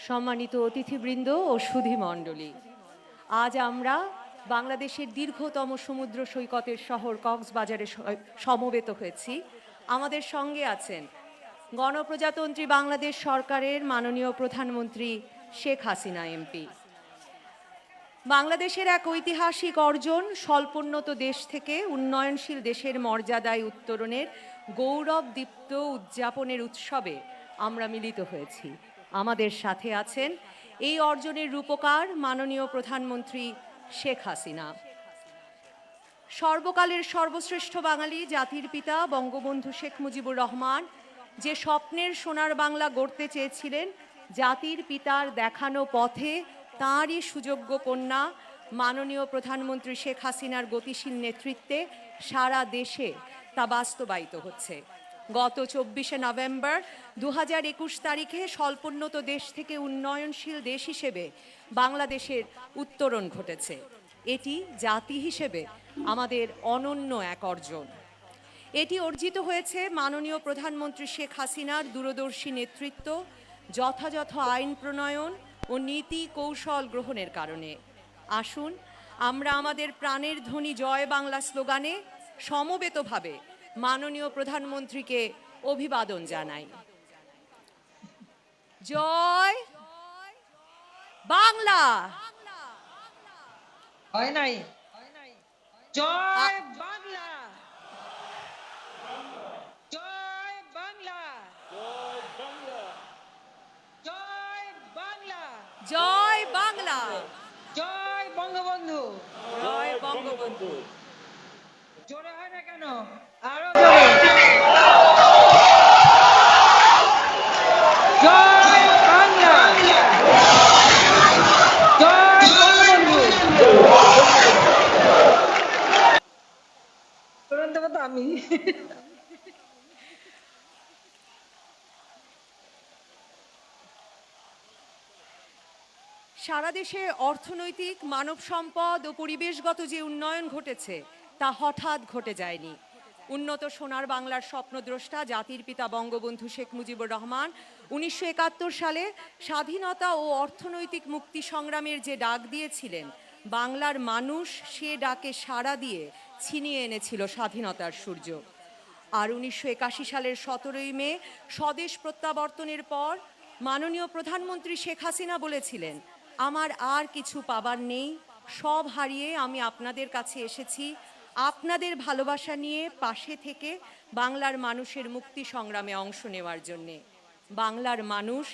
সম্মানিত অতিথিবৃন্দ ও সুধীমণ্ডলী, আজ আমরা বাংলাদেশের দীর্ঘতম সমুদ্র সৈকতের শহর কক্সবাজারে সমবেত হয়েছি। আমাদের সঙ্গে আছেন গণপ্রজাতন্ত্রী বাংলাদেশ সরকারের মাননীয় প্রধানমন্ত্রী শেখ হাসিনা এমপি। বাংলাদেশের এক ঐতিহাসিক অর্জন, স্বল্পোন্নত দেশ থেকে উন্নয়নশীল দেশের মর্যাদায় উত্তরণের গৌরবদীপ্ত উদযাপনের উৎসবে আমরা মিলিত হয়েছি। আমাদের সাথে আছেন এই অর্জনের রূপকার মাননীয় প্রধানমন্ত্রী শেখ হাসিনা। সর্বকালের সর্বশ্রেষ্ঠ বাঙালি, জাতির পিতা বঙ্গবন্ধু শেখ মুজিবুর রহমান যে স্বপ্নের সোনার বাংলা গড়তে চেয়েছিলেন, জাতির পিতার দেখানো পথে তাঁরই সুযোগ্য কন্যা মাননীয় প্রধানমন্ত্রী শেখ হাসিনার গতিশীল নেতৃত্বে সারা দেশে তা বাস্তবায়িত হচ্ছে। গত 24শে নভেম্বর 2021 তারিখে স্বল্পোন্নত দেশ থেকে উন্নয়নশীল দেশ হিসেবে বাংলাদেশের উত্তরণ ঘটেছে। এটি জাতি হিসেবে আমাদের অনন্য এক অর্জন। এটি অর্জিত হয়েছে মাননীয় প্রধানমন্ত্রী শেখ হাসিনার দূরদর্শী নেতৃত্ব, যথাযথ আইন প্রণয়ন ও নীতি কৌশল গ্রহণের কারণে। আসুন আমরা আমাদের প্রাণের ধ্বনি জয় বাংলা স্লোগানে সমবেতভাবে মাননীয় প্রধানমন্ত্রীকে অভিবাদন জানাই। জয় বাংলা। হয় নাই। জয় বাংলা, জয় বাংলা, জয় বাংলা, জয় বাংলা, জয় বঙ্গবন্ধু, জয় বঙ্গবন্ধু। জোরে হয় না কেন? আরো জোরে। জয় বাংলা, জয় বঙ্গবন্ধু। দেবো তো আমি। সারা দেশে অর্থনৈতিক, মানব সম্পদ ও পরিবেশগত যে উন্নয়ন ঘটেছে তা হঠাৎ ঘটে যায়নি। উন্নত সোনার বাংলার স্বপ্নদ্রষ্টা জাতির পিতা বঙ্গবন্ধু শেখ মুজিবুর রহমান 1971 সালে স্বাধীনতা ও অর্থনৈতিক মুক্তি সংগ্রামের যে ডাক দিয়েছিলেন, বাংলার মানুষ সে ডাকে সাড়া দিয়ে ছিনিয়ে এনেছিল স্বাধীনতার সূর্য। আর 1981 সালের 17ই মে স্বদেশ প্রত্যাবর্তনের পর মাননীয় প্রধানমন্ত্রী শেখ হাসিনা বলেছিলেন, আমার আর কিছু পাবার নেই, সব হারিয়ে আমি আপনাদের কাছে এসেছি আপনাদের ভালোবাসা নিয়ে পাশে থেকে বাংলার মানুষের মুক্তি সংগ্রামে অংশ নেওয়ার জন্যে। বাংলার মানুষ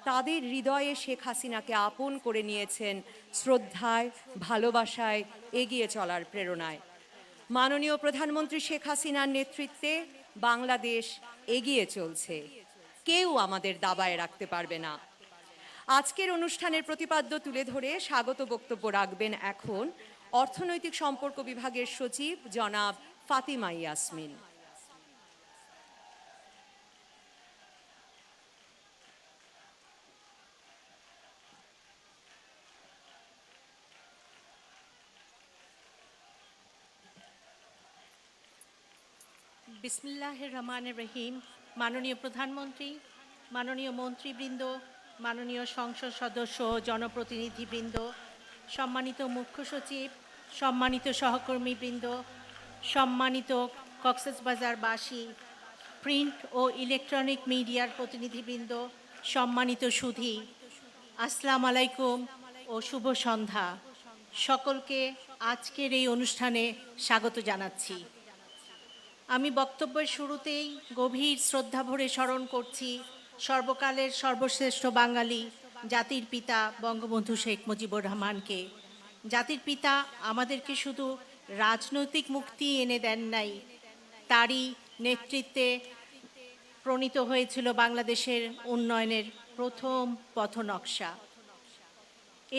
তাদের হৃদয়ে শেখ হাসিনাকে আপন করে নিয়েছেন শ্রদ্ধায়, ভালোবাসায়, এগিয়ে চলার প্রেরণায়। মাননীয় প্রধানমন্ত্রী শেখ হাসিনার নেতৃত্বে বাংলাদেশ এগিয়ে চলছে, কেউ আমাদের দাবায় রাখতে পারবে না। আজকের অনুষ্ঠানের প্রতিপাদ্য তুলে ধরে স্বাগত বক্তব্য রাখবেন এখন অর্থনৈতিক সম্পর্ক বিভাগের সচিব জনাব ফাতিমা ইয়াসমিন। বিসমিল্লাহির রহমানির রহিম। মাননীয় প্রধানমন্ত্রী, মাননীয় মন্ত্রীবৃন্দ, মাননীয় সংসদ সদস্য, জনপ্রতিনিধিবৃন্দ, সম্মানিত মুখ্য সচিব, সম্মানিত সহকর্মীবৃন্দ, সম্মানিত কক্সবাজারবাসী, প্রিন্ট ও ইলেকট্রনিক মিডিয়ার প্রতিনিধিবৃন্দ, সম্মানিত সুধী, আসসালামু আলাইকুম ও শুভ সন্ধ্যা। সকলকে আজকের এই অনুষ্ঠানে স্বাগত জানাচ্ছি। আমি বক্তব্যের শুরুতেই গভীর শ্রদ্ধাভরে স্মরণ করছি সর্বকালের সর্বশ্রেষ্ঠ বাঙালি, জাতির পিতা বঙ্গবন্ধু শেখ মুজিবুর রহমানকে। জাতির পিতা আমাদেরকে শুধু রাজনৈতিক মুক্তি এনে দেন নাই, তারই নেতৃত্বে প্রণীত হয়েছিল বাংলাদেশের উন্নয়নের প্রথম পথনকশা।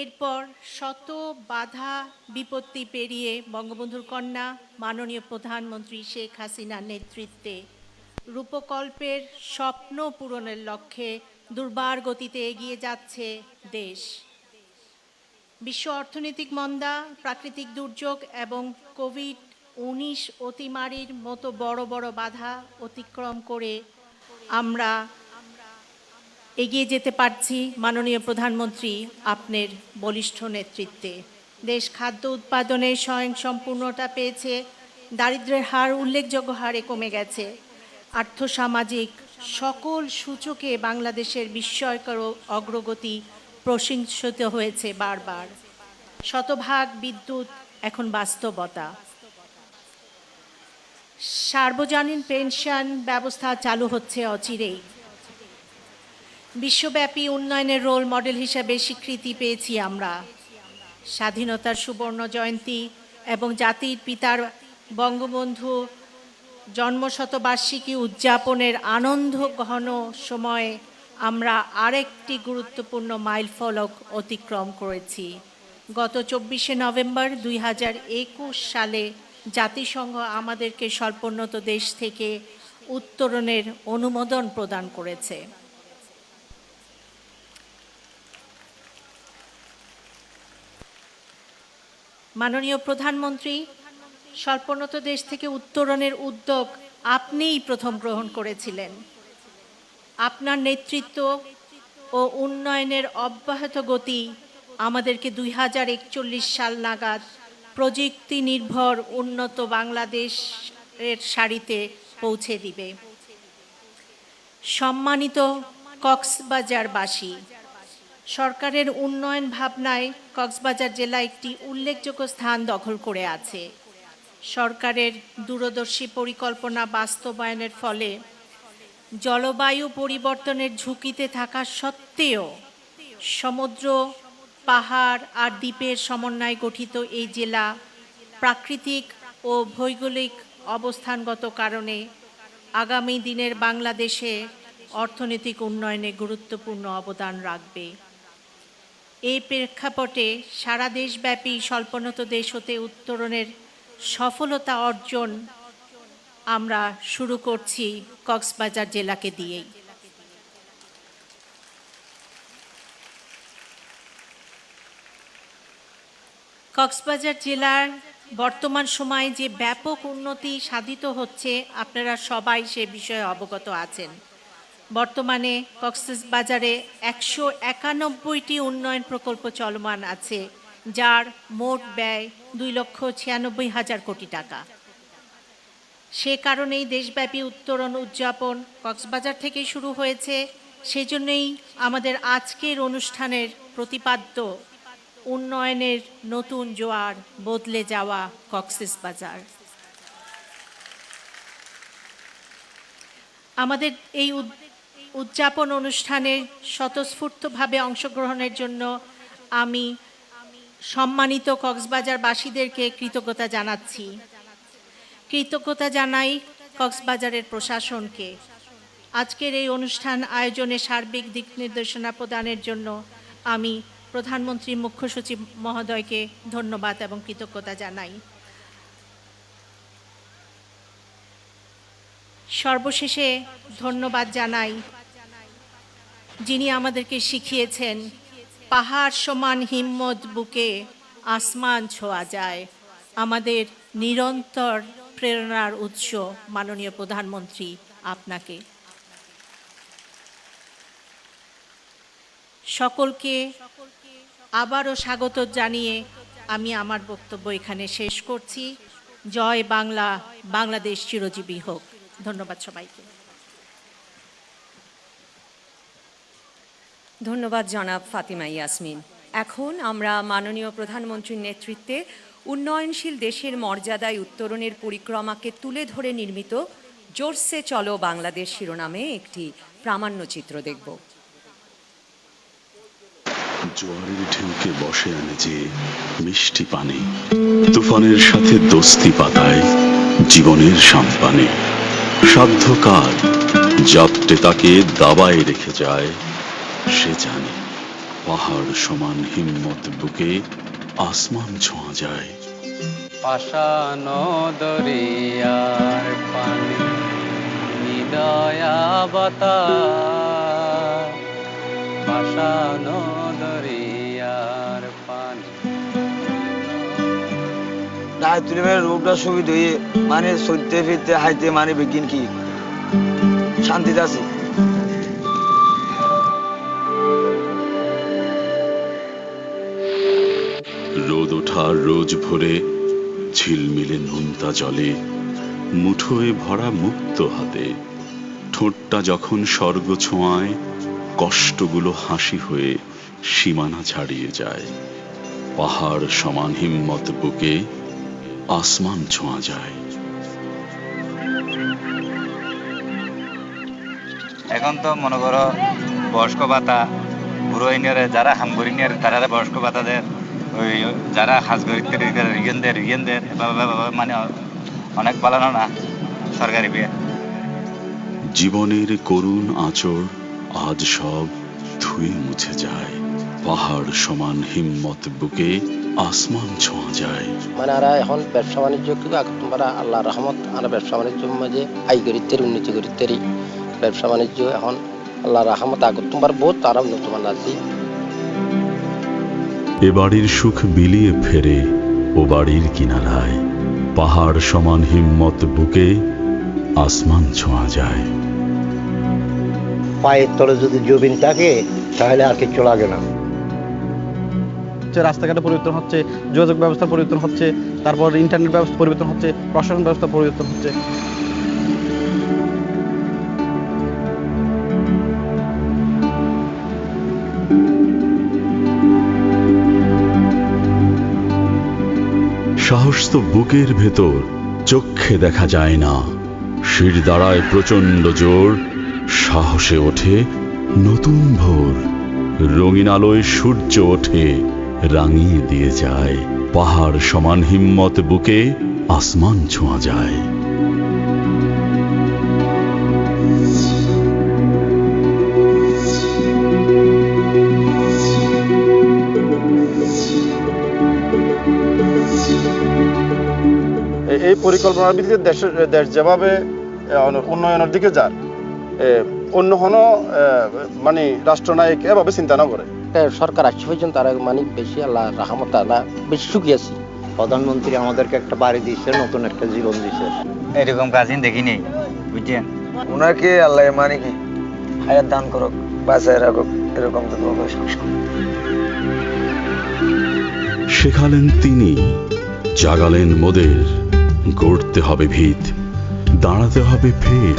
এরপর শত বাধা বিপত্তি পেরিয়ে বঙ্গবন্ধুর কন্যা মাননীয় প্রধানমন্ত্রী শেখ হাসিনার নেতৃত্বে রূপকল্পের স্বপ্ন পূরণের লক্ষ্যে দুর্বার গতিতে এগিয়ে যাচ্ছে দেশ। বিশ্ব অর্থনৈতিক মন্দা, প্রাকৃতিক দুর্যোগ এবং কোভিড-19 অতিমারির মতো বড় বড় বাধা অতিক্রম করে আমরা এগিয়ে যেতে পারছি মাননীয় প্রধানমন্ত্রী আপনার বলিষ্ঠ নেতৃত্বে। দেশ খাদ্য উৎপাদনে স্বয়ংসম্পূর্ণতা পেয়েছে, দারিদ্র্যের হার উল্লেখযোগ্য হারে কমে গেছে, আর্থসামাজিক সকল সূচকে বাংলাদেশের বিস্ময়কর অগ্রগতি প্রশংসিত হয়েছে বারবার। শতভাগ বিদ্যুৎ এখন বাস্তবতা। সার্বজনীন পেনশন ব্যবস্থা চালু হচ্ছে অচিরেই। বিশ্বব্যাপী উন্নয়নের রোল মডেল হিসেবে স্বীকৃতি পেয়েছি আমরা। স্বাধীনতার সুবর্ণ জয়ন্তী এবং জাতির পিতার বঙ্গবন্ধু জন্মশতবার্ষিকী উদযাপনের আনন্দ ঘন সময়ে আমরা আরেকটি গুরুত্বপূর্ণ মাইলফলক অতিক্রম করেছি। গত 24শে নভেম্বর 2021 সালে জাতিসংঘ আমাদেরকে স্বল্পোন্নত দেশ থেকে উত্তরণের অনুমোদন প্রদান করেছে। মাননীয় প্রধানমন্ত্রী, স্বল্পোন্নত দেশ থেকে উত্তরণের উদ্যোগ আপনিই প্রথম গ্রহণ করেছিলেন। আপনার নেতৃত্ব ও উন্নয়নের অব্যাহত গতি আমাদেরকে 2041 সাল নাগাদ প্রযুক্তি নির্ভর উন্নত বাংলাদেশের সারিতে পৌঁছে দিবে। সম্মানিত কক্সবাজারবাসী, সরকারের উন্নয়ন ভাবনায় কক্সবাজার জেলা একটি উল্লেখযোগ্য স্থান দখল করে আছে। সরকারের দূরদর্শী পরিকল্পনা বাস্তবায়নের ফলে জলবায়ু পরিবর্তনের ঝুঁকিতে থাকা সত্ত্বেও সমুদ্র, পাহাড় আর দ্বীপের সমন্বয়ে গঠিত এই জেলা প্রাকৃতিক ও ভৌগোলিক অবস্থানগত কারণে আগামী দিনের বাংলাদেশে অর্থনৈতিক উন্নয়নে গুরুত্বপূর্ণ অবদান রাখবে। এই প্রেক্ষাপটে সারা দেশব্যাপী স্বল্পোন্নত দেশ হতে উত্তরণের সফলতা অর্জন আমরা শুরু করছি কক্সবাজার জেলাকে দিয়েই। কক্সবাজার জেলার বর্তমান সময়ে যে ব্যাপক উন্নতি সাধিত হচ্ছে আপনারা সবাই সে বিষয়ে অবগত আছেন। বর্তমানে কক্সবাজারে 191টি উন্নয়ন প্রকল্প চলমান আছে, যার মোট ব্যয় 2,96,000 কোটি টাকা। সে কারণেই দেশব্যাপী উত্তরণ উদযাপন কক্সবাজার থেকেই শুরু হয়েছে। সেজন্যই আমাদের আজকের অনুষ্ঠানের প্রতিপাদ্য উন্নয়নের নতুন জোয়ার, বদলে যাওয়া কক্সবাজার। আমাদের এই উদযাপন অনুষ্ঠানে স্বতঃস্ফূর্তভাবে অংশগ্রহণের জন্য আমি সম্মানিত কক্সবাজারবাসীদেরকে কৃতজ্ঞতা জানাচ্ছি। কৃতজ্ঞতা জানাই কক্সবাজারের প্রশাসনকে। আজকের এই অনুষ্ঠান আয়োজনে সার্বিক দিক নির্দেশনা প্রদানের জন্য আমি প্রধানমন্ত্রী মুখ্য সচিব মহোদয়কে ধন্যবাদ এবং কৃতজ্ঞতা জানাই। সর্বশেষে ধন্যবাদ জানাই যিনি আমাদেরকে শিখিয়েছেন পাহাড় সমান হিম্মত বুকে আসমান ছোঁয়া যায়, আমাদের নিরন্তর প্রেরণার উৎস মাননীয় প্রধানমন্ত্রী আপনাকে। সকলকে আবারও স্বাগত জানিয়ে আমি আমার বক্তব্য এখানে শেষ করছি। জয় বাংলা, বাংলাদেশ চিরজীবী হোক। ধন্যবাদ সবাইকে। ধন্যবাদ জনাব ফাতিমা ইয়াসমিন। এখন আমরা মাননীয় প্রধানমন্ত্রীর নেতৃত্বে উন্নয়নশীল দেশের মর্যাদায় উত্তরণের পরিক্রমাকে তুলে ধরে নির্মিত জোরসে চলো বাংলাদেশ শিরোনামে একটি প্রামাণ্যচিত্র দেখব। জোয়ারের ঢেউকে বসে আনে যে মিষ্টি পানি, তুফানের সাথে দোস্তি পাতায় জীবনের সাম্পানে। সাধ্য কার যাত্রে তাকে দাবায় রেখে যায়, সে জানে পাহাড় সমান হিম্মত বুকে আসমান ছোঁয়া যায়। পাষাণ দরিয়ার পানি হৃদয়া বাতাস, পাষাণ দরিয়ার পানি। না তুলে রোগটা সুবিধা হয়ে মানে চলতে ফিরতে হাইতে মানে বিজ্ঞান কি শান্তিতে আছে। কুঠার রোজ ভোরে ঝিলমিলে নোনতা জলে মুঠোয় ভরা মুক্ত হাতে ঠোঁটটা যখন স্বর্গ ছোঁয়ায় কষ্টগুলো হাসি হয়ে সীমানা ছাড়িয়ে যায় পাহাড় সমান হিম্মত বুকে আসমান ছোঁয়া যায়। এখন তো মনে করো বয়স্ক ভাতা বুড়ো ইনিয়ারে যারা হামগরি নিয়ার তারা বয়স্ক ভাতা দেয়, ওই যারা হাজগরিতে রিগেন দেয় মানে অনেক পালানো না সরকারি বিয়ে। জীবনের করুণ আঁচড় আজ সব ধুয়ে মুছে যায় পাহাড় সমান হিম্মত বুকে আসমান ছোঁয়া যায়। মানে আর এখন ব্যবসা বাণিজ্য কিন্তু তোমরা আল্লাহ রহমত আর ব্যবসা বাণিজ্য মাঝে আই করিতে উন্নতি করিতে ব্যবসা বাণিজ্য এখন আল্লাহ রহমত আগত তোমার বহুত তারা উন্নত মান আছে। এ বাড়ির সুখ বিলিয়ে ফেরে ও বাড়ির কিনারায় পাহাড় সমান হিম্মত বুকে আসমান ছোঁয়া যায়। পায়ের তলে যদি জমিন থাকে তাহলে আর কিছু লাগে না। রাস্তাঘাটে পরিবর্তন হচ্ছে, যোগাযোগ ব্যবস্থা পরিবর্তন হচ্ছে, তারপর ইন্টারনেট ব্যবস্থা পরিবর্তন হচ্ছে, প্রশাসন ব্যবস্থা পরিবর্তন হচ্ছে। সাহস তো বুকের ভেতর চোখে দেখা যায় না, শির দাঁড়ায় প্রচন্ড জোর, সাহসে ওঠে নতুন ভোর, রঙিন আলোয় সূর্য ওঠে রাঙিয়ে দিয়ে যায় পাহাড় সমান হিম্মত বুকে আসমান ছোঁয়া যায়। এই পরিকল্পনার ভিত্তিতে দেশ যেভাবে উন্নয়নের দিকে যায়, অন্য কোনো মানে রাষ্ট্রনায়ক এভাবে চিন্তা না করে। সরকার আসছে পর্যন্ত তারা মানে বেশি আল্লাহ রহমত আল্লাহ বেশি সুখী আছি। প্রধানমন্ত্রী আমাদেরকে একটা বাড়ি দিয়েছে, নতুন একটা জীবন দিয়েছে। এরকম কাজিন দেখিনি বুঝছেন। ওনাকে আল্লাহ মানে কি হায়াত দান করুক, বাঁচায় রাখুক, এরকম তো শেখালেন তিনি, জাগালেন মোদের, গড়তে হবে ভিত, দাঁড়াতে হবে ফের।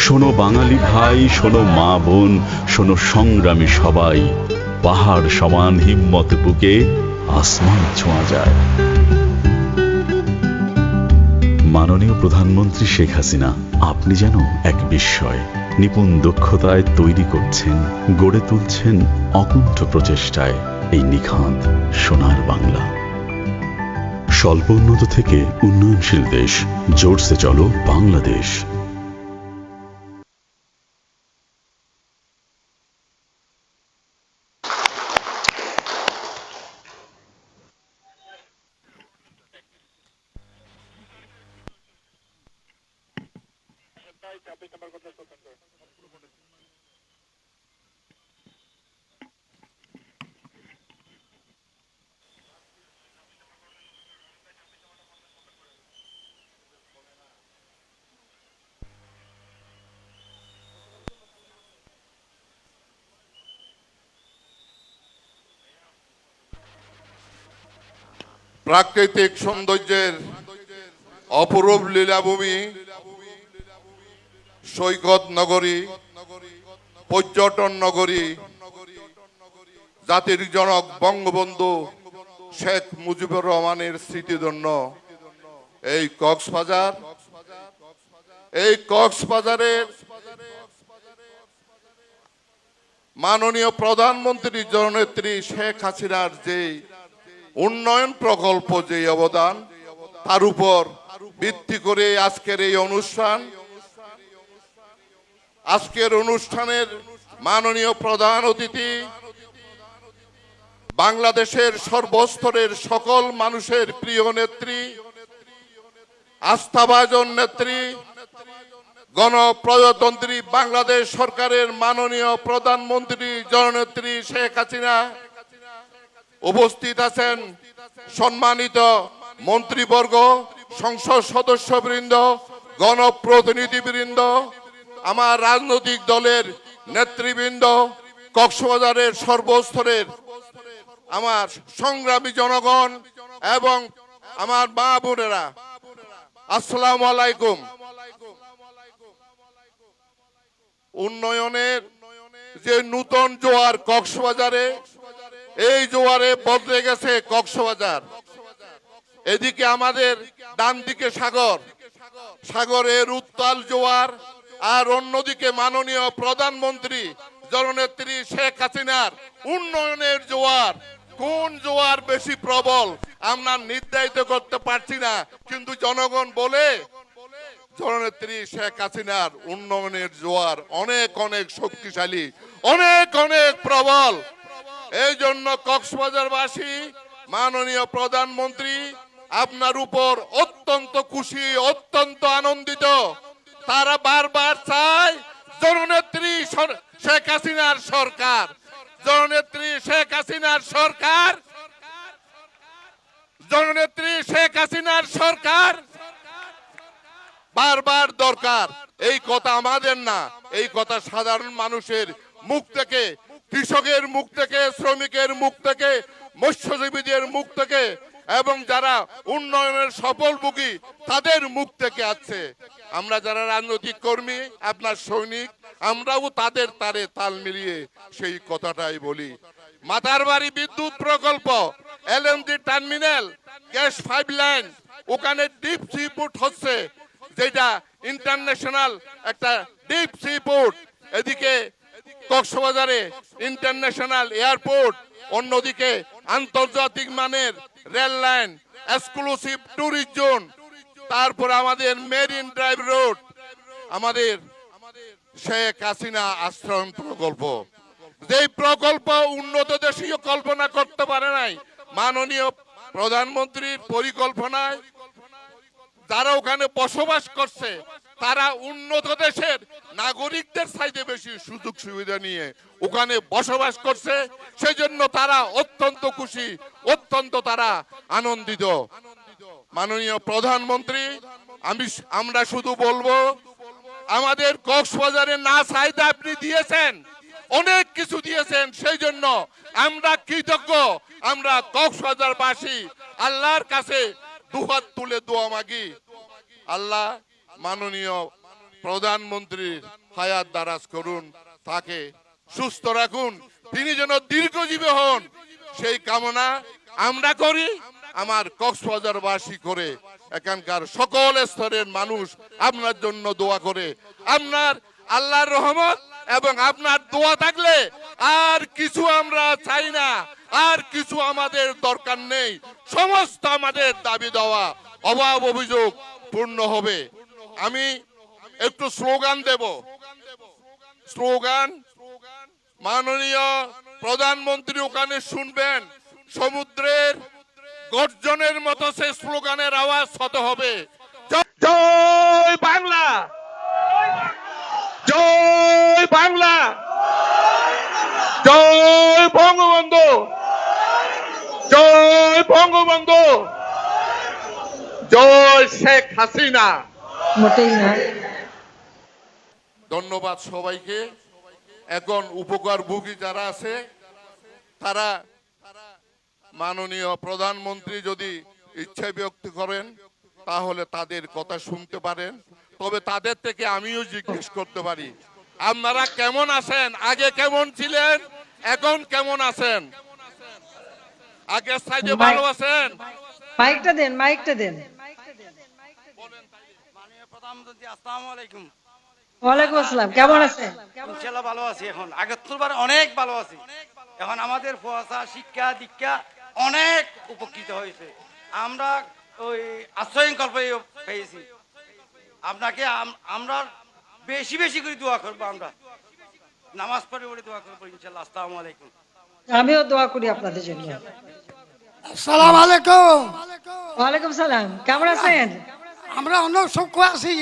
শোনো বাঙালি ভাই, শোনো মা বোন, শোনো সংগ্রামী সবাই, পাহাড় সমান হিম্মত বুকে আসমান ছোঁয়া যায়। মাননীয় প্রধানমন্ত্রী শেখ হাসিনা, আপনি যেন এক বিস্ময়, নিপুণ দক্ষতায় তৈরি করছেন, গড়ে তুলছেন অকুণ্ঠ প্রচেষ্টায় এই নিখাত সোনার বাংলা। স্বল্প উন্নত থেকে উন্নয়নশীল দেশ, জোরসে চলো বাংলাদেশ। প্রাকৃতিক সৌন্দর্যের অপরূপ লীলাভূমি, সৈকত নগরী, পর্যটন নগরী, জাতির জনক বঙ্গবন্ধু শেখ মুজিবুর রহমানের স্মৃতিধন্য এই কক্সবাজারের মাননীয় প্রধানমন্ত্রী জননেত্রী শেখ হাসিনার যে উন্নয়ন প্রকল্প, যে অবদান, তার উপর ভিত্তি করে আজকের এই অনুষ্ঠান। আজকের অনুষ্ঠানের মাননীয় প্রধান অতিথি, বাংলাদেশের সর্বস্তরের সকল মানুষের প্রিয় নেত্রী, আস্থাভাজন নেত্রী, গণপ্রজাতন্ত্রী বাংলাদেশ সরকারের মাননীয় প্রধানমন্ত্রী জননেত্রী শেখ হাসিনা। উপস্থিত আছেন সম্মানিত মন্ত্রীবর্গ, সংসদ সদস্যবৃন্দ, গণপ্রতিনিধিবৃন্দ, আমার রাজনৈতিক দলের নেতৃবৃন্দ, কক্সবাজারের সর্বস্তরের আমার সংগ্রামী জনগণ, এবং আমার মা বোনেরা, আসসালামু আলাইকুম। উন্নয়নের যে নূতন জোয়ার কক্সবাজারে, এই জোয়ারে বদলে গেছে কক্সবাজার। এদিকে আমাদের ডান দিকে সাগর, সাগরের উত্তাল জোয়ার, আর অন্যদিকে মাননীয় প্রধানমন্ত্রী জননেত্রী শেখ হাসিনার উন্নয়নের জোয়ার। কোন জোয়ার বেশি প্রবল আমরা নির্ধারিত করতে পারছি না, কিন্তু জনগণ বলে জননেত্রী শেখ হাসিনার উন্নয়নের জোয়ার অনেক অনেক শক্তিশালী, অনেক অনেক প্রবল। এই জন্য কক্সবাজারবাসী, মাননীয় প্রধানমন্ত্রী আপনার উপর অত্যন্ত খুশি, অত্যন্ত আনন্দিত। তারা বারবার চায় জননেত্রী শেখ হাসিনার সরকার, জননেত্রী শেখ হাসিনার সরকার, জননেত্রী শেখ হাসিনার সরকার বারবার দরকার। এই কথা আমাদের না, এই কথা সাধারণ মানুষের মুখ থেকে, কৃষকের মুখ থেকে, শ্রমিকের মুখ থেকে, মৎস্যজীবীদের মুখ থেকে এবং যারা উন্নয়নের সফলভোগী তাদের মুখ থেকে আছে। আমরা যারা রাজনৈতিক কর্মী, আপনার সৈনিক, আমরাও তাদের তারে তাল মিলিয়ে সেই কথাটাই বলি। মাতারবাড়ি বিদ্যুৎ প্রকল্প, এলএনজি টার্মিনাল, গ্যাস পাইপলাইন, ওখানে ডিপ সি পোর্ট হচ্ছে, যেটা ইন্টারন্যাশনাল একটা ডিপ সি পোর্ট। এদিকে কক্সবাজারে ইন্টারন্যাশনাল এয়ারপোর্ট, অন্যদিকে আন্তর্জাতিক মানের rail line, exclusive tourist zone, তারপর আমাদের মেরিন ড্রাইভ রোড, আমাদের শেখ হাসিনা আশ্রম প্রকল্প। যেই প্রকল্প উন্নত দেশীয় কল্পনা করতে পারে নাই, মাননীয় প্রধানমন্ত্রীর পরিকল্পনায় যারা ওখানে বসবাস করছে তারা উন্নত দেশের নাগরিকদের চাইতে বেশি সুযোগ সুবিধা নিয়ে ওখানে বসবাস করছে। সেজন্য তারা অত্যন্ত খুশি, অত্যন্ত তারা আনন্দিত। মাননীয় প্রধানমন্ত্রী, আমরা শুধু বলবো, আমাদের কক্সবাজারে না চাইতে আপনি দিয়েছেন, অনেক কিছু দিয়েছেন, সেই জন্য আমরা কৃতজ্ঞ। আমরা কক্সবাজারবাসী আল্লাহর কাছে দুহাত তুলে দোয়া মাগি, আল্লাহ মাননীয় প্রধানমন্ত্রীর হায়াত দারাজ করুন, তাকে সুস্থ রাখুন, তিনি যেন দীর্ঘজীবী হন, সেই কামনা আমরা করি। আমার কক্সবাজারবাসী করে, এখানকার সকল স্তরের মানুষ আপনার জন্য দোয়া করে। আপনার আল্লাহর রহমত এবং আপনার দোয়া থাকলে আর কিছু আমরা চাই না, আর কিছু আমাদের দরকার নেই। সমস্ত আমাদের দাবি দেওয়া, অভাব অভিযোগ পূর্ণ হবে। আমি একটু স্লোগান দেব। স্লোগান মাননীয় প্রধানমন্ত্রী ওখানে শুনবেন, সমুদ্রের গর্জনের মতো সে স্লোগানের আওয়াজ শত হবে। জয় বাংলা, জয় বাংলা, জয় বঙ্গবন্ধু, জয় বঙ্গবন্ধু, জয় শেখ হাসিনা। মোটেই না। ধন্যবাদ সবাইকে। এখন উপকারভোগী যারা আছে তারা মাননীয় প্রধানমন্ত্রী যদি ইচ্ছা ব্যক্ত করেন তাহলে তাদের কথা শুনতে পারেন। তবে তাদের থেকে আমিও জিজ্ঞেস করতে পারি, আপনারা কেমন আছেন? আগে কেমন ছিলেন, এখন কেমন আছেন? আগে সাইডে ভালো আছেন? মাইকটা দেন, মাইকটা দেন। মাননীয় প্রধানমন্ত্রী, আসসালামু আলাইকুম। ওয়ালাইকুম আসসালাম, কেমন আছেন? ইনশাআল্লাহ ভালো আছি। এখন আগের তুলনায় অনেক ভালো আছি। এখন আমাদের পড়াশোনা, শিক্ষা দীক্ষা অনেক উপকৃত হয়েছে। আমরা ওই আশ্রয়কল্প পেয়েছি। আপনাকে আমরা বেশি বেশি করে দোয়া করবো, আমরা নামাজ পড়ে পড়ে দোয়া করবো ইনশাআল্লাহ। আসসালামু আলাইকুম। আমিও দোয়া করি আপনাদের জন্য। আসসালামু আলাইকুম। ওয়ালাইকুম সালাম, কেমন আছেন? আমরা অনেক সুখ আছি,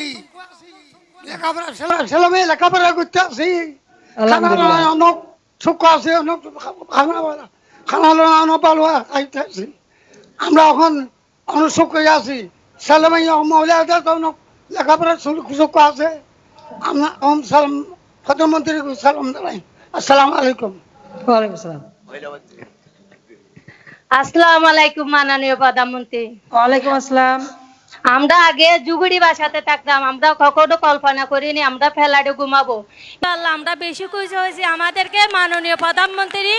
লেখাপড়া ছেলেমেয়ে লেখাপড়া করতে আছি, আলহামদুলিল্লাহ। অনেক সুখ আছে, অনেক খানা অনেক ভালো আইতে আছি। আমরা এখন অনেক সুখ আছি, ছেলেমেয়ে মহিলাদের অনেক লেখাপড়ার সুখ আছে। আমরা সালাম প্রধানমন্ত্রী সালাম জানাই। আসসালামু আলাইকুম। ওয়ালাইকুম সালাম। আসসালামু আলাইকুম মাননীয় প্রধানমন্ত্রী। ওয়ালাইকুম আসসালাম। আমরা আগে জুগুড়ি বাসাতে থাকতাম, আমরা কখনো কল্পনা করিনি আমরা ফ্ল্যাটে ঘুমাবো। আল্লাহ, আমরা বেশি খুশি হয়েছি আমাদেরকে মাননীয় প্রধানমন্ত্রী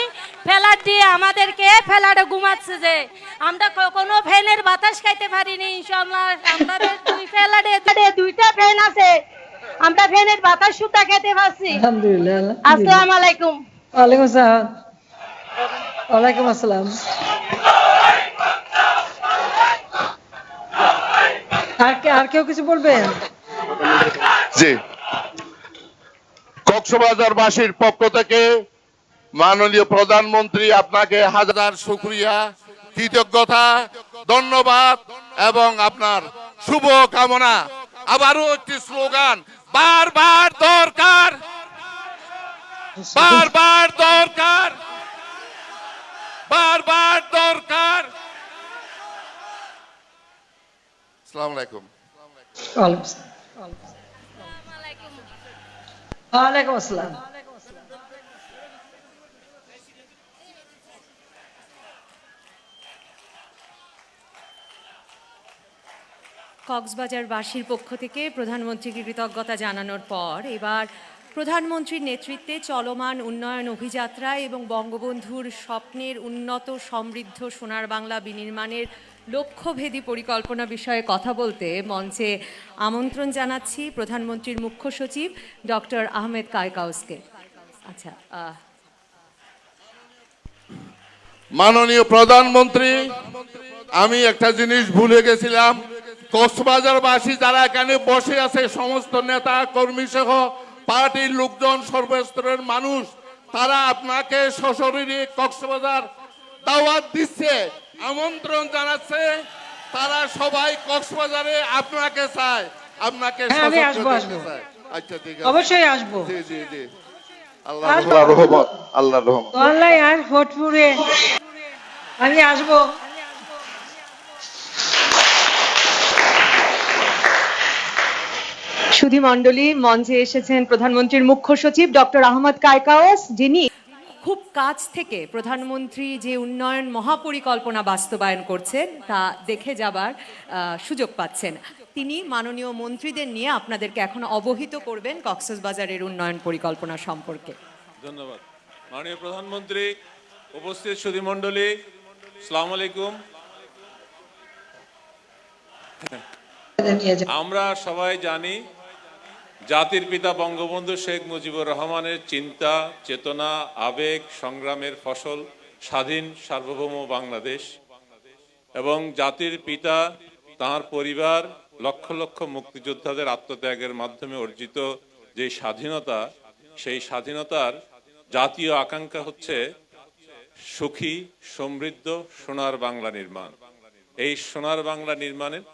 ফ্ল্যাট দিয়ে আমাদেরকে ফ্ল্যাটে ঘুমাচ্ছে, যে আমরা কখনো ফ্যানের বাতাস খাইতে পারিনি। ইনশাআল্লাহ আমাদের দুই ফ্ল্যাটে দুইটা ফ্যান আছে, আমরা ফ্যানের বাতাস সুতা খেতে পারছি। আলহামদুলিল্লাহ। আসসালামু আলাইকুম। ওয়ালাইকুম আসসালাম। ওয়ালাইকুম আসসালাম। আর কেউ কিছু বলবেন? জি, কক্সবাজারবাসীর পক্ষ থেকে মাননীয় প্রধানমন্ত্রী আপনাকে হাজার শুকরিয়া, কৃতজ্ঞতা, ধন্যবাদ এবং আপনার শুভ কামনা। আবারও একটি স্লোগান, বারবার দরকার, বারবার দরকার, বারবার দরকার। আসসালামু আলাইকুম। ওয়ালাইকুম আসসালাম। কক্সবাজারবাসীর পক্ষ থেকে প্রধানমন্ত্রীকে কৃতজ্ঞতা জানানোর পর এবার প্রধানমন্ত্রীর নেতৃত্বে চলমান উন্নয়ন অভিযাত্রা এবং বঙ্গবন্ধুর স্বপ্নের উন্নত সমৃদ্ধ সোনার বাংলা বিনির্মাণের লক্ষ্যভেদী পরিকল্পনা বিষয়ে কথা বলতে মঞ্চে আমন্ত্রণ জানাচ্ছি প্রধানমন্ত্রীর মুখ্য সচিব ডক্টর আহমেদ কায়কাউসকে। আচ্ছা, মাননীয় প্রধানমন্ত্রী, আমি একটা জিনিস ভুলে গেছিলাম। কক্সবাজারবাসী যারা এখানে বসে আছে, সমস্ত নেতা কর্মী সহ পার্টির লোকজন, সর্বস্তরের মানুষ, তারা আপনাকে সশরীরে কক্সবাজার দাওয়াত দিচ্ছে, আমন্ত্রণ জানাচ্ছে। তারা সবাই কক্সবাজারে আপনাকে চায়, আপনাকে আমি আসবো। আচ্ছা, ঠিক আছে, অবশ্যই আসবো। জি জি জি। আল্লাহ রহমত, আল্লাহ রহমত। অনলাইন আর হোটপুরে আমি আসবো। সুধী মণ্ডলী, মঞ্চে এসেছেন প্রধানমন্ত্রীর মুখ্য সচিব ডক্টর আহমদ কায়কাউস, যিনি খুব কাছ থেকে প্রধানমন্ত্রী যে উন্নয়ন মহাপরিকল্পনা বাস্তবায়ন করছেন তা দেখে যাবার সুযোগ পাচ্ছেন। তিনি মাননীয় মন্ত্রীদের নিয়ে আপনাদেরকে এখন অবহিত করবেন কক্সবাজারের উন্নয়ন পরিকল্পনা সম্পর্কে। ধন্যবাদ। মাননীয় প্রধানমন্ত্রী, উপস্থিত সুধী মণ্ডলী, আসসালামু আলাইকুম। আমরা সবাই জানি জাতির পিতা বঙ্গবন্ধু শেখ মুজিবুর রহমানের চিন্তা, চেতনা, আবেগ, সংগ্রামের ফসল স্বাধীন সার্বভৌম বাংলাদেশ, এবং জাতির পিতা তাঁর পরিবার লক্ষ লক্ষ মুক্তিযোদ্ধাদের আত্মত্যাগের মাধ্যমে অর্জিত যে স্বাধীনতা, সেই স্বাধীনতার জাতীয় আকাঙ্ক্ষা হচ্ছে সুখী সমৃদ্ধ সোনার বাংলা নির্মাণ। এই সোনার বাংলা নির্মাণের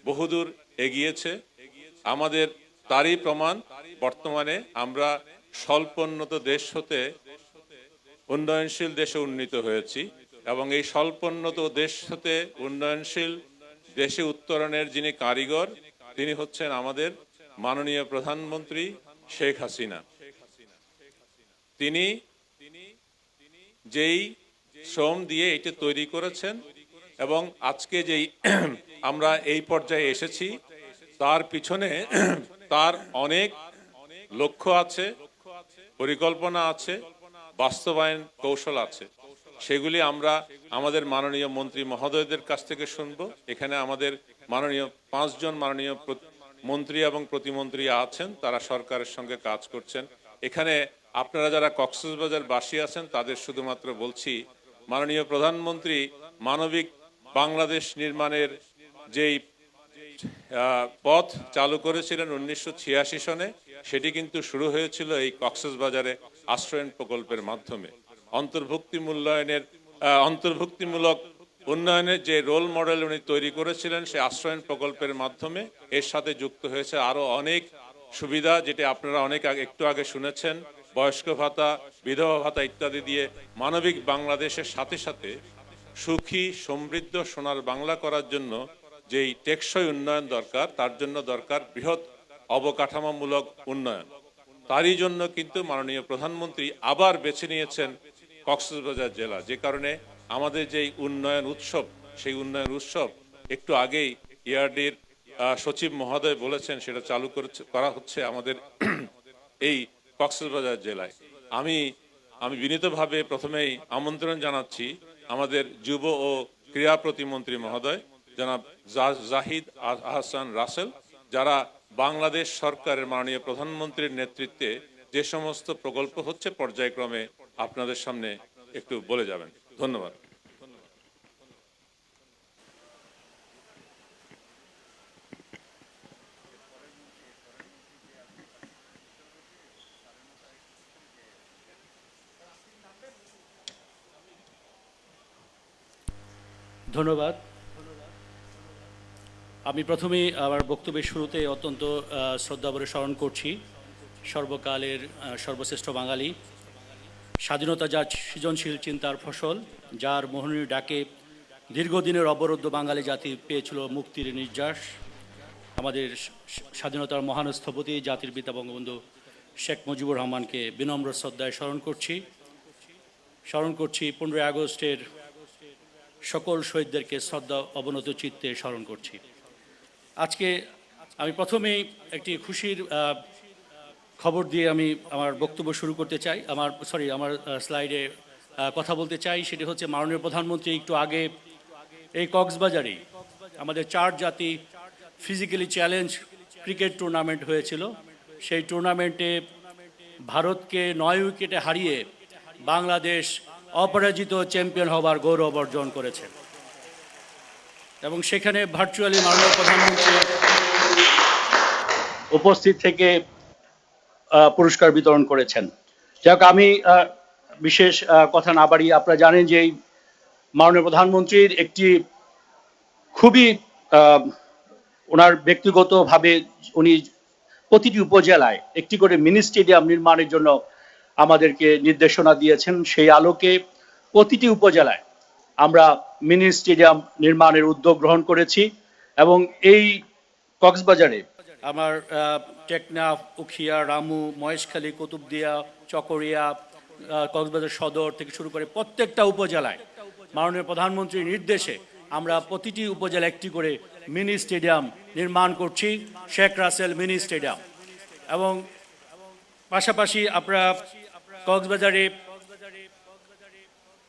বহুদূর এগিয়েছে আমাদের, তারই প্রমাণ বর্তমানে আমরা স্বল্পোন্নত দেশ হতে উন্নয়নশীল দেশে উন্নীত হয়েছি, এবং এই স্বল্পোন্নত দেশ হতে উন্নয়নশীল দেশে উত্তরণের যিনি কারিগর, তিনি হচ্ছেন আমাদের মাননীয় প্রধানমন্ত্রী শেখ হাসিনা। তিনি যেই শ্রম দিয়ে এটি তৈরি করেছেন, এবং আজকে যেই আমরা এই পর্যায়ে এসেছি, তার পিছনে তার অনেক লক্ষ্য আছে, পরিকল্পনা আছে, বাস্তবায়ন কৌশল আছে। সেগুলি আমরা আমাদের মাননীয় মন্ত্রী মহোদয়দের কাছ থেকে শুনবো। এখানে আমাদের মাননীয় 5 জন মাননীয় মন্ত্রী এবং প্রতিমন্ত্রী আছেন, তারা সরকারের সঙ্গে কাজ করছেন। এখানে আপনারা যারা কক্সবাজারবাসী আছেন তাদের শুধুমাত্র বলছি, মাননীয় প্রধানমন্ত্রী মানবিক বাংলাদেশ নির্মাণের যেই পথ চালু করেছিলেন 1986 সনে, সেটি কিন্তু শুরু হয়েছিল এই কক্সবাজারে আশ্রয়ন প্রকল্পের মাধ্যমে। অন্তর্ভুক্তিমূলক উন্নয়নের যে রোল মডেল উনি তৈরি করেছিলেন, সেই আশ্রয়ন প্রকল্পের মাধ্যমে এর সাথে যুক্ত হয়েছে আরো অনেক সুবিধা, যেটি আপনারা একটু আগে শুনেছেন, বয়স্ক ভাতা, বিধবা ভাতা ইত্যাদি দিয়ে মানবিক বাংলাদেশের সাথে সাথে সুখী সমৃদ্ধ সোনার বাংলা করার জন্য যেই টেকসই উন্নয়ন দরকার, তার জন্য দরকার বৃহৎ অবকাঠামোমূলক উন্নয়ন। তারই জন্য কিন্তু মাননীয় প্রধানমন্ত্রী আবার বেছে নিয়েছেন কক্সবাজার জেলা, যে কারণে আমাদের যেই উন্নয়ন উৎসব, সেই উন্নয়ন উৎসব একটু আগেই ইয়ারডির সচিব মহোদয় বলেছেন সেটা চালু করা হচ্ছে আমাদের এই কক্সবাজার জেলায়। আমি বিনীতভাবে প্রথমেই আমন্ত্রণ জানাচ্ছি আমাদের যুব ও ক্রীড়া প্রতিমন্ত্রী মহোদয় জনাব জাহিদ আহসান রাসেল, যারা বাংলাদেশ সরকারের মাননীয় প্রধানমন্ত্রীর নেতৃত্বে যে সমস্ত প্রকল্প হচ্ছে পর্যায়ক্রমে আপনাদের সামনে একটু বলে যাবেন। ধন্যবাদ। ধন্যবাদ। আমি প্রথমেই আমার বক্তব্যের শুরুতে অত্যন্ত শ্রদ্ধাভরে স্মরণ করছি সর্বকালের সর্বশ্রেষ্ঠ বাঙালি, স্বাধীনতা যার সৃজনশীল চিন্তার ফসল, যার মোহনীয় ডাকে দীর্ঘদিনের অবরুদ্ধ বাঙালি জাতি পেয়েছিল মুক্তির নির্যাস, আমাদের স্বাধীনতার মহান স্থপতি জাতির পিতা বঙ্গবন্ধু শেখ মুজিবুর রহমানকে বিনম্র শ্রদ্ধায় স্মরণ করছি। 15ই আগস্টের সকল শহীদদেরকে শ্রদ্ধা অবনত চিত্তে স্মরণ করছি। আজকে আমি প্রথমেই একটি খুশির খবর দিয়ে আমি আমার বক্তব্য শুরু করতে চাই, আমার স্লাইডে কথা বলতে চাই। সেটি হচ্ছে মাননীয় প্রধানমন্ত্রী একটু আগে এই কক্সবাজারে আমাদের 4 জাতি ফিজিক্যালি চ্যালেঞ্জ ক্রিকেট টুর্নামেন্ট হয়েছিল। সেই টুর্নামেন্টে ভারতকে 9 উইকেটে হারিয়ে বাংলাদেশ অপরাজিত চ্যাম্পিয়ন হবার গৌরব অর্জন করেছে এবং সেখানে ভার্চুয়ালি মাননীয় প্রধানমন্ত্রী উপস্থিত থেকে পুরস্কার বিতরণ করেছেন। যাক, আমি বিশেষ কথা না বাড়িয়ে, আপনারা জানেন যে এই মাননীয় প্রধানমন্ত্রীর একটি খুবই ওনার ব্যক্তিগতভাবে উনি প্রতিটি উপজেলায় একটি করে মিনি স্টেডিয়াম নির্মাণের জন্য আমাদেরকে নির্দেশনা দিয়েছেন। সেই আলোকে প্রতিটি উপজেলায় আমরা মিনি স্টেডিয়াম নির্মাণের উদ্যোগ গ্রহণ করেছি এবং এই কক্সবাজারে আমার টেকনাফ, উখিয়া, রামু, মহেশখালী, কুতুবদিয়া, চকরিয়া, কক্সবাজার সদর থেকে শুরু করে প্রত্যেকটা উপজেলায় মাননীয় প্রধানমন্ত্রীর নির্দেশে আমরা প্রতিটি উপজেলা একটি করে মিনি স্টেডিয়াম নির্মাণ করছি, শেখ রাসেল মিনি স্টেডিয়াম। এবং পাশাপাশি আমরা কক্সবাজারে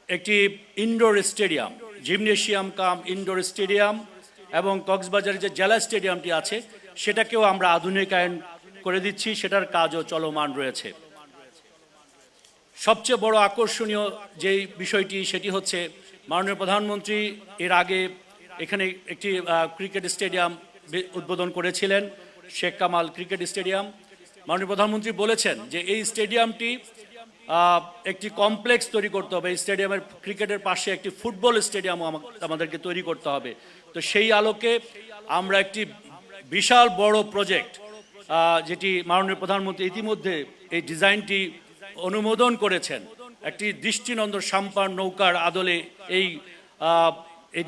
একটি ইনডোর স্টেডিয়াম, জিমনেশিয়াম কাম ইনডোর স্টেডিয়াম এবং কক্সবাজারের যে জেলা স্টেডিয়ামটি আছে সেটাকেও আমরা আধুনিকায়ন করে দিচ্ছি, সেটার কাজও চলমান রয়েছে। সবচেয়ে বড় আকর্ষণীয় যে বিষয়টি সেটি হচ্ছে মাননীয় প্রধানমন্ত্রী এর আগে এখানে একটি ক্রিকেট স্টেডিয়াম উদ্বোধন করেছিলেন, শেখ কামাল ক্রিকেট স্টেডিয়াম। মাননীয় প্রধানমন্ত্রী বলেছেন যে এই স্টেডিয়ামটি একটি কমপ্লেক্স তৈরি করতে হবে, এই স্টেডিয়ামের ক্রিকেটের পাশে একটি ফুটবল স্টেডিয়ামও আমাদেরকে তৈরি করতে হবে। তো সেই আলোকে আমরা একটি বিশাল বড় প্রজেক্ট, যেটি মাননীয় প্রধানমন্ত্রী ইতিমধ্যে এই ডিজাইনটি অনুমোদন করেছেন, একটি দৃষ্টিনন্দন সাম্পান নৌকার আদলে এই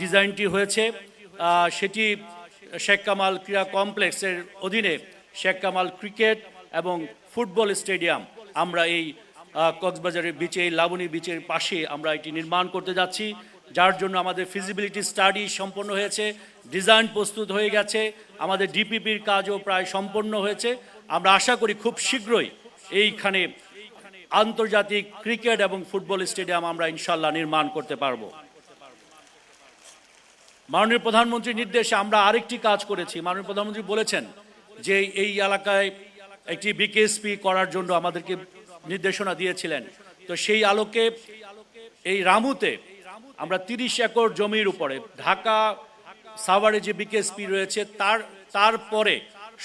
ডিজাইনটি হয়েছে। সেটি শেখ কামাল ক্রীড়া কমপ্লেক্সের অধীনে শেখ কামাল ক্রিকেট এবং ফুটবল স্টেডিয়াম আমরা এই কক্সবাজারের বিচে, এই লাবণী বিচের পাশে আমরা এটি নির্মাণ করতে যাচ্ছি, যার জন্য আমাদের ফিজিবিলিটি স্টাডি সম্পন্ন হয়েছে, ডিজাইন প্রস্তুত হয়ে গেছে, আমাদের ডিপিপির কাজও প্রায় সম্পন্ন হয়েছে। আমরা আশা করি খুব শীঘ্রই এইখানে আন্তর্জাতিক ক্রিকেট এবং ফুটবল স্টেডিয়াম আমরা ইনশাল্লাহ নির্মাণ করতে পারবো। মাননীয় প্রধানমন্ত্রীর নির্দেশে আমরা আরেকটি কাজ করেছি। মাননীয় প্রধানমন্ত্রী বলেছেন যে এই এলাকায় একটি বিকেএসপি করার জন্য আমাদেরকে নির্দেশনা দিয়েছিলেন। তো সেই আলোকে এই রামুতে আমরা 30 একর জমির উপরে ঢাকা সাভারে যে বিকেএসপি রয়েছে তারপরে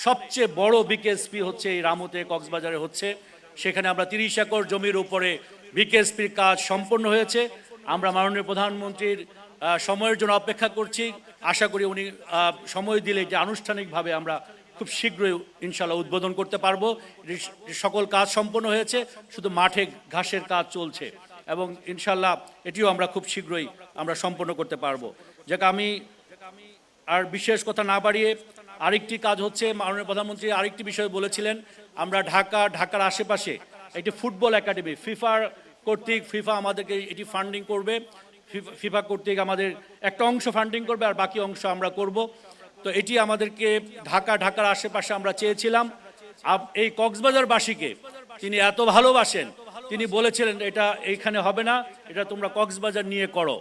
সবচেয়ে বড় বিকেএসপি হচ্ছে এই রামুতে, কক্সবাজারে হচ্ছে। সেখানে আমরা 30 একর জমির উপরে বিকেএসপির কাজ সম্পন্ন হয়েছে। আমরা মাননীয় প্রধানমন্ত্রীর সময়ের জন্য অপেক্ষা করছি। আশা করি উনি সময় দিলে যে আনুষ্ঠানিকভাবে আমরা খুব শীঘ্রই ইনশাল্লাহ উদ্বোধন করতে পারবো। সকল কাজ সম্পন্ন হয়েছে, শুধু মাঠে ঘাসের কাজ চলছে এবং ইনশাল্লাহ এটিও আমরা খুব শীঘ্রই আমরা সম্পন্ন করতে পারবো। যাকে আমি আর বিশেষ কথা না বাড়িয়ে আরেকটি কাজ হচ্ছে, মাননীয় প্রধানমন্ত্রী আরেকটি বিষয় বলেছিলেন, আমরা ঢাকার আশেপাশে একটি ফুটবল একাডেমি ফিফা কর্তৃক, ফিফা আমাদেরকে এটি ফান্ডিং করবে, ফিফা কর্তৃক আমাদের একটা অংশ ফান্ডিং করবে আর বাকি অংশ আমরা করব। তো এটি আমাদেরকে ঢাকার আশেপাশে আমরা চেয়েছিলাম। এই কক্সবাজারবাসীকে তিনি এত ভালোবাসেন, তিনি বলেছিলেন এটা এইখানে হবে না, এটা তোমরা কক্সবাজার নিয়ে করো।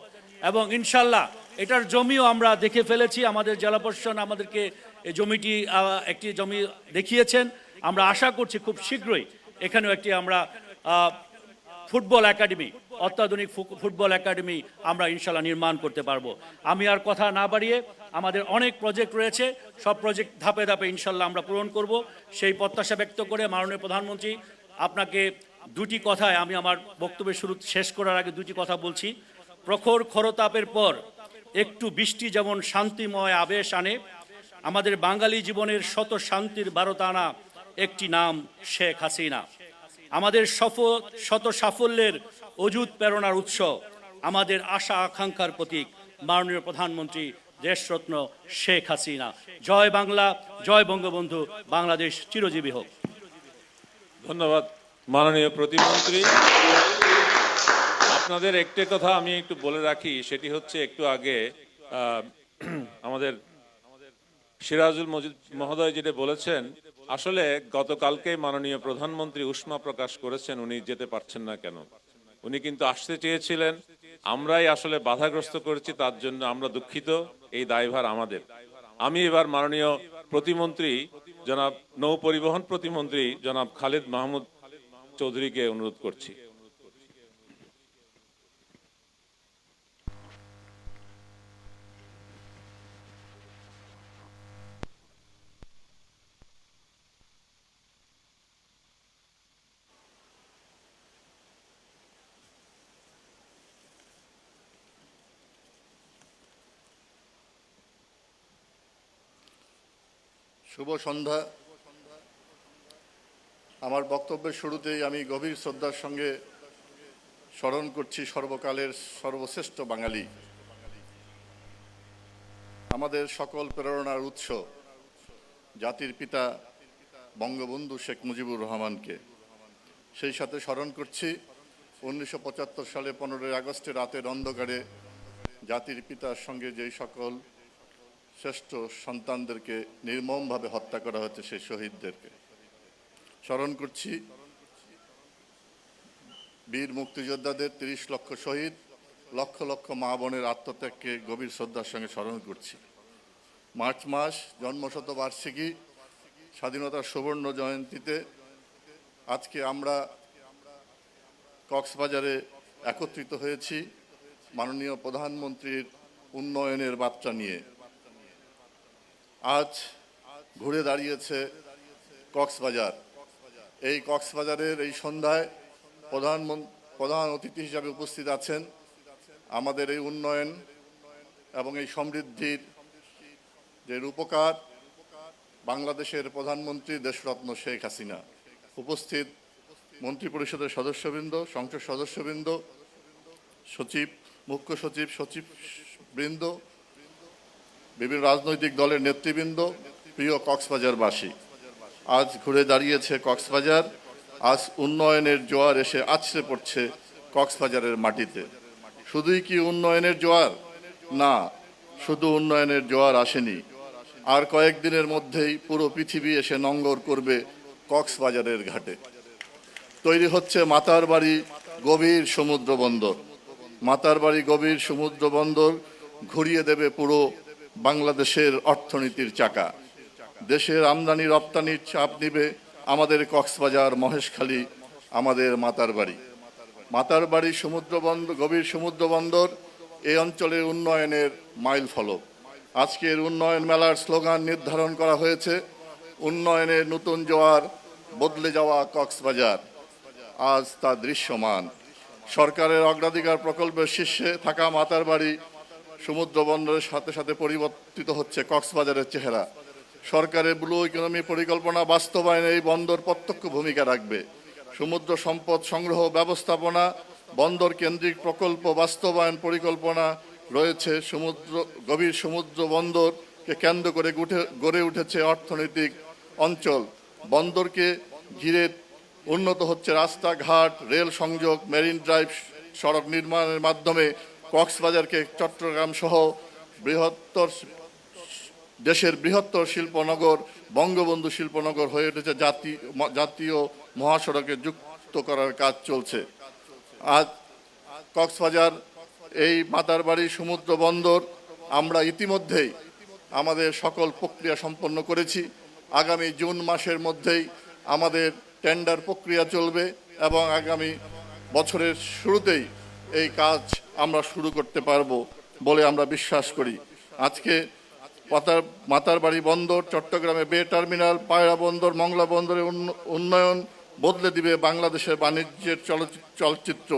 এবং ইনশাল্লাহ এটার জমিও আমরা দেখে ফেলেছি। আমাদের জেলা প্রশাসন আমাদেরকে এই জমিটি একটি জমি দেখিয়েছেন। আমরা আশা করছি খুব শীঘ্রই এখানেও একটি আমরা ফুটবল একাডেমি, অত্যাধুনিক ফুটবল একাডেমি আমরা ইনশাল্লাহ নির্মাণ করতে পারবো। আমি আর কথা না বাড়িয়ে, আমাদের অনেক প্রজেক্ট রয়েছে, সব প্রজেক্ট ধাপে ধাপে ইনশাল্লাহ আমরা পূরণ করব সেই প্রত্যাশা ব্যক্ত করে মাননীয় প্রধানমন্ত্রী, আপনাকে দুটি কথায় আমি আমার বক্তব্যের শুরু শেষ করার আগে দুটি কথা বলছি। প্রখর খরতাপের পর একটু বৃষ্টি যেমন শান্তিময় আবেশ আনে, আমাদের বাঙালি জীবনের শত শান্তির বারতানা একটি নাম শেখ হাসিনা। আমাদের শত সাফল্যের অযুত প্রেরণার উৎস, আমাদের আশা আকাঙ্ক্ষার প্রতীক মাননীয় প্রধানমন্ত্রী দেশরত্ন শেখ হাসিনা। জয় বাংলা, জয় বঙ্গবন্ধু, বাংলাদেশ চিরজীবী হোক। ধন্যবাদ মাননীয় প্রতিমন্ত্রী। আপনাদের একটি কথা আমি একটু বলে রাখি, সেটি হচ্ছে একটু আগে আমাদের সিরাজুল মজিদ মহোদয় যেটা বলেছেন, আসলে গতকালকে মাননীয় প্রধানমন্ত্রী উষ্মা প্রকাশ করেছেন উনি যেতে পারছেন না কেন। উনি কিন্তু আসতে চেয়েছিলেন, আমরাই আসলে বাধাগ্রস্ত করেছি, তার জন্য আমরা দুঃখিত, এই দায়ভার আমাদের। আমি এবার মাননীয় প্রতিমন্ত্রী জনাব নৌ পরিবহন প্রতিমন্ত্রী জনাব খালিদ মাহমুদ চৌধুরীকে অনুরোধ করছি। শুভ সন্ধ্যা। আমার বক্তব্যের শুরুতেই আমি গভীর শ্রদ্ধার সঙ্গে স্মরণ করছি সর্বকালের সর্বশ্রেষ্ঠ বাঙালি, আমাদের সকল প্রেরণার উৎস জাতির পিতা বঙ্গবন্ধু শেখ মুজিবুর রহমানকে। সেই সাথে স্মরণ করছি 1975 সালে 15 আগস্টের রাতের অন্ধকারে জাতির পিতার সঙ্গে যেই সকল শ্রেষ্ঠ সন্তানদেরকে নির্মমভাবে হত্যা করা হয়েছে, সেই শহীদদেরকে স্মরণ করছি। বীর মুক্তিযোদ্ধাদের 30 লক্ষ শহীদ, লক্ষ লক্ষ মা বোনের আত্মত্যাগকে গভীর শ্রদ্ধার সঙ্গে স্মরণ করছি। মার্চ মাস জন্মশতবার্ষিকী, স্বাধীনতার সুবর্ণ জয়ন্তীতে আজকে আমরা কক্সবাজারে একত্রিত হয়েছি মাননীয় প্রধানমন্ত্রীর উন্নয়নের বার্তা নিয়ে। আজ ঘুরে দাঁড়িয়েছে কক্সবাজার। এই কক্সবাজারের এই সন্ধ্যায় প্রধান অতিথি হিসাবে উপস্থিত আছেন আমাদের এই উন্নয়ন এবং এই সমৃদ্ধির যে রূপকার বাংলাদেশের প্রধানমন্ত্রী দেশরত্ন শেখ হাসিনা। উপস্থিত মন্ত্রিপরিষদের সদস্যবৃন্দ, সংসদ সদস্যবৃন্দ, সচিব, মুখ্য সচিব, সচিববৃন্দ, বিভিন্ন রাজনৈতিক দলের নেতৃবৃন্দ, প্রিয় কক্সবাজারবাসী, আজ ঘুরে দাঁড়িয়েছে কক্সবাজার। আজ উন্নয়নের জোয়ার এসে আছড়ে পড়ছে কক্সবাজারের মাটিতে। শুধুই কি উন্নয়নের জোয়ার? না, শুধু উন্নয়নের জোয়ার আসেনি। আর কয়েকদিনের মধ্যেই পুরো পৃথিবী এসে নঙ্গর করবে কক্সবাজারের ঘাটে। তৈরি হচ্ছে মাতারবাড়ি গভীর সমুদ্র বন্দর। মাতারবাড়ি গভীর সমুদ্র বন্দর ঘুরিয়ে দেবে পুরো বাংলাদেশের অর্থনীতির চাকা। দেশের আমদানি রপ্তানির চাপ নিবে আমাদের কক্সবাজার, মহেশখালী, আমাদের মাতারবাড়ি সমুদ্র বন্দর, গভীর সমুদ্র বন্দর এই অঞ্চলের উন্নয়নের মাইল ফলক। আজকের উন্নয়ন মেলার স্লোগান নির্ধারণ করা হয়েছে, উন্নয়নের নতুন জোয়ার, বদলে যাওয়া কক্সবাজার। আজ তা দৃশ্যমান। সরকারের অগ্রাধিকার প্রকল্পের শীর্ষে থাকা মাতারবাড়ি সমুদ্র বন্দরের সাথে সাথে পরিবর্তিত হচ্ছে কক্সবাজারের চেহারা। সরকারের ব্লু ইকোনমি পরিকল্পনা বাস্তবায়নে এই বন্দর প্রত্যক্ষ ভূমিকা রাখবে। সমুদ্র সম্পদ সংগ্রহ ব্যবস্থাপনা, বন্দর কেন্দ্রিক প্রকল্প বাস্তবায়ন পরিকল্পনা রয়েছে। গভীর সমুদ্র বন্দরকে কেন্দ্র করে গড়ে উঠেছে অর্থনৈতিক অঞ্চল। বন্দরকে ঘিরে উন্নত হচ্ছে রাস্তাঘাট, রেল সংযোগ, মেরিন ড্রাইভ, সড়ক নির্মাণের মাধ্যমে কক্সবাজারকে চট্টগ্রাম সহ বৃহত্তর দেশের বৃহত্তর শিল্পনগর বঙ্গবন্ধু শিল্পনগর হয়ে উঠেছে জাতীয় মহাসড়কে যুক্ত করার কাজ চলছে। আজ কক্সবাজার এই মাতারবাড়ি সমুদ্র বন্দর আমরা ইতিমধ্যেই আমাদের সকল প্রক্রিয়া সম্পন্ন করেছি। আগামী জুন মাসের মধ্যেই আমাদের টেন্ডার প্রক্রিয়া চলবে এবং আগামী বছরের শুরুতেই এই কাজ আমরা শুরু করতে পারবো বলে আমরা বিশ্বাস করি। আজকে মাতারবাড়ি বন্দর, চট্টগ্রামে বে টার্মিনাল, পায়রা বন্দর, মংলা বন্দরের উন্নয়ন বদলে দিবে বাংলাদেশের বাণিজ্যের চলচ্চিত্র।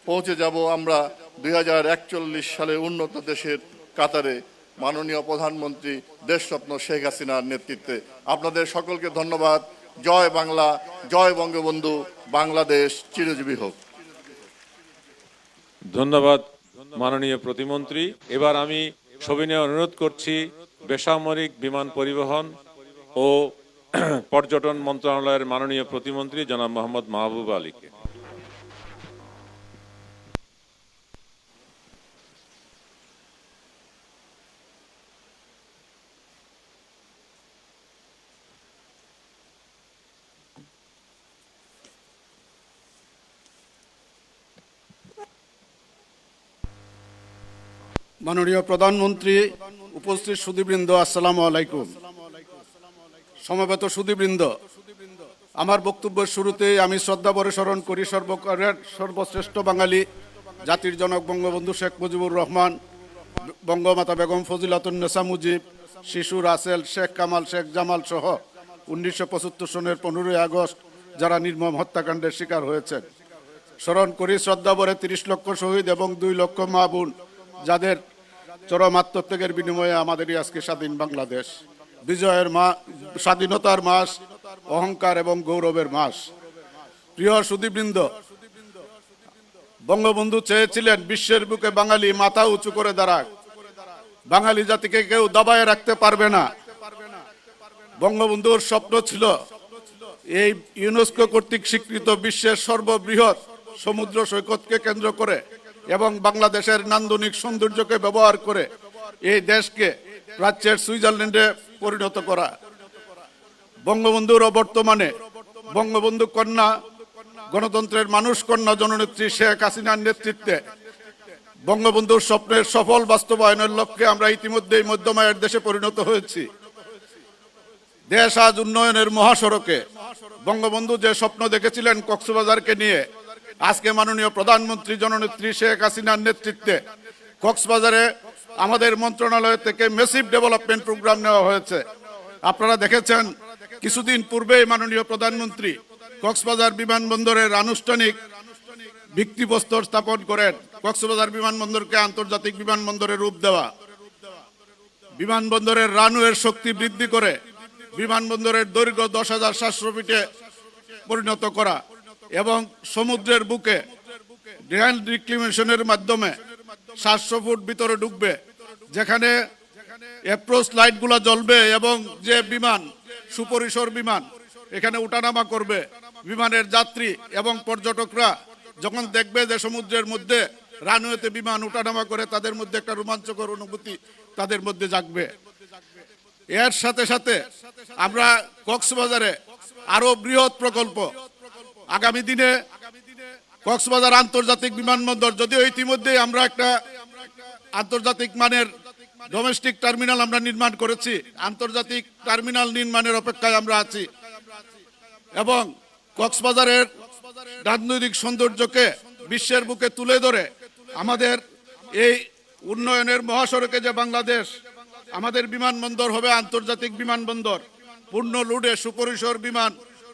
পৌঁছে যাব আমরা 2041 সালে উন্নত দেশের কাতারে মাননীয় প্রধানমন্ত্রী দেশরত্ন শেখ হাসিনার নেতৃত্বে। আপনাদের সকলকে ধন্যবাদ। জয় বাংলা, জয় বঙ্গবন্ধু, বাংলাদেশ চিরজীবী হোক। ধন্যবাদ মাননীয় প্রতিমন্ত্রী। এবার আমি সবিনয়ে অনুরোধ করছি বেসামরিক বিমান পরিবহন ও পর্যটন মন্ত্রণালয়ের মাননীয় প্রতিমন্ত্রী জনাব মোহাম্মদ মাহবুব আলীকে। মাননীয় প্রধানমন্ত্রী, উপস্থিত সুধীবৃন্দ, আসসালামু আলাইকুম। সমবেত সুধীবৃন্দ, আমার বক্তব্যের শুরুতেই আমি শ্রদ্ধাভরে স্মরণ করি সর্বকালের সর্বশ্রেষ্ঠ বাঙালি জাতির জনক বঙ্গবন্ধু শেখ মুজিবুর রহমান, বঙ্গমাতা বেগম ফজিলাতুন্নেসা মুজিব, শিশু রাসেল, শেখ কামাল, শেখ জামাল সহ 1975 সনের 15ই আগস্ট যারা নির্মম হত্যাকাণ্ডের শিকার হয়েছেন। স্মরণ করি শ্রদ্ধাভরে 30 লক্ষ শহীদ এবং 2 লক্ষ মা বোন যাদের চরম আত্মত্যাগের বিনিময়ে আমাদেরই আজকে স্বাধীন বাংলাদেশ। বিজয়ের স্বাধীনতার মাস, অহংকার এবং গৌরবের মাস। প্রিয় সুধীবৃন্দ, বঙ্গবন্ধু চেয়েছিলেন বিশ্বের বুকে বাঙালি মাথা উঁচু করে দাঁড়াক, বাঙালি জাতিকে কেউ দাবায় রাখতে পারবে না। বঙ্গবন্ধুর স্বপ্ন ছিল এই ইউনেস্কো কর্তৃক স্বীকৃত বিশ্বের সর্ববৃহৎ সমুদ্র সৈকতকে কেন্দ্র করে এবং বাংলাদেশের নান্দনিক সৌন্দর্যকে ব্যবহার করে এই দেশকে প্রাচ্যের সুইজারল্যান্ডে পরিণত করা। বঙ্গবন্ধুর বর্তমানে বঙ্গবন্ধু কন্যা, গণতন্ত্রের মানুষ কন্যা জননেত্রী শেখ হাসিনার নেতৃত্বে বঙ্গবন্ধুর স্বপ্নের সফল বাস্তবায়নের লক্ষ্যে আমরা ইতিমধ্যেই মধ্যমায়ের দেশে পরিণত হয়েছি। দেশ আজ উন্নয়নের মহাসড়কে। বঙ্গবন্ধু যে স্বপ্ন দেখেছিলেন কক্সবাজারকে নিয়ে, আজকে মাননীয় প্রধানমন্ত্রী জননেত্রী শেখ হাসিনার নেতৃত্বে কক্সবাজারে আমাদের মন্ত্রণালয় থেকে মেসিভ ডেভেলপমেন্ট প্রোগ্রাম নেওয়া হয়েছে। আপনারা দেখেছেন কিছুদিন পূর্বেই মাননীয় প্রধানমন্ত্রী কক্সবাজার বিমানবন্দরের আনুষ্ঠানিক ভিত্তিপ্রস্তর স্থাপন করেন। কক্সবাজার বিমানবন্দরকে আন্তর্জাতিক বিমানবন্দরে রূপ দেওয়া, বিমানবন্দরের রানওয়ের শক্তি বৃদ্ধি করে বিমানবন্দরের দৈর্ঘ্য 10,700 ফিটে পরিণত করা এবং সমুদ্রের বুকে গ্র্যান্ড রিক্লিমেশনের মাধ্যমে 700 ফুট ভিতরে ঢুকবে, যেখানে অ্যাপ্রোচ লাইটগুলো জ্বলবে এবং যে বিমান, সুপরিসর বিমান এখানে উঠানামা করবে, বিমানের যাত্রী এবং পর্যটকরা যখন দেখবে যে সমুদ্রের মধ্যে রানওয়েতে বিমান উঠানামা করে, তাদের মধ্যে একটা রোমাঞ্চকর অনুভূতি তাদের মধ্যে জাগবে। এর সাথে সাথে আমরা কক্সবাজারে আরো বৃহৎ প্রকল্প, আগামী দিনে কক্সবাজার আন্তর্জাতিক বিমানবন্দর, যদিও ইতিমধ্যে আমরা একটা আন্তর্জাতিক মানের ডোমেস্টিক টার্মিনাল আমরা নির্মাণ করেছি, আন্তর্জাতিক টার্মিনাল নির্মাণের অপেক্ষায় আমরা আছি এবং কক্সবাজারের নান্দনিক সৌন্দর্যকে বিশ্বের বুকে তুলে ধরে আমাদের এই উন্নয়নের মহাসড়কে যে বাংলাদেশ, আমাদের বিমানবন্দর হবে আন্তর্জাতিক বিমানবন্দর। পূর্ণ লোডে সুপরিসর বিমান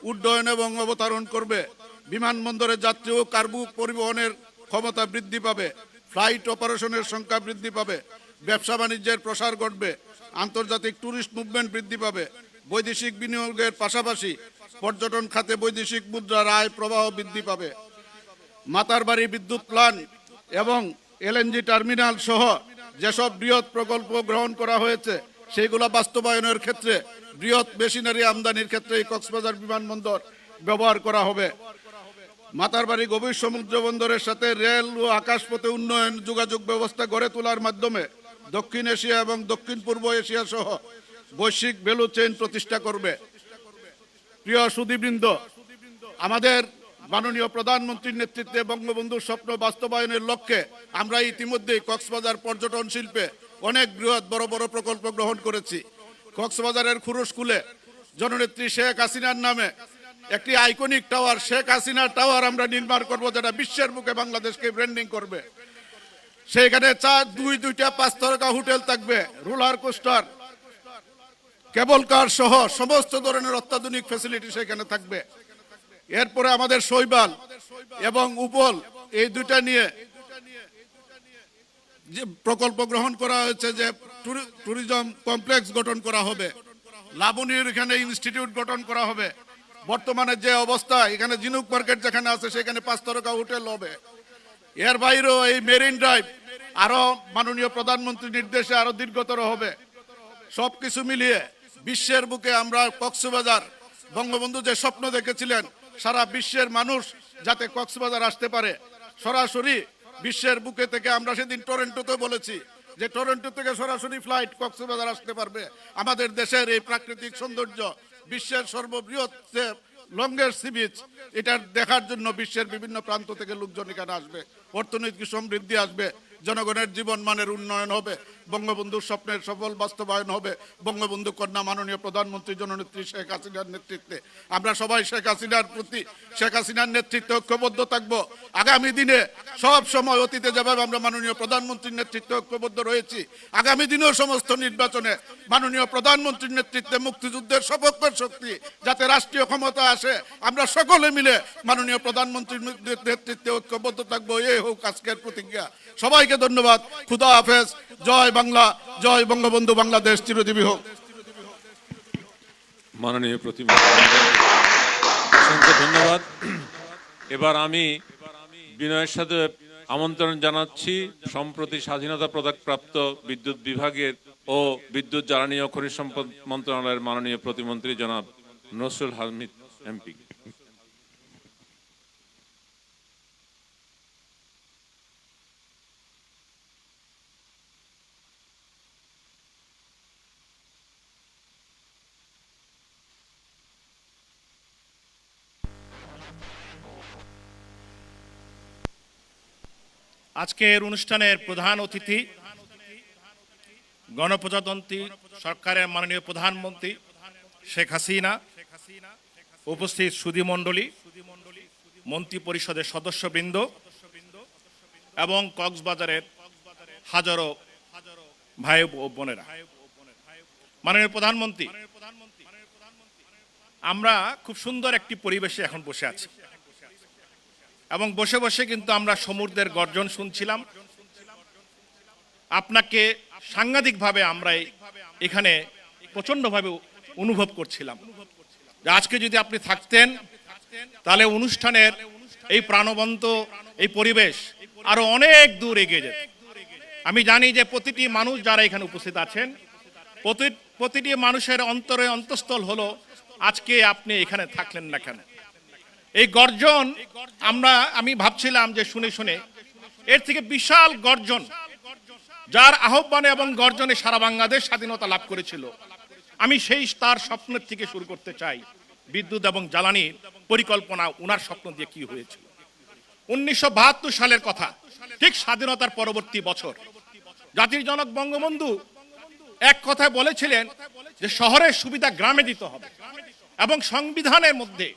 উড্ডয়ন এবং অবতরণ করবে। বিমানবন্দরে যাত্রী ও কার্গো পরিবহনের ক্ষমতা বৃদ্ধি পাবে, ফ্লাইট অপারেশনের সংখ্যা বৃদ্ধি পাবে, ব্যবসা বাণিজ্যের প্রসার ঘটবে, আন্তর্জাতিক ট্যুরিস্ট মুভমেন্ট বৃদ্ধি পাবে, বৈদেশিক বিনিয়োগের পাশাপাশি পর্যটন খাতে বৈদেশিক মুদ্রার আয় প্রবাহ বৃদ্ধি পাবে। মাতারবাড়ি বিদ্যুৎ প্ল্যান্ট এবং এলএনজি টার্মিনাল সহ যেসব বৃহৎ প্রকল্প গ্রহণ করা হয়েছে সেইগুলো বাস্তবায়নের ক্ষেত্রে বৃহৎ মেশিনারি আমদানির ক্ষেত্রে এই কক্সবাজার বিমানবন্দর ব্যবহার করা হবে। মাতারবাড়ি গভীর সমুদ্র বন্দরের সাথে রেল ও আকাশপথে উন্নয়ন যোগাযোগ ব্যবস্থা গড়ে তোলার মাধ্যমে দক্ষিণ এশিয়া এবং দক্ষিণ পূর্ব এশিয়া সহ বৈশ্বিক ভ্যালু চেইন প্রতিষ্ঠা করবে। প্রিয় সুধীবৃন্দ, আমাদের মাননীয় প্রধানমন্ত্রীর নেতৃত্বে বঙ্গবন্ধুর স্বপ্ন বাস্তবায়নের লক্ষ্যে আমরা ইতিমধ্যেই কক্সবাজার পর্যটন শিল্পে অনেক বৃহৎ বড় বড় প্রকল্প গ্রহণ করেছি। কক্সবাজারের খুরুশকুলে জননেত্রী শেখ হাসিনার নামে একটি iconic tower, Sheikh Hasina tower আমরা নির্মাণ করব, যেটা বিশ্বের বুকে বাংলাদেশকে ব্র্যান্ডিং করবে। সেখানে দুইটা 5 তারকা হোটেল থাকবে, রোলার কোস্টার, কেবল কার সহ সমস্ত ধরনের অত্যাধুনিক ফ্যাসিলিটি সেখানে থাকবে। এরপরে আমাদের শৈবাল এবং উপল এই দুইটা নিয়ে যে প্রকল্প গ্রহণ করা হয়েছে, যে ট্যুরিজম কমপ্লেক্স গঠন করা হবে, লাবণীর এখানে ইনস্টিটিউট গঠন করা হবে। বর্তমানে যে অবস্থা, এখানে জিনুক মার্কেট যেখানে আছে সেখানে 5 তারকা হোটেল হবে। এর বাইরেও এই মেরিন ড্রাইভ আরো মাননীয় প্রধানমন্ত্রীর নির্দেশে আরো দীর্ঘতর হবে। সবকিছু মিলিয়ে বিশ্বের বুকে আমরা কক্সবাজার, বঙ্গবন্ধু যে স্বপ্ন দেখেছিলেন সারা বিশ্বের মানুষ যাতে কক্সবাজার আসতে পারে সরাসরি বিশ্বের বুকে থেকে, আমরা সেদিন টরন্টোতে বলেছি যে টরন্টো থেকে সরাসরি ফ্লাইট কক্সবাজার আসতে পারবে। আমাদের দেশের এই প্রাকৃতিক সৌন্দর্য, বিশ্বের সর্ববৃহৎ লংগেস্ট সি বিচ, এটা দেখার জন্য বিশ্বের বিভিন্ন প্রান্ত থেকে লোকজন এখানে আসবে। অর্থনৈতিক সমৃদ্ধি আসবে, জনগণের জীবন মানের উন্নয়ন হবে, বঙ্গবন্ধুর স্বপ্নের সফল বাস্তবায়ন হবে। বঙ্গবন্ধু কন্যা মাননীয় প্রধানমন্ত্রী জননেত্রী শেখ হাসিনার নেতৃত্বে আমরা সবাই শেখ হাসিনার প্রতি, শেখ হাসিনার নেতৃত্বে ঐক্যবদ্ধ থাকব। আগামী দিনে সব সময়, অতীতে যেভাবে আমরা মাননীয় প্রধানমন্ত্রীর নেতৃত্বে ঐক্যবদ্ধ রয়েছি, আগামী দিনেও সমস্ত নির্বাচনে মাননীয় প্রধানমন্ত্রীর নেতৃত্বে মুক্তিযুদ্ধের সপক্ষের শক্তি যাতে রাষ্ট্রীয় ক্ষমতা আসে, আমরা সকলে মিলে মাননীয় প্রধানমন্ত্রীর নেতৃত্বে ঐক্যবদ্ধ থাকবো। এই হোক আজকের প্রতিজ্ঞা। সবাইকে ধন্যবাদ। খুদা হাফেজ। জয় বাংলা, জয় বঙ্গবন্ধু, বাংলাদেশ চিরজীবী হোক। মাননীয় প্রতিমন্ত্রী, অসংখ্য ধন্যবাদ। এবার আমি বিনয়ের সাথে আমন্ত্রণ জানাচ্ছি সম্প্রতি স্বাধীনতা পদকপ্রাপ্ত বিদ্যুৎ বিভাগের ও বিদ্যুৎ জ্বালানি ও খনিজ সম্পদ মন্ত্রণালয়ের মাননীয় প্রতিমন্ত্রী জনাব নসরুল হামিদ এমপি। আজকের অনুষ্ঠানের প্রধান অতিথি গণপ্রজাতন্ত্রী সরকারের মাননীয় প্রধানমন্ত্রী শেখ হাসিনা, উপস্থিত সুধীমণ্ডলী, মন্ত্রী পরিষদের সদস্যবৃন্দ এবং কক্সবাজারের হাজারো ভাই ও বোনেরা। মাননীয় প্রধানমন্ত্রী, আমরা খুব সুন্দর একটি পরিবেশে এখন বসে আছি এবং বসে বসে কিন্তু আমরা সমুদ্রের গর্জন শুনছিলাম। আপনাকে সাংঘাতিকভাবে আমরা এখানে প্রচণ্ডভাবে অনুভব করছিলাম যে আজকে যদি আপনি থাকতেন তাহলে অনুষ্ঠানের এই প্রাণবন্ত এই পরিবেশ আরো অনেক দূর এগিয়ে যেত। আমি জানি যে প্রতিটি মানুষ যারা এখানে উপস্থিত আছেন, প্রতিটি মানুষের অন্তরে অন্তঃস্থল হলো আজকে আপনি এখানে থাকলেন না কেন। এই গর্জন আমি ভাবছিলাম যে শুনে শুনে এর থেকে বিশাল গর্জন, যার আহ্বানে এবং গর্জনে সারা বাংলাদেশ স্বাধীনতা লাভ করেছিল, আমি তার স্বপ্নের থেকে শুরু করতে চাই। বিদ্যুৎ এবং জ্বালানির পরিকল্পনা ওনার স্বপ্ন দিয়ে কি হয়েছিল 1972 সালের কথা, ঠিক স্বাধীনতার পরবর্তী বছর জাতির জনক বঙ্গবন্ধু এক কথায় বলেছিলেন যে শহরের সুবিধা গ্রামে দিতে হবে এবং সংবিধানের মধ্যে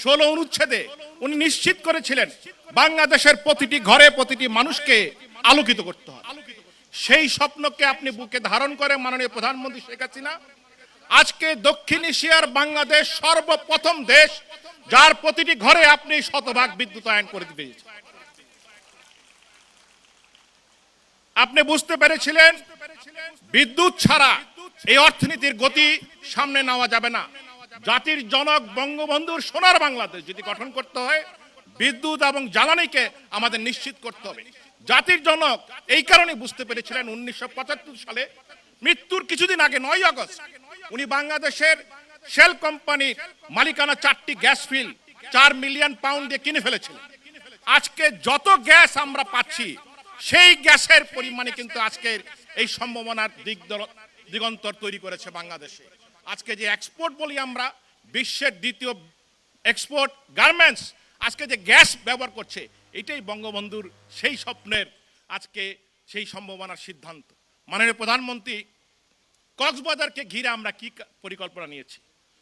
16 অনুচ্ছেদে উনি নিশ্চিত করেছিলেন বাংলাদেশের প্রতিটি ঘরে প্রতিটি মানুষকে আলোকিত করতে হবে। সেই স্বপ্নকে আপনি বুকে ধারণ করে মাননীয় প্রধানমন্ত্রী শেখ হাসিনা আজকে দক্ষিণ এশিয়ার বাংলাদেশ সর্বপ্রথম দেশ যার প্রতিটি ঘরে আপনি শতভাগ বিদ্যুতায়ন করে দিয়েছেন। আপনি বুঝতে পেরেছিলেন বিদ্যুৎ ছাড়া এই অর্থনীতির গতি সামনে নেওয়া যাবে না। জাতির জনক বঙ্গবন্ধুর সোনার বাংলাদেশ যদি গঠন করতে হয়, বিদ্যুৎ এবং জ্বালানিকে আমাদের নিশ্চিত করতে হবে। জাতির জনক এই কারণে বুঝতে পেরেছিলেন 1975 সালে মৃত্যুর কিছুদিন আগে 9 আগস্ট উনি বাংলাদেশের শেল কোম্পানির মালিকানা 4টি গ্যাস ফিল্ড 4 মিলিয়ন পাউন্ড দিয়ে কিনে ফেলেছিলেন। আজকে যত গ্যাস আমরা পাচ্ছি সেই গ্যাসের পরিমাণে কিন্তু আজকের এই সম্ভাবনার দিগন্তর তৈরি করেছে বাংলাদেশে। আজকে যে এক্সপোর্ট বলি আমরা, বিশ্বের দ্বিতীয় এক্সপোর্ট গার্মেন্টস, আজকে যে গ্যাস ব্যবহার করছে, এটাই বঙ্গবন্ধুর সেই স্বপ্নের আজকে সেই সম্ভাবনার সিদ্ধান্ত। মাননীয় প্রধানমন্ত্রী, কক্সবাজারকে ঘিরে আমরা কি পরিকল্পনা নিয়েছি?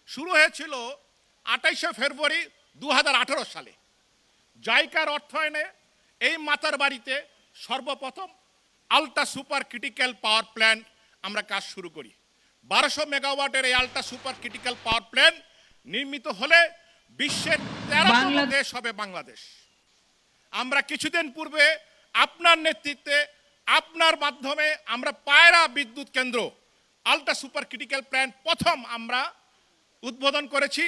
শুরু হয়েছিল 28শে ফেব্রুয়ারি 2018 সালে। জাইকার অর্থায়নে এই মাতার বাড়িতে সর্বপ্রথম ultra super critical power plant আমরা কাজ শুরু করি। 1200 মেগাওয়াটের এই ultra super critical power plant নির্মিত হলে বিশ্বের 13তম দেশ হবে বাংলাদেশ। আমরা কিছুদিন পূর্বে আপনার নেতৃত্বে, আপনার মাধ্যমে আমরা পায়রা বিদ্যুৎ কেন্দ্র আল্ট্রা সুপার ক্রিটিক্যাল প্ল্যান্ট প্রথম আমরা উদ্বোধন করেছি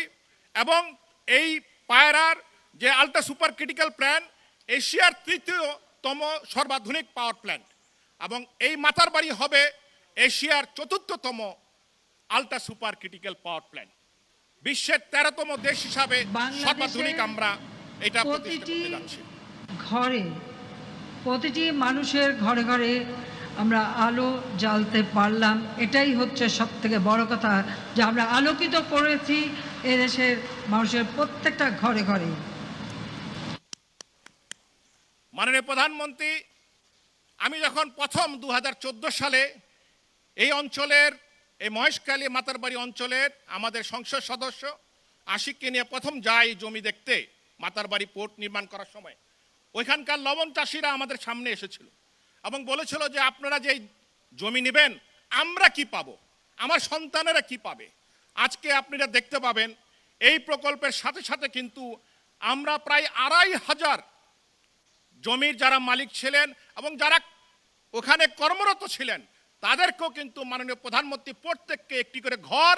এবং এই পায়রার যে আল্ট্রা সুপার ক্রিটিক্যাল প্ল্যান্ট এশিয়ার 3য়তম সর্বাধুনিক পাওয়ার প্ল্যান্ট এবং এই মাতার বাড়ি হবে এশিয়ার 4র্থতম ultra super critical power plant. বিশ্বের 13তম দেশ হিসাবে সর্বাধুনিক আমরা এটা প্রতিষ্ঠা করতে যাচ্ছি। ঘরে প্রতিটি মানুষের ঘরে ঘরে আমরা আলো জ্বালতে পারলাম, এটাই হচ্ছে সব থেকে বড় কথা, যে আমরা আলোকিত করেছি এদেশের মানুষের প্রত্যেকটা ঘরে ঘরে। মাননীয় প্রধানমন্ত্রী, আমি যখন প্রথম 2014 সালে এই অঞ্চলের, এই মহেশখালী মাতারবাড়ি অঞ্চলের আমাদের সংসদ সদস্য আশিককে নিয়ে প্রথম যাই জমি দেখতে মাতারবাড়ি পোর্ট নির্মাণ করার সময়, ওইখানকার লবণ চাষিরা আমাদের সামনে এসেছিল এবং বলেছিল যে আপনারা যে জমি নেবেন আমরা কি পাবো, আমার সন্তানেরা কি পাবে। আজকে আপনারা দেখতে পাবেন এই প্রকল্পের সাথে সাথে কিন্তু আমরা প্রায় 2500 জমির যারা মালিক ছিলেন এবং যারা ওখানে কর্মরত ছিলেন তাদেরকেও কিন্তু মাননীয় প্রধানমন্ত্রী প্রত্যেককে একটি করে ঘর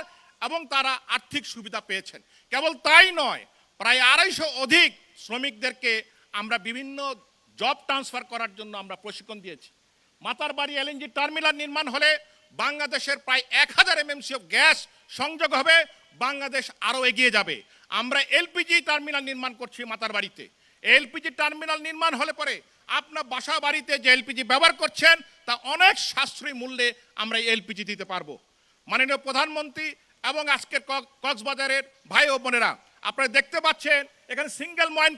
এবং তারা আর্থিক সুবিধা পেয়েছেন। কেবল তাই নয়, প্রায় 250 অধিক শ্রমিকদেরকে আমরা বিভিন্ন জব ট্রান্সফার করার জন্য আমরা প্রশিক্ষণ দিয়েছি। মাতারবাড়ি এলএনজি টার্মিনাল নির্মাণ হলে বাংলাদেশের প্রায় 1000 MMC অফ গ্যাস সংযোগ হবে, বাংলাদেশ আরও এগিয়ে যাবে। আমরা এলপিজি টার্মিনাল নির্মাণ করছি মাতারবাড়িতে। এলপিজি টার্মিনাল নির্মাণ হলে পরে আপনার বাসা বাড়িতে যে এলপিজি ব্যবহার করছেন তা অনেক সাশ্রয়ী মূল্যে আমরা এলপিজি দিতে পারবো। মাননীয় প্রধানমন্ত্রী এবং আজকের কক্সবাজারের ভাই ও বোনেরা, আপনারা দেখতে পাচ্ছেন এখানে সিঙ্গেল ময়েন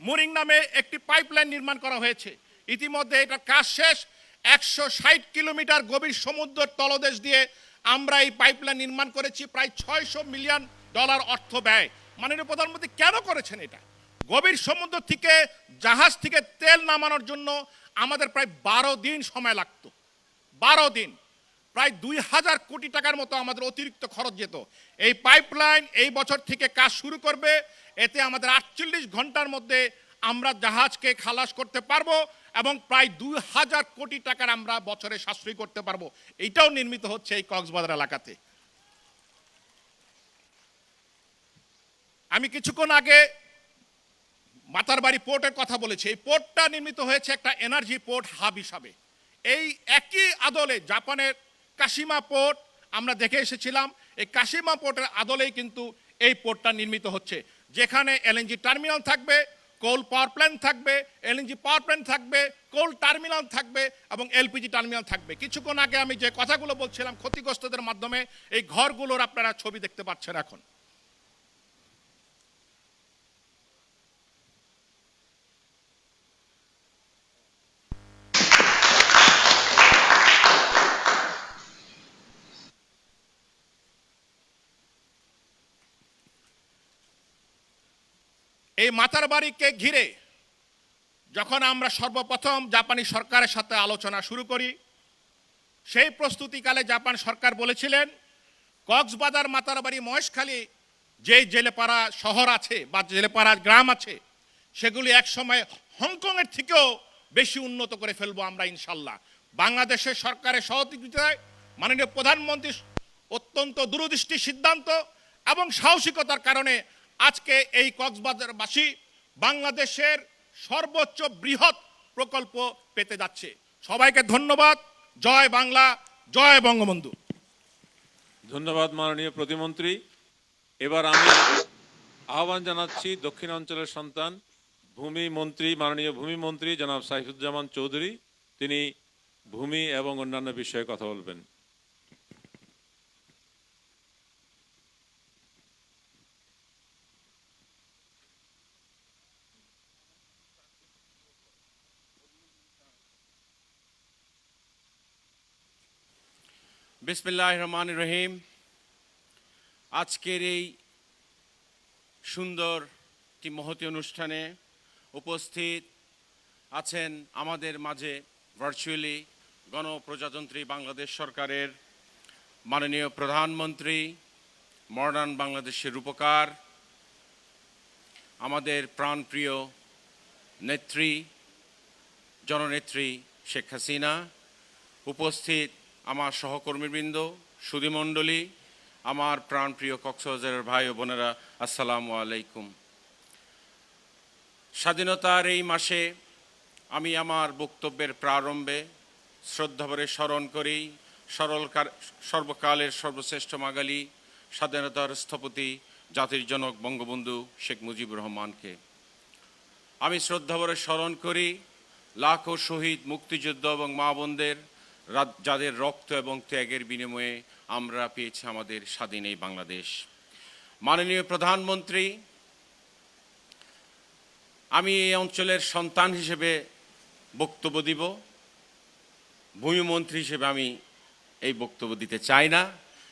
মুরিং নামে একটি পাইপলাইন নির্মাণ করা হয়েছে। ইতিমধ্যে এটার কাজ শেষ। 160 কিলোমিটার গভীর সমুদ্রের তলদেশ দিয়ে আমরা এই পাইপলাইন নির্মাণ করেছি, প্রায় $600 মিলিয়ন অর্থ ব্যয়। মাননীয় প্রধানমন্ত্রী কেন করেছেন এটা? গভীর সমুদ্র থেকে জাহাজ থেকে তেল নামানোর জন্য আমাদের প্রায় 12 দিন সময় লাগতো। 12 দিন, প্রায় 2000 কোটি টাকার মতো আমাদের অতিরিক্ত খরচ যেত। এই পাইপলাইন এই বছর থেকে কাজ শুরু করবে, এতে আমাদের 48 ঘন্টার মধ্যে আমরা জাহাজকে খালাস করতে পারবো এবং প্রায় 2000 কোটি টাকার আমরা বছরে সাশ্রয় করতে পারবো। এইটাও নির্মিত হচ্ছে এই কক্সবাজার এলাকাতে। আমি কিছুক্ষণ আগে মাতারবাড়ি পোর্টের কথা বলেছি। এই পোর্টটা নির্মিত হয়েছে একটা এনার্জি পোর্ট হাব হিসাবে। এই একই আদলে জাপানের কাশিমা পোর্ট আমরা দেখে এসেছিলাম, এই কাশিমা পোর্টের আদলেই কিন্তু এই পোর্টটা নির্মিত হচ্ছে, যেখানে এলএনজি টার্মিনাল থাকবে, কোল পাওয়ার প্ল্যান্ট থাকবে, এলএনজি পাওয়ার প্ল্যান্ট থাকবে, কোল টার্মিনাল থাকবে এবং এলপিজি টার্মিনাল থাকবে। কিছুক্ষণ আগে আমি যে কথাগুলো বলছিলাম ক্ষতিগ্রস্তদের মাধ্যমে, এই ঘরগুলোর আপনারা ছবি দেখতে পাচ্ছেন এখন। এই মাতারবাড়িকে ঘিরে যখন আমরা সর্বপ্রথম জাপানি সরকারের সাথে আলোচনা শুরু করি, সেই প্রস্তুতিকালে জাপান সরকার বলেছিলেন কক্সবাজার, মাতারবাড়ি, মহেশখালী যেই জেলেপাড়া শহর আছে বা জেলেপাড়া গ্রাম আছে, সেগুলি একসময় হংকংয়ের থেকেও বেশি উন্নত করে ফেলবো আমরা ইনশাল্লাহ। বাংলাদেশের সরকারের সহযোগিতায় মাননীয় প্রধানমন্ত্রীর অত্যন্ত দূরদৃষ্টি সিদ্ধান্ত এবং সাহসিকতার কারণে আজকে এই কক্সবাজারবাসী বাংলাদেশের সর্বোচ্চ বৃহৎ প্রকল্প পেতে যাচ্ছে। সবাইকে ধন্যবাদ। জয় বাংলা, জয় বঙ্গবন্ধু। ধন্যবাদ মাননীয় প্রতিমন্ত্রী। এবার আমি আহ্বান জানাচ্ছি দক্ষিণাঞ্চলের সন্তান ভূমি মন্ত্রী, মাননীয় ভূমি মন্ত্রী জনাব সাইফুজ্জামান চৌধুরী, তিনি ভূমি এবং অন্যান্য বিষয়ে কথা বলবেন। বিসমিল্লাহির রহমানির রহিম। আজকের এই সুন্দর একটি মহতী অনুষ্ঠানে উপস্থিত আছেন আমাদের মাঝে ভার্চুয়ালি গণপ্রজাতন্ত্রী বাংলাদেশ সরকারের মাননীয় প্রধানমন্ত্রী, মডার্ন বাংলাদেশের রূপকার, আমাদের প্রাণপ্রিয় নেত্রী জননেত্রী শেখ হাসিনা, উপস্থিত আমার সহকর্মীবৃন্দ, সুধীমণ্ডলী, আমার প্রাণপ্রিয় কক্সবাজারের ভাই ও বোনেরা, আসসালামু আলাইকুম। স্বাধীনতার এই মাসে আমি আমার বক্তব্যের প্রারম্ভে শ্রদ্ধাভরে স্মরণ করি সর্বকালের সর্বশ্রেষ্ঠ বাঙালি, স্বাধীনতার স্থপতি, জাতির জনক বঙ্গবন্ধু শেখ মুজিবুর রহমানকে। আমি শ্রদ্ধাভরে স্মরণ করি লাখো শহীদ মুক্তিযুদ্ধ এবং মা বোনদের, যাদের রক্ত এবং ত্যাগের বিনিময়ে আমরা পেয়েছি আমাদের স্বাধীন এই বাংলাদেশ। মাননীয় প্রধানমন্ত্রী, আমি এই অঞ্চলের সন্তান হিসেবে বক্তব্য দিব, ভূমিমন্ত্রী হিসেবে আমি এই বক্তব্য দিতে চাই না,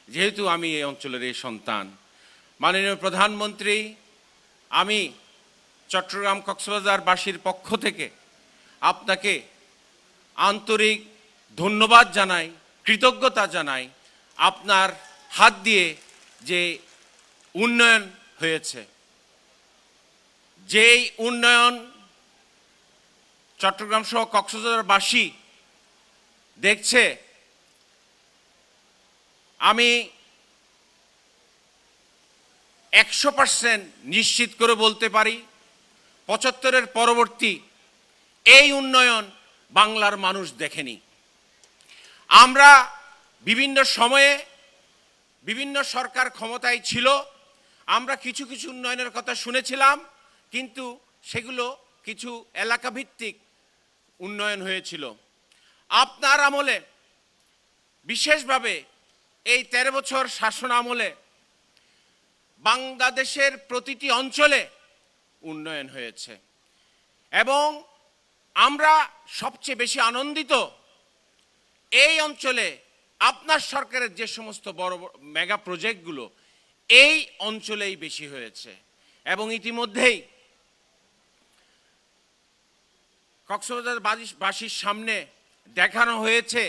যেহেতু আমি এই অঞ্চলের এই সন্তান। মাননীয় প্রধানমন্ত্রী, আমি চট্টগ্রাম কক্সবাজারবাসীর পক্ষ থেকে আপনাকে আন্তরিক ধন্যবাদ জানাই, কৃতজ্ঞতা জানাই। আপনার হাত দিয়ে যে উন্নয়ন হয়েছে, যেই উন্নয়ন চট্টগ্রাম সহ কক্সবাজারবাসী দেখছে, আমি 100% নিশ্চিত করে বলতে পারি 75-এর পরবর্তী এই উন্নয়ন বাংলার মানুষ দেখেনি। আমরা বিভিন্ন সময়ে বিভিন্ন সরকার ক্ষমতায় ছিল, আমরা কিছু কিছু উন্নয়নের কথা শুনেছিলাম, কিন্তু সেগুলো কিছু এলাকাভিত্তিক উন্নয়ন হয়েছিল। আপনার আমলে, বিশেষভাবে এই 13 বছর শাসন আমলে, বাংলাদেশের প্রতিটি অঞ্চলে উন্নয়ন হয়েছে এবং আমরা সবচেয়ে বেশি আনন্দিত এই অঞ্চলে আপনার সরকারের যে সমস্ত বড় বড় মেগা প্রজেক্টগুলো এই অঞ্চলেই বেশি হয়েছে। এবং ইতিমধ্যেই কক্সবাজারবাসীর সামনে দেখানো হয়েছে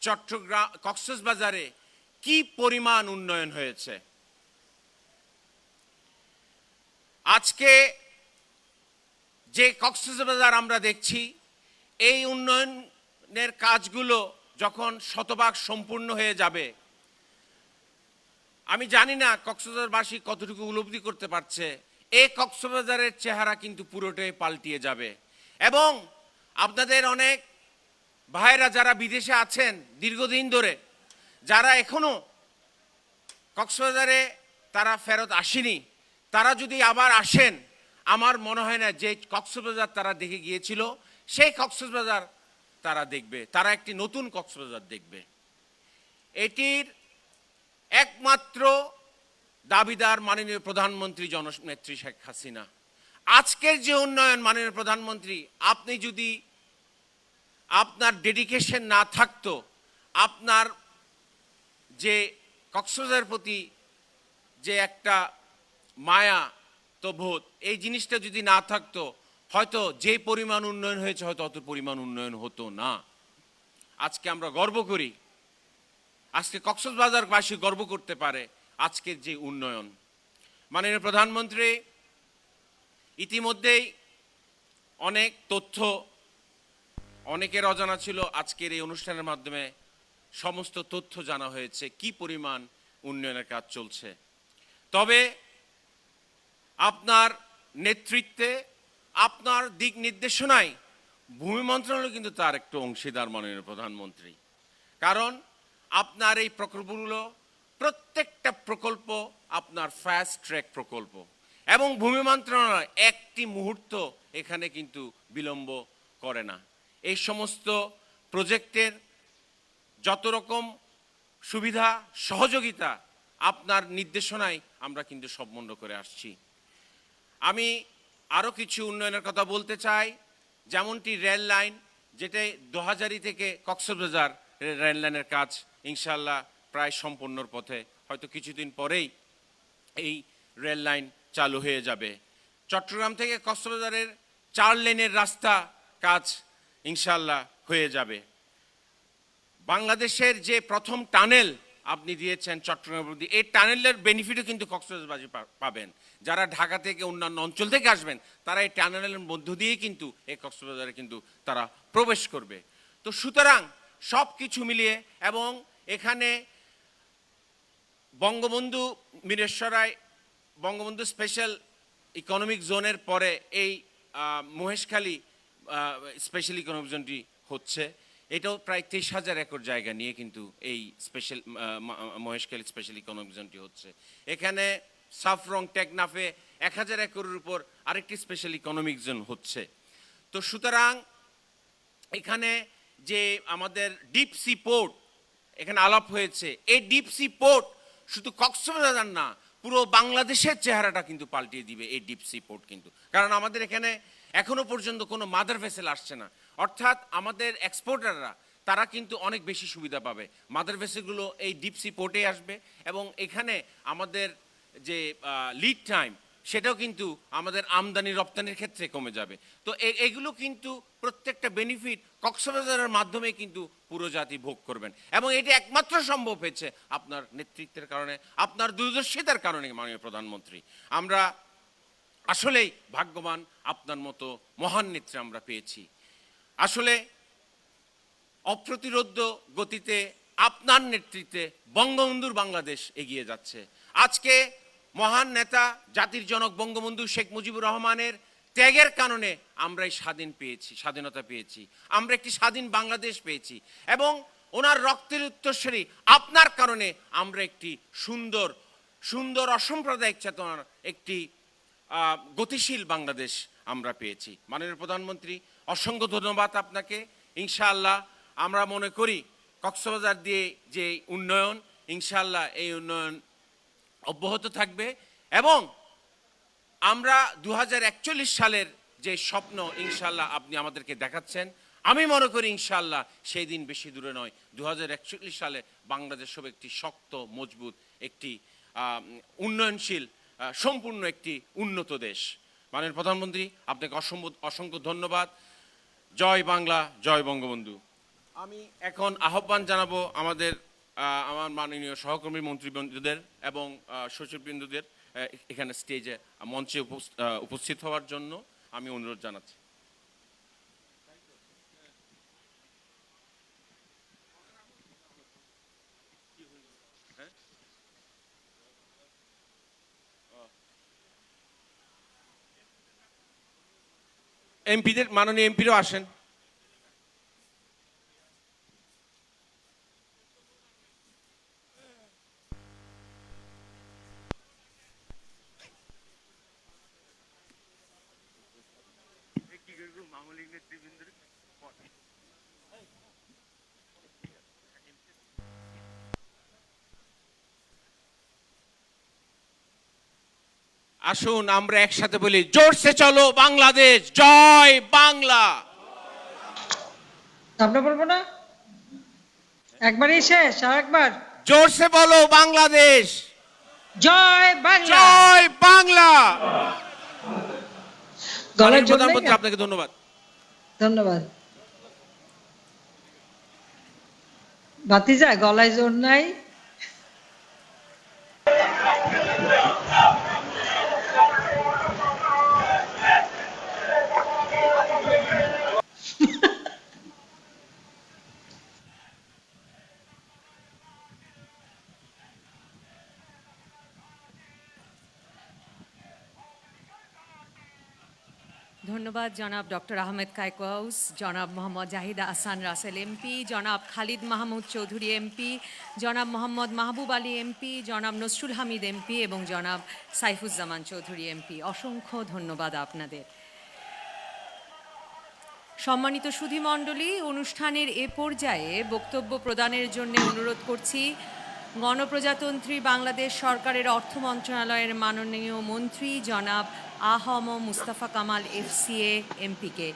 চট্টগ্রাম কক্সবাজারে কি পরিমাণ উন্নয়ন হয়েছে। আজকে যে কক্সবাজার আমরা দেখছি, এই উন্নয়নের কাজগুলো যখন শতভাগ সম্পূর্ণ হয়ে যাবে, আমি জানি না কক্সবাজারবাসী কতটুকু উপলব্ধি করতে পারছে, এই কক্সবাজারের চেহারা কিন্তু পুরোটাই পাল্টিয়ে যাবে। এবং আপনাদের অনেক ভাইরা যারা বিদেশে আছেন দীর্ঘদিন ধরে, যারা এখনো কক্সবাজারে তারা ফেরত আসেনি, তারা যদি আবার আসেন, আমার মনে হয় না যে কক্সবাজার তারা দেখে গিয়েছিল সেই কক্সবাজার তারা দেখবে, তারা একটি নতুন কক্সবাজার দেখবে। এটির একমাত্র দাবিদার মাননীয় প্রধানমন্ত্রী জননেত্রী শেখ হাসিনা। আজকের যে উন্নয়ন, মাননীয় প্রধানমন্ত্রী, আপনি যদি আপনার ডেডিকেশন না থাকতো, আপনার যে কক্সবাজারের প্রতি যে একটা মায়া তো বোধ, এই জিনিসটা যদি না থাকতো, হয়তো যে পরিমাণ উন্নয়ন হয়েছে হয়তো অত পরিমাণ উন্নয়ন হতো না। আজকে আমরা গর্ব করি, আজকে কক্সবাজারবাসী গর্ব করতে পারে আজকের যে উন্নয়ন। মাননীয় প্রধানমন্ত্রী, ইতিমধ্যেই অনেক তথ্য অনেকের অজানা ছিল, আজকের এই অনুষ্ঠানের মাধ্যমে সমস্ত তথ্য জানা হয়েছে কি পরিমাণ উন্নয়নের কাজ চলছে। তবে আপনার নেতৃত্বে, আপনার দিক নির্দেশনায় ভূমি মন্ত্রণালয় কিন্তু তার একটু অংশীদার মাননীয় প্রধানমন্ত্রী। কারণ আপনার এই প্রকল্পগুলো, প্রত্যেকটা প্রকল্প আপনার ফাস্ট ট্র্যাক প্রকল্প। এবং ভূমি মন্ত্রণালয় একটি মুহূর্ত এখানে কিন্তু বিলম্ব করে না। এই সমস্ত প্রজেক্টের যত রকম সুবিধা সহযোগিতা আপনার নির্দেশনায় আমরা কিন্তু সম্পন্ন করে আসছি। আমি আরও কিছু উন্নয়নের কথা বলতে চাই, যেমনটি রেল লাইন, যেটা দোহাজারি থেকে কক্সবাজার রেল লাইনের কাজ ইনশাল্লাহ প্রায় সম্পন্নর পথে, হয়তো কিছুদিন পরেই এই রেল লাইন চালু হয়ে যাবে। চট্টগ্রাম থেকে কক্সবাজারের 4 লেনের রাস্তা কাজ ইনশাল্লাহ হয়ে যাবে। বাংলাদেশের যে প্রথম টানেল আপনি দিয়েছেন চট্টগ্রাম অবধি, এই টানেলের বেনিফিটও কিন্তু কক্সবাজারবাসী পাবেন। যারা ঢাকা থেকে অন্যান্য অঞ্চল থেকে আসবেন তারা এই টানেলের মধ্য দিয়েই কিন্তু এই কক্সবাজারে কিন্তু তারা প্রবেশ করবে। তো সুতরাং সব কিছু মিলিয়ে, এবং এখানে বঙ্গবন্ধু মিরেশ্বরায় বঙ্গবন্ধু স্পেশাল ইকোনমিক জোনের পরে এই মহেশখালী স্পেশাল ইকোনমিক জোনটি হচ্ছে। এটাও প্রায় 23,000 একর জায়গা নিয়ে কিন্তু এই স্পেশাল মহেশখালী স্পেশাল ইকোনমিক জোনটি হচ্ছে। এখানে সাফরং টেকনাফে 1,000 একরের উপর আরেকটি স্পেশাল ইকোনমিক জোন হচ্ছে। তো সুতরাং এখানে যে আমাদের ডিপ সি পোর্ট এখানে আলাপ হয়েছে, এই ডিপ সি পোর্ট শুধু কক্সবাজার না, পুরো বাংলাদেশের চেহারাটা কিন্তু পাল্টিয়ে দিবে এই ডিপ সি পোর্ট কিন্তু। কারণ আমাদের এখানে এখনো পর্যন্ত কোনো মাদার ভেসেল আসছে না, অর্থাৎ আমাদের এক্সপোর্টাররা তারা কিন্তু অনেক বেশি সুবিধা পাবে। মাদার ভেসেলগুলো এই ডিপ সি পোর্টে আসবে এবং এখানে আমাদের যে লিড টাইম সেটাও কিন্তু আমাদের আমদানি রপ্তানির ক্ষেত্রে কমে যাবে। তো এগুলো কিন্তু প্রত্যেকটা বেনিফিট কক্সবাজারের মাধ্যমে কিন্তু পুরো জাতি ভোগ করবেন, এবং এটি একমাত্র সম্ভব হয়েছে আপনার নেতৃত্বের কারণে, আপনার দূরদর্শিতার কারণে মাননীয় প্রধানমন্ত্রী। আমরা আসলেই ভাগ্যবান, আপনার মতো মহান নেত্রী আমরা পেয়েছি। আসলে অপ্রতিরোধ্য গতিতে আপনার নেতৃত্বে বঙ্গবন্ধুর বাংলাদেশ এগিয়ে যাচ্ছে। আজকে মহান নেতা জাতির জনক বঙ্গবন্ধু শেখ মুজিবুর রহমানের ত্যাগের কারণে আমরা এই স্বাধীনতা পেয়েছি, আমরা একটি স্বাধীন বাংলাদেশ পেয়েছি, এবং ওনার রক্তের উত্তরসূরি আপনার কারণে আমরা একটি সুন্দর সুন্দর অসাম্প্রদায়িক চেতনার একটি গতিশীল বাংলাদেশ আমরা পেয়েছি। মাননীয় প্রধানমন্ত্রী, অসংখ্য ধন্যবাদ আপনাকে। ইনশাআল্লাহ আমরা মনে করি কক্সবাজার দিয়ে যে উন্নয়ন, ইনশাআল্লাহ এই উন্নয়ন অব্যাহত থাকবে, এবং আমরা 2041 সালের যে স্বপ্ন ইনশাআল্লাহ আপনি আমাদেরকে দেখাচ্ছেন, আমি মনে করি ইনশাআল্লাহ সেই দিন বেশি দূরে নয়। 2041 সালে বাংলাদেশ হবে একটি শক্ত, মজবুত, একটি উন্নয়নশীল, সম্পূর্ণ একটি উন্নত দেশ। মাননীয় প্রধানমন্ত্রী, আপনাকে অসংখ্য ধন্যবাদ। জয় বাংলা, জয় বঙ্গবন্ধু। আমি এখন আহ্বান জানাবো আমার মাননীয় সহকর্মী মন্ত্রীবৃন্দদের এবং সচিববৃন্দদের এখানে স্টেজে মঞ্চে উপস্থিত হওয়ার জন্য আমি অনুরোধ জানাচ্ছি। এমপিদের, মাননীয় এমপিরও আসেন। আসুন আমরা একসাথে বলি, জোরসে চলো বাংলাদেশ, জয় বাংলা। আমরা বলবো না, একবারই শেষ, আর একবার জোরসে বলো বাংলাদেশ, জয় বাংলা, জয় বাংলা। প্রধানমন্ত্রী আপনাকে ধন্যবাদ। ধন্যবাদ। ভাতিজা গলায় জোর নাই। ধন্যবাদ জনাব ডক্টর আহমেদ কায়কোয়াউস, জনাব মোহাম্মদ জাহিদ আহসান রাসেল এমপি, জনাব খালিদ মাহমুদ চৌধুরী এমপি, জনাব মোহাম্মদ মাহবুব আলী এমপি, জনাব নসরুল হামিদ এমপি এবং জনাব সাইফুজ্জামান চৌধুরী এমপি। অসংখ্য ধন্যবাদ আপনাদের। সম্মানিত সুধীমণ্ডলী, অনুষ্ঠানের এ পর্যায়ে বক্তব্য প্রদানের জন্য অনুরোধ করছি গণপ্রজাতন্ত্রী বাংলাদেশ সরকারের অর্থ মন্ত্রণালয়ের মাননীয় মন্ত্রী জনাব আহম মুস্তাফা কামাল এফসিএ এমপিকে।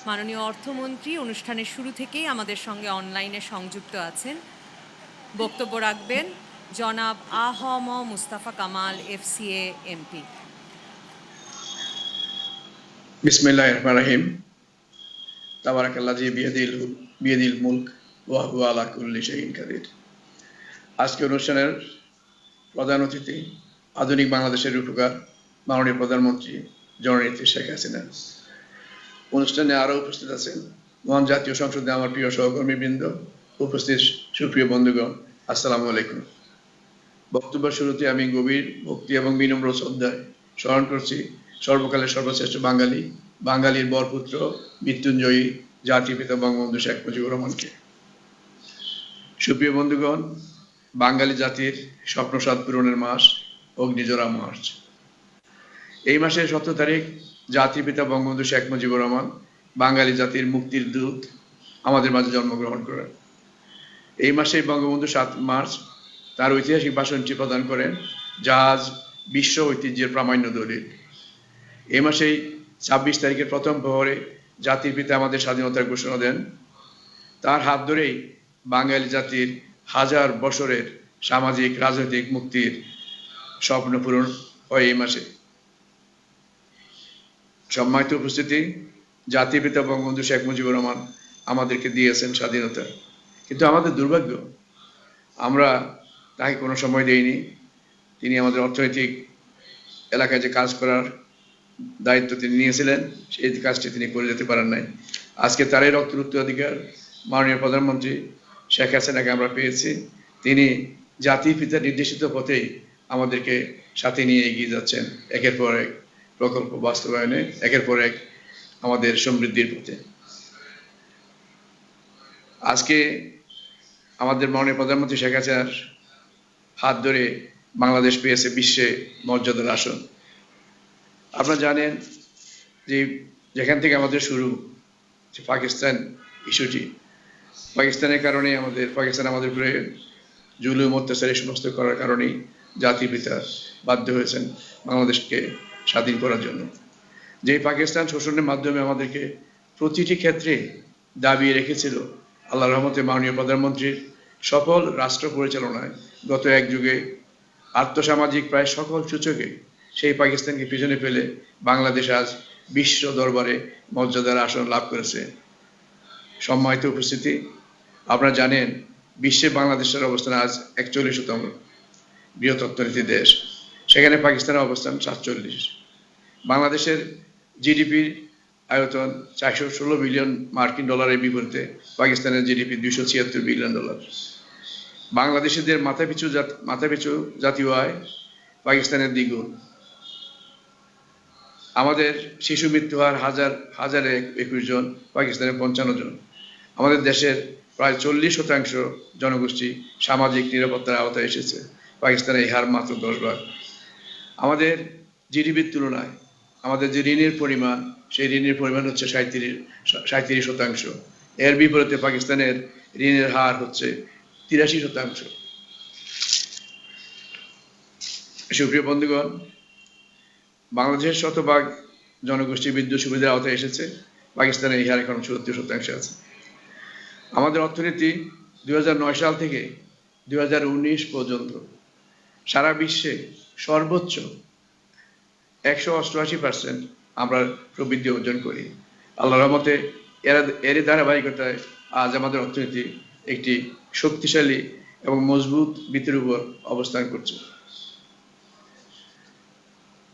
মাননীয় অর্থমন্ত্রী অনুষ্ঠানের শুরু থেকেই আমাদের সঙ্গে অনলাইনে সংযুক্ত আছেন। বক্তব্য রাখবেন জনাব আহম মুস্তাফা কামাল এফসিএ এমপি। বিসমিল্লাহির রহমানির রহিম। তাবারাকাল্লাযী বিয়াদিল মুলক ওয়া হুয়া আলা কুল্লি শাইইন কাদির। আজকে অনুষ্ঠানের প্রধান অতিথি আধুনিক বাংলাদেশের রূপকার মাননীয় প্রধানমন্ত্রী জননেত্রী শেখ হাসিনা। অনুষ্ঠানে আরও উপস্থিত আছেন মহান জাতীয় সংসদে আমার প্রিয় সহকর্মীবৃন্দ, উপস্থিত সুপ্রিয় বন্ধুগণ, আসসালামু আলাইকুম। বক্তব্য শুরুতে আমি গভীর ভক্তি এবং বিনম্র শ্রদ্ধায় স্মরণ করছি সর্বকালের সর্বশ্রেষ্ঠ বাঙালির বরপুত্র মৃত্যুঞ্জয়ী জাতির পিতা বঙ্গবন্ধু শেখ মুজিবুর রহমানকে। সুপ্রিয় বন্ধুগণ, বাঙালি জাতির স্বপ্নসাদ পূরণের মাস অগ্নিজোড়া মার্চ। এই মাসের 17 তারিখ জাতির পিতা বঙ্গবন্ধু শেখ মুজিবুর রহমান বাঙালি জাতির মুক্তির দূত আমাদের মাঝে জন্মগ্রহণ করেন। এই মাসে বঙ্গবন্ধু 7 মার্চ তার ঐতিহাসিক ভাষণটি প্রদান করেন, যা আজ বিশ্ব ঐতিহ্যের প্রামাণ্য দলিল। এই মাসেই 26 তারিখের প্রথম প্রহরে জাতির পিতা আমাদের স্বাধীনতার ঘোষণা দেন। তার হাত ধরেই বাঙালি জাতির হাজার বছরের সামাজিক রাজনৈতিক মুক্তির স্বপ্ন পূরণ হয় এই মাসে। সম্মানিত উপস্থিতি, জাতির পিতা বঙ্গবন্ধু শেখ মুজিবুর রহমান আমাদেরকে দিয়েছেন স্বাধীনতা, কিন্তু আমাদের দুর্ভাগ্য আমরা তাকে কোনো সময় দেইনি। তিনি আমাদের অর্থনৈতিক এলাকায় যে কাজ করার দায়িত্ব তিনি নিয়েছিলেন, সেই কাজটি তিনি করে যেতে পারেন নাই। আজকে তারই রক্তের উত্তরাধিকার মাননীয় প্রধানমন্ত্রী শেখ হাসিনাকে আমরা পেয়েছি। তিনি জাতির পিতার নির্দেশিত পথেই আমাদেরকে সাথে নিয়ে এগিয়ে যাচ্ছেন একের পর এক প্রকল্প বাস্তবায়নে, একের পর এক আমাদের সমৃদ্ধির পথে। আজকে আমাদের মাননীয় প্রধানমন্ত্রী শেখ হাসিনার হাত ধরে বাংলাদেশ পেয়েছে বিশ্বে মর্যাদার আসন। আপনারা জানেন যে যেখান থেকে আমাদের শুরু, যে পাকিস্তান ইস্যুটি, পাকিস্তানের কারণে পাকিস্তান আমাদের উপরে জুলুম অত্যাচার এই সমস্ত করার কারণেই জাতির পিতা বাধ্য হয়েছেন বাংলাদেশকে স্বাধীন করার জন্য। যে পাকিস্তান শোষণের মাধ্যমে আমাদেরকে প্রতিটি ক্ষেত্রে দাবিয়ে রেখেছিল, আল্লাহর রহমতে মাননীয় প্রধানমন্ত্রীর সফল রাষ্ট্র পরিচালনায় গত এক যুগে আর্থসামাজিক প্রায় সকল সূচকে সেই পাকিস্তানকে পিছনে ফেলে বাংলাদেশ আজ বিশ্ব দরবারে মর্যাদার আসন লাভ করেছে। সম্মানিত উপস্থিতি, আপনারা জানেন বিশ্বে বাংলাদেশের অবস্থান আজ 41তম বৃহৎ অর্থনীতি দেশ, সেখানে পাকিস্তানের অবস্থান 47। বাংলাদেশের জিডিপির আয়তন 416 বিলিয়ন মার্কিন ডলারের বিপরীতে পাকিস্তানের জিডিপি 276 বিলিয়ন ডলার। বাংলাদেশিদের মাথাপিছু জাতীয় আয় পাকিস্তানের দ্বিগুণ। আমাদের শিশু মৃত্যু হার হাজারে 21 জন, পাকিস্তানে 55 জন। আমাদের দেশের প্রায় 40% জনগোষ্ঠী সামাজিক নিরাপত্তার আওতায় এসেছে, পাকিস্তানে এই হার মাত্র 10 ভাগ। আমাদের জিডিপির তুলনায় আমাদের যে ঋণের পরিমাণ, সেই ঋণের পরিমাণ হচ্ছে 37%। এর বিপরীতে পাকিস্তানের ঋণের হার হচ্ছে 83%। সুপ্রিয় বন্ধুগণ, বাংলাদেশের শতভাগ জনগোষ্ঠী বিদ্যুৎ সুবিধার আওতায় এসেছে, পাকিস্তানে এই হার এখন 74% আছে। আমাদের অর্থনীতি 2009 সাল থেকে 2019 পর্যন্ত সারা বিশ্বে সর্বোচ্চ 188% আমরা প্রবৃদ্ধি অর্জন করি। আল্লাহর রহমতে এর ধারাবাহিকতায় আজ আমাদের অর্থনীতি একটি শক্তিশালী এবং মজবুত ভিত্তির উপর অবস্থান করছে।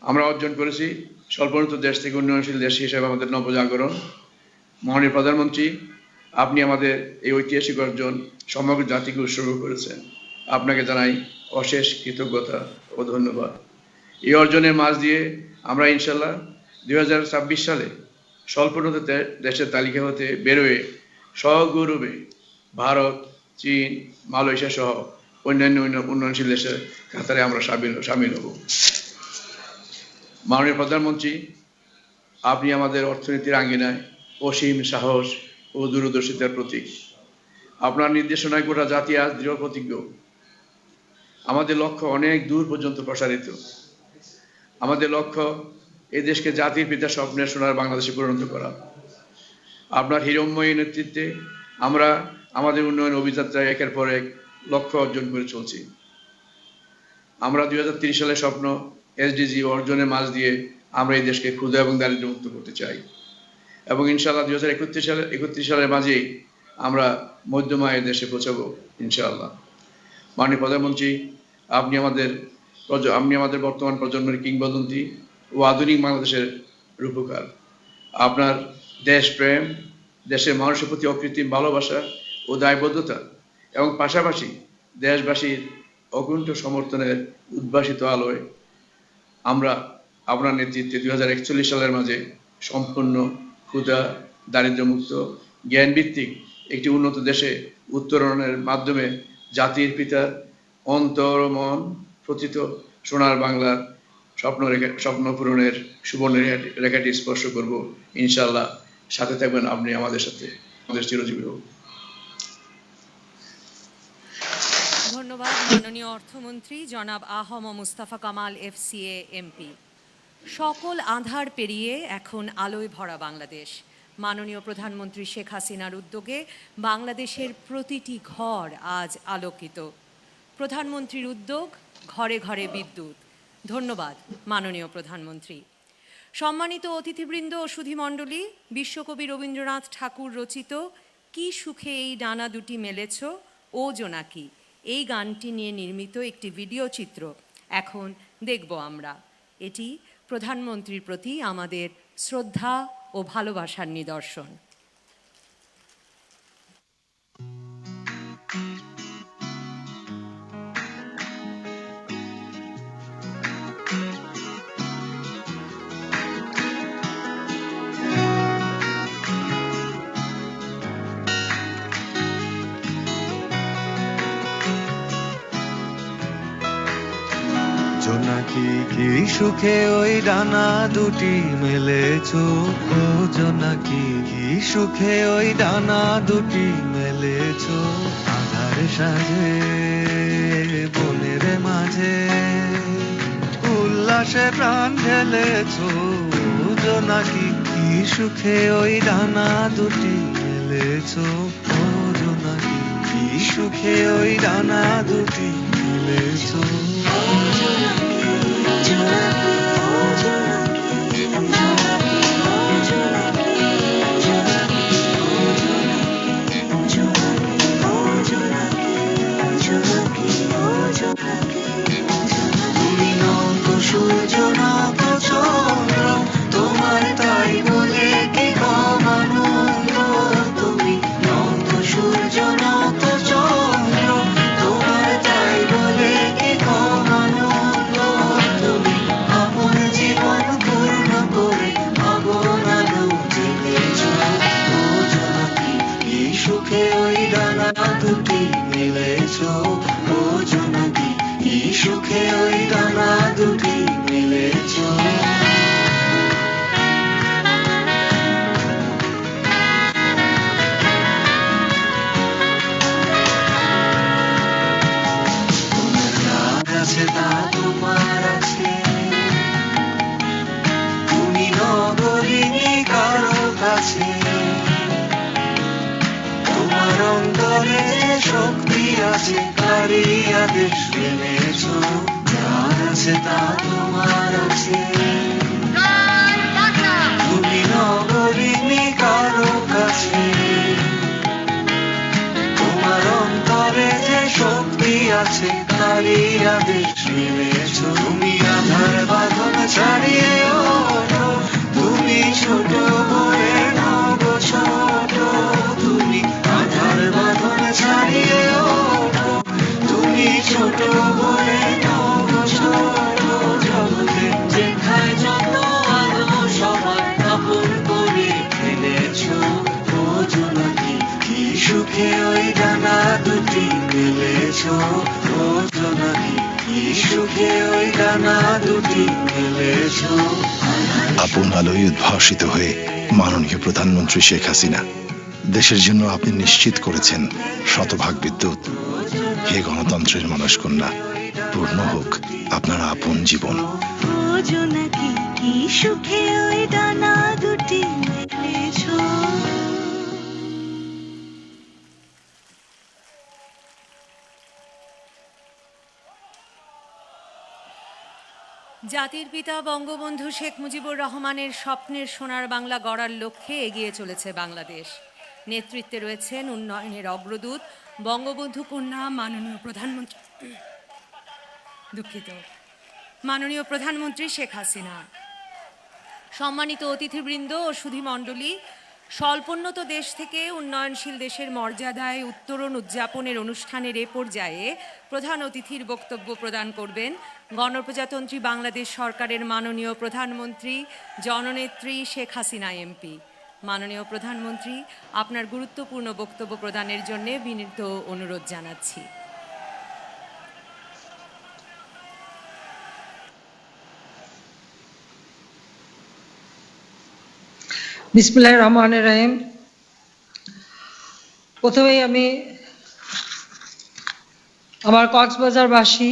আমরা অর্জন করেছি স্বল্পোন্নত দেশ থেকে উন্নয়নশীল দেশ হিসেবে আমাদের নবজাগরণ। মাননীয় প্রধানমন্ত্রী, আপনি আমাদের এই ঐতিহাসিক অর্জন সমগ্র জাতিকে উৎসর্গ করেছেন। আপনাকে জানাই অশেষ কৃতজ্ঞতা ও ধন্যবাদ। এই অর্জনের মাঝ দিয়ে আমরা ইনশাল্লাহ 2026 সালে স্বল্পোন্নত দেশের তালিকা হতে বেরোয় সগৌরবে ভারত, চীন, মালয়েশিয়া সহ অন্যান্য উন্নয়নশীল দেশের কাতারে আমরা সামিল হব। মাননীয় প্রধানমন্ত্রী, আপনি আমাদের অর্থনীতির আঙ্গিনায় অসীম সাহস ও দূরদর্শিতার প্রতীক। আপনার নির্দেশনায় গোটা জাতি আজ দৃঢ় প্রতিজ্ঞ। আমাদের লক্ষ্য অনেক দূর পর্যন্ত প্রসারিত। আমাদের লক্ষ্য এই দেশকে জাতির পিতা স্বপ্নের সোনার বাংলাদেশে পরিণত করা। আপনার হিরণ্ময়ী নেতৃত্বে আমরা আমাদের উন্নয়ন অভিযাত্রায় একের পর এক লক্ষ্য অর্জন করে চলছি। আমরা 2030 সালের স্বপ্ন SDG অর্জনের মাঝ দিয়ে আমরা এই দেশকে ক্ষুধা এবং দারিদ্র্য মুক্ত করতে চাই এবং ইনশাআল্লাহ 2031 সালের মাঝেই আমরা মধ্যম আয়ের দেশে পৌঁছাবো ইনশাআল্লাহ। মাননীয় প্রধানমন্ত্রী, আপনি আমাদের বর্তমান প্রজন্মের কিংবদন্তি ও আধুনিক বাংলাদেশের রূপকার। আপনার দেশপ্রেম, দেশের মানুষের প্রতি অকৃত্রিম ভালোবাসা ও দায়বদ্ধতা এবং পাশাপাশি দেশবাসীর অকুণ্ঠ সমর্থনের উদ্ভাসিত আলোয় আমরা আপনার নেতৃত্বে 2041 সালের মাঝে সম্পূর্ণ ক্ষুধা দারিদ্র্যমুক্ত জ্ঞানভিত্তিক একটি উন্নত দেশে উত্তরণের মাধ্যমে জাতির পিতার অন্তর মন প্রথিত সোনার বাংলার স্বপ্ন পূরণের সুবর্ণ রেখাটি স্পর্শ করব ইনশাআল্লাহ। সাথে থাকবেন আপনি আমাদের সাথে। আমাদের চিরজীবী হোক। ধন্যবাদ মাননীয় অর্থমন্ত্রী জনাব আহম মুস্তাফা কামাল FCA MP। সকল আঁধার পেরিয়ে এখন আলোয় ভরা বাংলাদেশ। মাননীয় প্রধানমন্ত্রী শেখ হাসিনার উদ্যোগে বাংলাদেশের প্রতিটি ঘর আজ আলোকিত। প্রধানমন্ত্রীর উদ্যোগ, ঘরে ঘরে বিদ্যুৎ। ধন্যবাদ মাননীয় প্রধানমন্ত্রী। সম্মানিত অতিথিবৃন্দ ও সুধীমণ্ডলী, বিশ্বকবি রবীন্দ্রনাথ ঠাকুর রচিত কি সুখে এই ডানা দুটি মেলেছ ও জোনাকি, এই গানটি নিয়ে নির্মিত একটি ভিডিও চিত্র এখন দেখব আমরা। এটি প্রধানমন্ত্রীর প্রতি আমাদের শ্রদ্ধা ও ভালোবাসার নিদর্শন। জোনাকি কি সুখে ওই ডানা দুটি মেলেছো, ও জোনাকি কি সুখে ওই ডানা দুটি মেলেছো, আধার সাজে বনের মাঝে উল্লাসে প্রাণ ঢেলেছো, ও জোনাকি কি সুখে ওই ডানা দুটি মেলেছো, ও জোনাকি কি সুখে ওই ডানা দুটি মেলেছো। তুমি নত সূর্য নত চন্দ্র, তোমার তাই বলে কি কম আনন্দ, তুমি নত সূর্য নত চন্দ্র, তোমার তাই বলে কি কম আনন্দ, তুমি আপন জীবন পূর্ণ করে আগুন আলো জ্বেলেছ, ও জোনাকি কি সুখে ওই ডানা দুটি মেলেছ, ও জোনাকি কি সুখে ওই ডানা দুটি মেলেছ। আছে তা তোমার আছে, তুমি নগরিনী কারো কাছে, তোমার অন্তরে যে শক্তি আছে তারই আদেশ মেনেছ, যার আছে তা তোমার আছে, তুমি নগরিনী কারো কাছে, তোমার অন্তরে যে শক্তি আছে তারই আদেশ মেনেছ, তুমি আধার বাঁধন ছাড়িয়ে ওঠো, তুমি ছোট বলে নব ছোট, তুমি আধার বাঁধন ছাড়িয়ে ওঠো, তুমি ছোট বলে নব ছোট, জগতে যেখানে যত আলো সবার আপন করে দুটি মেলেছো। আপন আলোয় উদ্ভাসিত হয়ে মাননীয় প্রধানমন্ত্রী শেখ হাসিনা দেশের জন্য আপনি নিশ্চিত করেছেন শতভাগ বিদ্যুৎ। হে গণতন্ত্রের মানস কন্যা, পূর্ণ হোক আপনার আপন জীবন। জোনাকি কি সুখে ওই ডানা দুটি মেলেছো। জাতির পিতা বঙ্গবন্ধু শেখ মুজিবুর রহমানের স্বপ্নের সোনার বাংলা গড়ার লক্ষ্যে এগিয়ে চলেছে বাংলাদেশ। নেতৃত্বে রয়েছেন উন্নয়নের অগ্রদূত বঙ্গবন্ধু কন্যা মাননীয় প্রধানমন্ত্রী শেখ হাসিনা। সম্মানিত অতিথিবৃন্দ ও সুধীমণ্ডলী, স্বল্পোন্নত দেশ থেকে উন্নয়নশীল দেশের মর্যাদায় উত্তরণ উদযাপনের অনুষ্ঠানের এ পর্যায়ে প্রধান অতিথির বক্তব্য প্রদান করবেন গণপ্রজাতন্ত্রী বাংলাদেশ সরকারের মাননীয় প্রধানমন্ত্রী জননেত্রী শেখ হাসিনা এমপি। মাননীয় প্রধানমন্ত্রী, আপনার গুরুত্বপূর্ণ বক্তব্য প্রদানের জন্য বিনীত অনুরোধ জানাচ্ছি। বিসমিল্লাহির রহমানির রহিম। প্রথমেই আমি আমার কক্সবাজারবাসী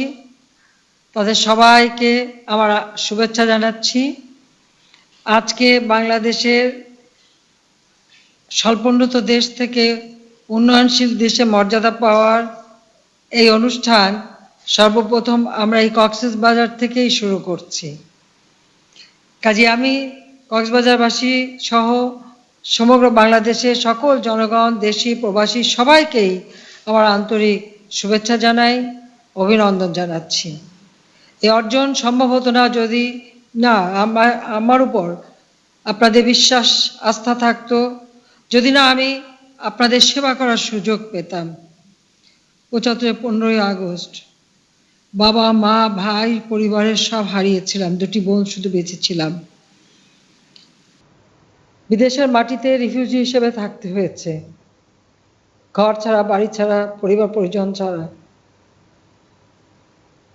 তাদের সবাইকে আমার শুভেচ্ছা জানাচ্ছি। আজকে বাংলাদেশের স্বল্পোন্নত দেশ থেকে উন্নয়নশীল দেশে মর্যাদা পাওয়ার এই অনুষ্ঠান সর্বপ্রথম আমরা এই কক্সবাজার থেকেই শুরু করছি। কাজে আমি কক্সবাজারবাসী সহ সমগ্র বাংলাদেশের সকল জনগণ, দেশি প্রবাসী সবাইকেই আমার আন্তরিক শুভেচ্ছা জানাই, অভিনন্দন জানাচ্ছি। এই অর্জন সম্ভব হতো না যদি না আমার উপর আপনাদের বিশ্বাস আস্থা থাকতো, যদি না আমি আপনাদের সেবা করার সুযোগ পেতাম। 15ই আগস্ট বাবা, মা, ভাই, পরিবারের সব হারিয়েছিলাম, 2টি বোন শুধু বেঁচে ছিলাম। বিদেশের মাটিতে রিফিউজি হিসেবে থাকতে হয়েছে, ঘর ছাড়া, বাড়ি ছাড়া, পরিবার পরিজন ছাড়া।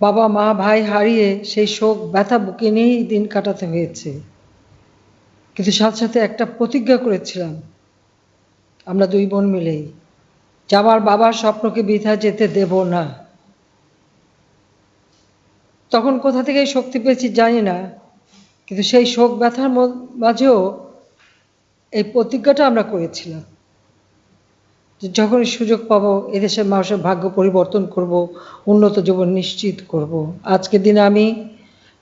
বাবা, মা, ভাই হারিয়ে সেই শোক ব্যথা বুকে নিয়েই দিন কাটাতে হয়েছে। কিন্তু সাথে সাথে একটা প্রতিজ্ঞা করেছিলাম আমরা 2 বোন মিলেই, যে আমার বাবার স্বপ্নকে বৃথা যেতে দেব না। তখন কোথা থেকে শক্তি পেয়েছি জানি না, কিন্তু সেই শোক ব্যথার মাঝেও এই প্রতিজ্ঞাটা আমরা করেছিলাম যে যখনই সুযোগ পাবো এদেশের মানুষের ভাগ্য পরিবর্তন করব, উন্নত জীবন নিশ্চিত করব। আজকের দিনে আমি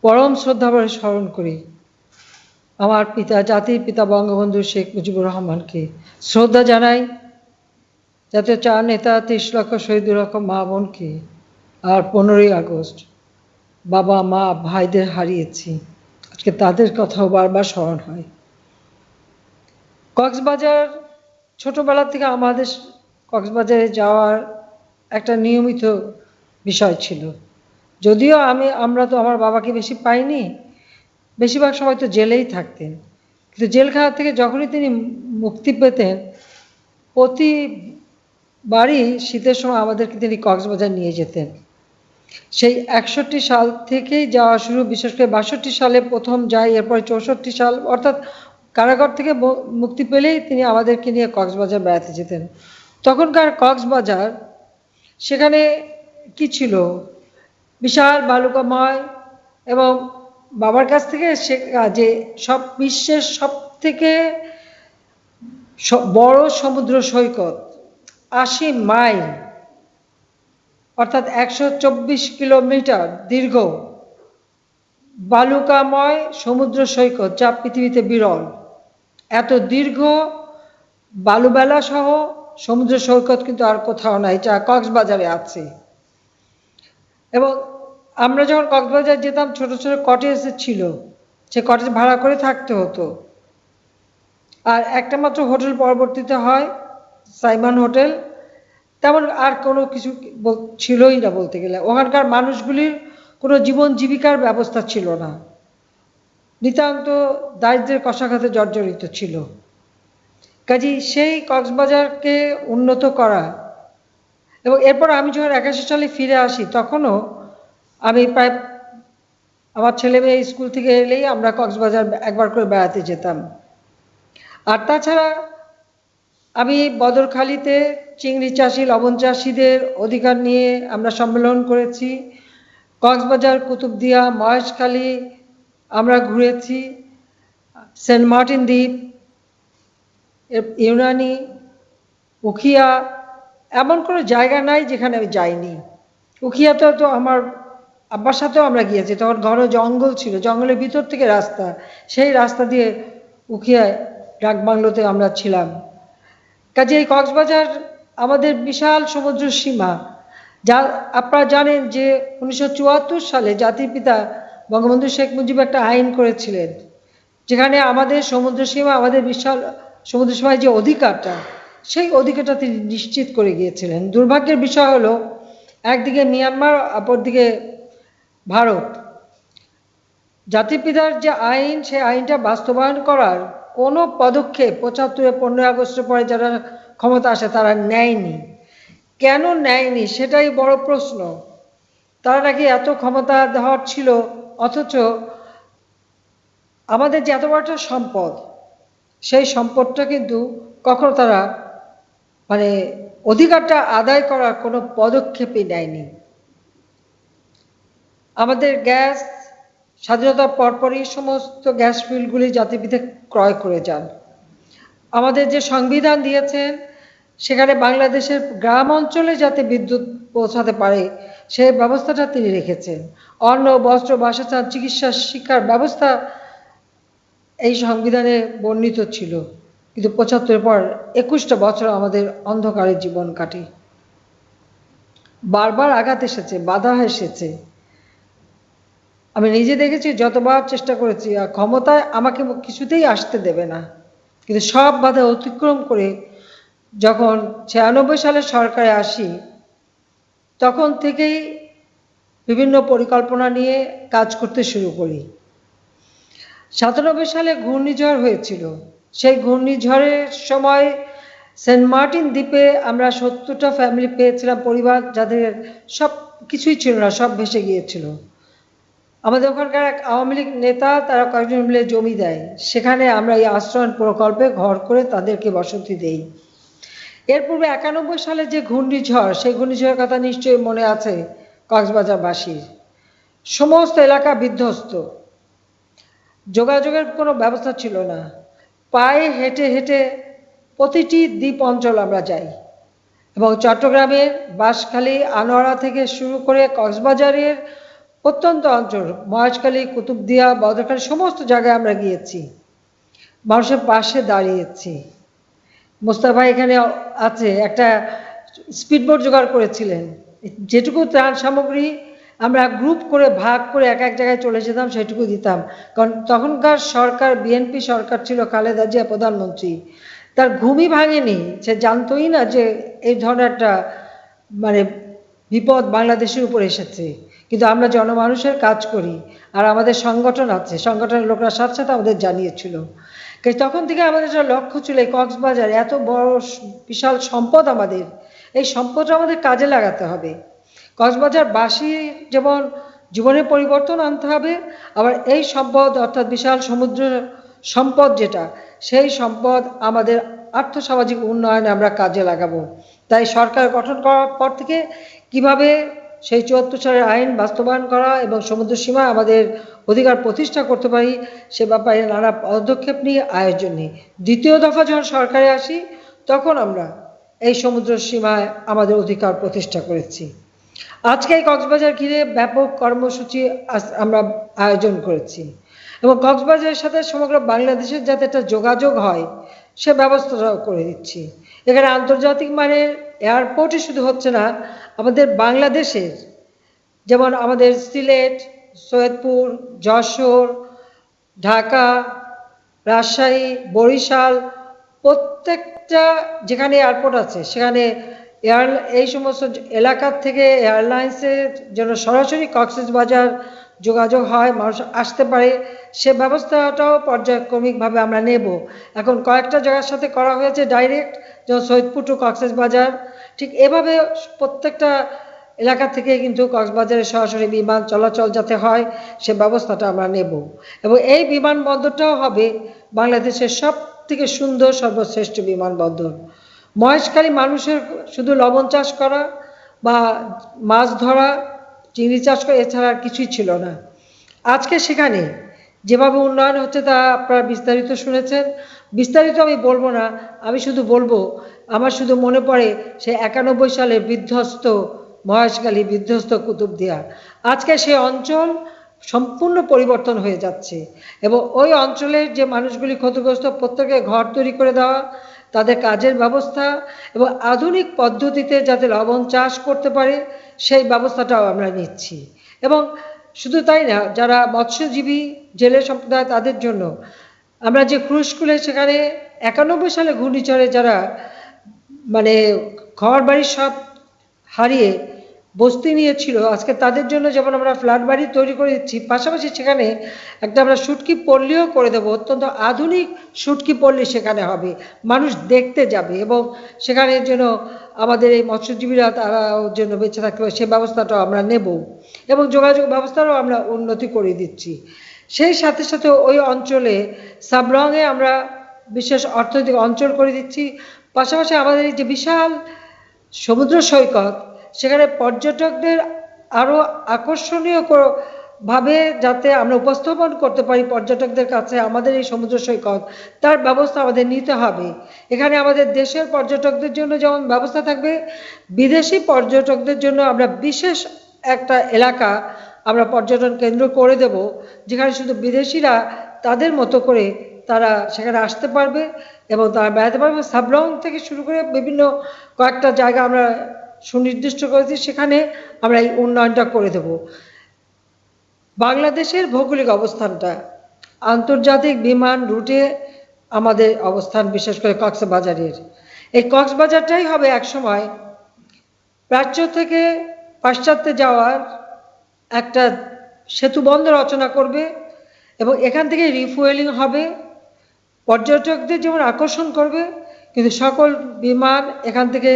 পরম শ্রদ্ধাভরে স্মরণ করি আমার পিতা, জাতির পিতা বঙ্গবন্ধু শেখ মুজিবুর রহমানকে। শ্রদ্ধা জানাই জাতীয় 4 নেতা, 30 লক্ষ শহীদুল লক্ষ মা বোনকে। আর 15ই আগস্ট বাবা, মা, ভাইদের হারিয়েছি, আজকে তাদের কথাও বারবার স্মরণ হয়। কক্সবাজার ছোটবেলা থেকে আমাদের কক্সবাজারে যাওয়ার একটা নিয়মিত বিষয় ছিল। যদিও আমরা তো আমার বাবাকে বেশি পাইনি, বেশিরভাগ সময় তো জেলেই থাকতেন, কিন্তু জেলখানা থেকে যখনই তিনি মুক্তি পেতেন প্রতিবারই শীতের সময় আমাদেরকে তিনি কক্সবাজার নিয়ে যেতেন। সেই 61 সাল থেকেই যাওয়া শুরু, বিশেষ করে 62 সালে প্রথম যাই, এরপরে 64 সাল, অর্থাৎ কারাগার থেকে মুক্তি পেলেই তিনি আমাদেরকে নিয়ে কক্সবাজার বেড়াতে যেতেন। তখনকার কক্সবাজার সেখানে কি ছিল, বিশাল বালুকাময়, এবং বাবার কাছ থেকে যে সব বিশ্বের সব থেকে বড় সমুদ্র সৈকত, 80 মাইল অর্থাৎ 124 কিলোমিটার দীর্ঘ বালুকাময় সমুদ্র সৈকত, যা পৃথিবীতে বিরল। এত দীর্ঘ বালুবেলা সহ সমুদ্র সৈকত কিন্তু আর কোথাও নাই, যা কক্সবাজারে আছে। এবং আমরা যখন কক্সবাজার যেতাম ছোট ছোট কটেজ ছিল, সে কটেজ ভাড়া করে থাকতে হতো। আর একটা মাত্র হোটেল পরবর্তীতে হয়, সাইমন হোটেল, তেমন আর কোনো কিছু ছিলই না বলতে গেলে। ওখানকার মানুষগুলির কোনো জীবন জীবিকার ব্যবস্থা ছিল না, নিতান্ত দারিদ্র্যের কষাঘাতে জর্জরিত ছিল। কাজেই সেই কক্সবাজারকে উন্নত করা, এবং এরপর আমি যখন 81 সালে ফিরে আসি তখনও আমি প্রায় আমার ছেলে মেয়ে স্কুল থেকে এলেই আমরা কক্সবাজার একবার করে বেড়াতে যেতাম। আর তাছাড়া আমি বদরখালীতে চিংড়ি চাষি লবণ চাষিদের অধিকার নিয়ে আমরা সম্মেলন করেছি। কক্সবাজার কুতুবদিয়া মহেশখালী আমরা ঘুরেছি। সেন্ট মার্টিন দ্বীপ, ইউনানি, উখিয়া, এমন কোনো জায়গা নাই যেখানে আমি যাইনি। উখিয়াতে তো আমার আব্বার সাথেও আমরা গিয়েছি, তখন ঘন জঙ্গল ছিল, জঙ্গলের ভিতর থেকে রাস্তা, সেই রাস্তা দিয়ে উখিয়ায় ডাকবাংলোতে আমরা ছিলাম। কাজে এই কক্সবাজার আমাদের বিশাল সমুদ্র সীমা, যা আপনারা জানেন যে 1974 সালে জাতির পিতা বঙ্গবন্ধু শেখ মুজিব একটা আইন করেছিলেন, যেখানে আমাদের সমুদ্র সীমা, আমাদের বিশাল সমুদ্র সীমায় যে অধিকারটা, সেই অধিকারটা তিনি নিশ্চিত করে গিয়েছিলেন। দুর্ভাগ্যের বিষয় হলো একদিকে মিয়ানমার, অপরদিকে ভারত। জাতির পিতার যে আইন, সেই আইনটা বাস্তবায়ন করার কোনো পদক্ষেপ 75-এ 15 আগস্টের পরে যারা ক্ষমতা আসে তারা নেয়নি। কেন নেয়নি সেটাই বড় প্রশ্ন। তারা নাকি এত ক্ষমতা দেওয়ার ছিল, অথচ আমাদের যে এত বড় একটা সম্পদ, সেই সম্পদটা কিন্তু কখনো তারা মানে অধিকারটা আদায় করার কোনো পদক্ষেপই নেয়নি। আমাদের গ্যাস স্বাধীনতার পরপরই সমস্ত গ্যাস ফিল্ডগুলি জাতিপিতা ক্রয় করে যান। আমাদের যে সংবিধান দিয়েছেন সেখানে বাংলাদেশের গ্রাম অঞ্চলে যাতে বিদ্যুৎ পৌঁছাতে পারে সেই ব্যবস্থাটা তিনি রেখেছেন। অন্ন, বস্ত্র, বাসস্থান, চিকিৎসা, শিক্ষার ব্যবস্থা এই সংবিধানে বর্ণিত ছিল, কিন্তু 75-এর পর 21টা বছর আমাদের অন্ধকারে জীবন কাটে। বারবার আঘাত এসেছে, বাধা এসেছে। আমি নিজে দেখেছি, যতবার চেষ্টা করেছি, আর ক্ষমতায় আমাকে কিছুতেই আসতে দেবে না, কিন্তু সব বাধা অতিক্রম করে যখন 96 সালে সরকারে আসি, তখন থেকেই বিভিন্ন পরিকল্পনা নিয়ে কাজ করতে শুরু করি। 97 সালে ঘূর্ণিঝড় হয়েছিল। সেই ঘূর্ণিঝড়ের সময় সেন্ট মার্টিন দ্বীপে আমরা 70টা ফ্যামিলি পেয়েছিলাম, পরিবার যাদের সব কিছুই ছিল না, সব ভেসে গিয়েছিল। আমাদের ওখানকার এক আওয়ামী লীগ নেতা, তারা কয়েকজন মিলে জমি দেয়, সেখানে আমরা এই আশ্রয়ণ প্রকল্পে ঘর করে তাদেরকে বসতি দেই। এর পূর্বে 91 সালে যে ঘূর্ণিঝড়, সেই ঘূর্ণিঝড়ের কথা নিশ্চয়ই মনে আছে কক্সবাজারবাসীর। সমস্ত এলাকা বিধ্বস্ত, যোগাযোগের কোনো ব্যবস্থা ছিল না, পায়ে হেঁটে হেঁটে প্রতিটি দ্বীপ অঞ্চল আমরা যাই, এবং চট্টগ্রামের বাঁশখালী, আনোয়ারা থেকে শুরু করে কক্সবাজারের প্রত্যন্ত অঞ্চল, মহেশখালী, কুতুবদিয়া, বদরখালী, সমস্ত জায়গায় আমরা গিয়েছি, মানুষের পাশে দাঁড়িয়েছি। মোস্তাফা এখানে আছে, একটা স্পিডবোট জোগাড় করেছিলেন, যেটুকু ত্রাণ সামগ্রী আমরা গ্রুপ করে ভাগ করে এক এক জায়গায় চলে যেতাম, সেটুকু দিতাম। কারণ তখনকার সরকার বিএনপি সরকার ছিল, খালেদা জিয়া প্রধানমন্ত্রী, তার ঘুমই ভাঙেনি, সে জানতোই না যে এই ধরনের একটা মানে বিপদ বাংলাদেশের উপর এসেছে। কিন্তু আমরা জনমানুষের কাজ করি, আর আমাদের সংগঠন আছে, সংগঠনের লোকরা সাথে সাথে আমাদের জানিয়েছিল। তখন থেকে আমাদের একটা লক্ষ্য ছিল, এই কক্সবাজার এত বড় বিশাল সম্পদ, আমাদের এই সম্পদটা আমাদের কাজে লাগাতে হবে। কক্সবাজারবাসীর যেমন জীবনে পরিবর্তন আনতে হবে, আবার এই সম্পদ অর্থাৎ বিশাল সমুদ্র সম্পদ যেটা, সেই সম্পদ আমাদের আর্থসামাজিক উন্নয়নে আমরা কাজে লাগাবো। তাই সরকার গঠন করার পর থেকে কিভাবে সেই 74 সালের আইন বাস্তবায়ন করা এবং সমুদ্র সীমায় আমাদের অধিকার প্রতিষ্ঠা করতে পারি, সে ব্যাপারে নানা পদক্ষেপ নিয়ে আয়োজন নিই। দ্বিতীয় দফা যখন সরকারে আসি, তখন আমরা এই সমুদ্র সীমায় আমাদের অধিকার প্রতিষ্ঠা করেছি। আজকে এই কক্সবাজার ঘিরে ব্যাপক কর্মসূচি আমরা আয়োজন করেছি, এবং কক্সবাজারের সাথে সমগ্র বাংলাদেশের যাতে একটা যোগাযোগ হয় সে ব্যবস্থাটাও করে দিচ্ছি। এখানে আন্তর্জাতিক মানের এয়ারপোর্টই শুধু হচ্ছে না, আমাদের বাংলাদেশের যেমন আমাদের সিলেট, সৈয়দপুর, যশোর, ঢাকা, রাজশাহী, বরিশাল, প্রত্যেকটা যেখানে এয়ারপোর্ট আছে সেখানে এই সমস্ত এলাকার থেকে এয়ারলাইন্সের যেন সরাসরি কক্সবাজার যোগাযোগ হয়, মানুষ আসতে পারে, সে ব্যবস্থাটাও পর্যায়ক্রমিকভাবে আমরা নেব। এখন কয়েকটা জায়গার সাথে করা হয়েছে ডাইরেক্ট, যেমন সৈয়দপুর টু কক্সবাজার, ঠিক এভাবে প্রত্যেকটা এলাকা থেকে কিন্তু কক্সবাজারে সরাসরি বিমান চলাচল যাতে হয় সে ব্যবস্থাটা আমরা নেব এবং এই বিমানবন্দরটাও হবে বাংলাদেশের সব থেকে সুন্দর সর্বশ্রেষ্ঠ বিমানবন্দর। মহেশখালী মানুষের শুধু লবণ চাষ করা বা মাছ ধরা, চিংড়ি চাষ করা এছাড়া আর কিছুই ছিল না। আজকে সেখানে যেভাবে উন্নয়ন হচ্ছে তা আপনারা বিস্তারিত শুনেছেন। বিস্তারিত আমি বলবো না, আমি শুধু বলবো আমার শুধু মনে পড়ে সে 91 সালে বিধ্বস্ত মহেশখালী, বিধ্বস্ত কুতুবদিয়া। আজকে সে অঞ্চল সম্পূর্ণ পরিবর্তন হয়ে যাচ্ছে এবং ওই অঞ্চলের যে মানুষগুলি ক্ষতিগ্রস্ত প্রত্যেকে ঘর তৈরি করে দেওয়া, তাদের কাজের ব্যবস্থা এবং আধুনিক পদ্ধতিতে যাতে লবণ চাষ করতে পারে সেই ব্যবস্থাটাও আমরা নিচ্ছি। এবং শুধু তাই না, যারা মৎস্যজীবী জেলে সম্প্রদায় তাদের জন্য আমরা যে ক্রুজ স্কুলে সেখানে 91 সালে ঘূর্ণিঝড়ে যারা মানে ঘর বাড়ি সব হারিয়ে বস্তি নিয়েছিল, আজকে তাদের জন্য যেমন আমরা ফ্ল্যাট বাড়ি তৈরি করে দিচ্ছি, পাশাপাশি সেখানে একটা আমরা শুটকি পল্লীও করে দেবো। অত্যন্ত আধুনিক শুটকি পল্লী সেখানে হবে, মানুষ দেখতে যাবে এবং সেখানে যেন আমাদের এই মৎস্যজীবীরা তারাও যেন বেঁচে থাকতে পারে সে ব্যবস্থাটাও আমরা নেব এবং যোগাযোগ ব্যবস্থারও আমরা উন্নতি করে দিচ্ছি। সেই সাথে সাথে ওই অঞ্চলে সাবরংয়ে আমরা বিশেষ অর্থনৈতিক অঞ্চল করে দিচ্ছি। পাশাপাশি আমাদের এই যে বিশাল সমুদ্র সৈকত, সেখানে পর্যটকদের আরও আকর্ষণীয় ভাবে যাতে আমরা উপস্থাপন করতে পারি পর্যটকদের কাছে আমাদের এই সমুদ্র সৈকত, তার ব্যবস্থা আমাদের নিতে হবে। এখানে আমাদের দেশের পর্যটকদের জন্য যেমন ব্যবস্থা থাকবে, বিদেশি পর্যটকদের জন্য আমরা বিশেষ একটা এলাকা আমরা পর্যটন কেন্দ্র করে দেব, যেখানে শুধু বিদেশিরা তাদের মতো করে তারা সেখানে আসতে পারবে এবং তারা বেড়াতে পারবে। সাবরং থেকে শুরু করে বিভিন্ন কয়েকটা জায়গা আমরা সুনির্দিষ্ট করেছি, সেখানে আমরা এই উন্নয়নটা করে দেব। বাংলাদেশের ভৌগোলিক অবস্থানটা আন্তর্জাতিক বিমান রুটে আমাদের অবস্থান, বিশেষ করে কক্সবাজারের। এই কক্সবাজারটাই হবে একসময় প্রাচ্য থেকে পাশ্চাত্যে যাওয়ার একটা সেতুবন্ধ রচনা করবে এবং এখান থেকে রিফুয়েলিং হবে, পর্যটকদের যেমন আকর্ষণ করবে, কিন্তু সকল বিমান এখান থেকে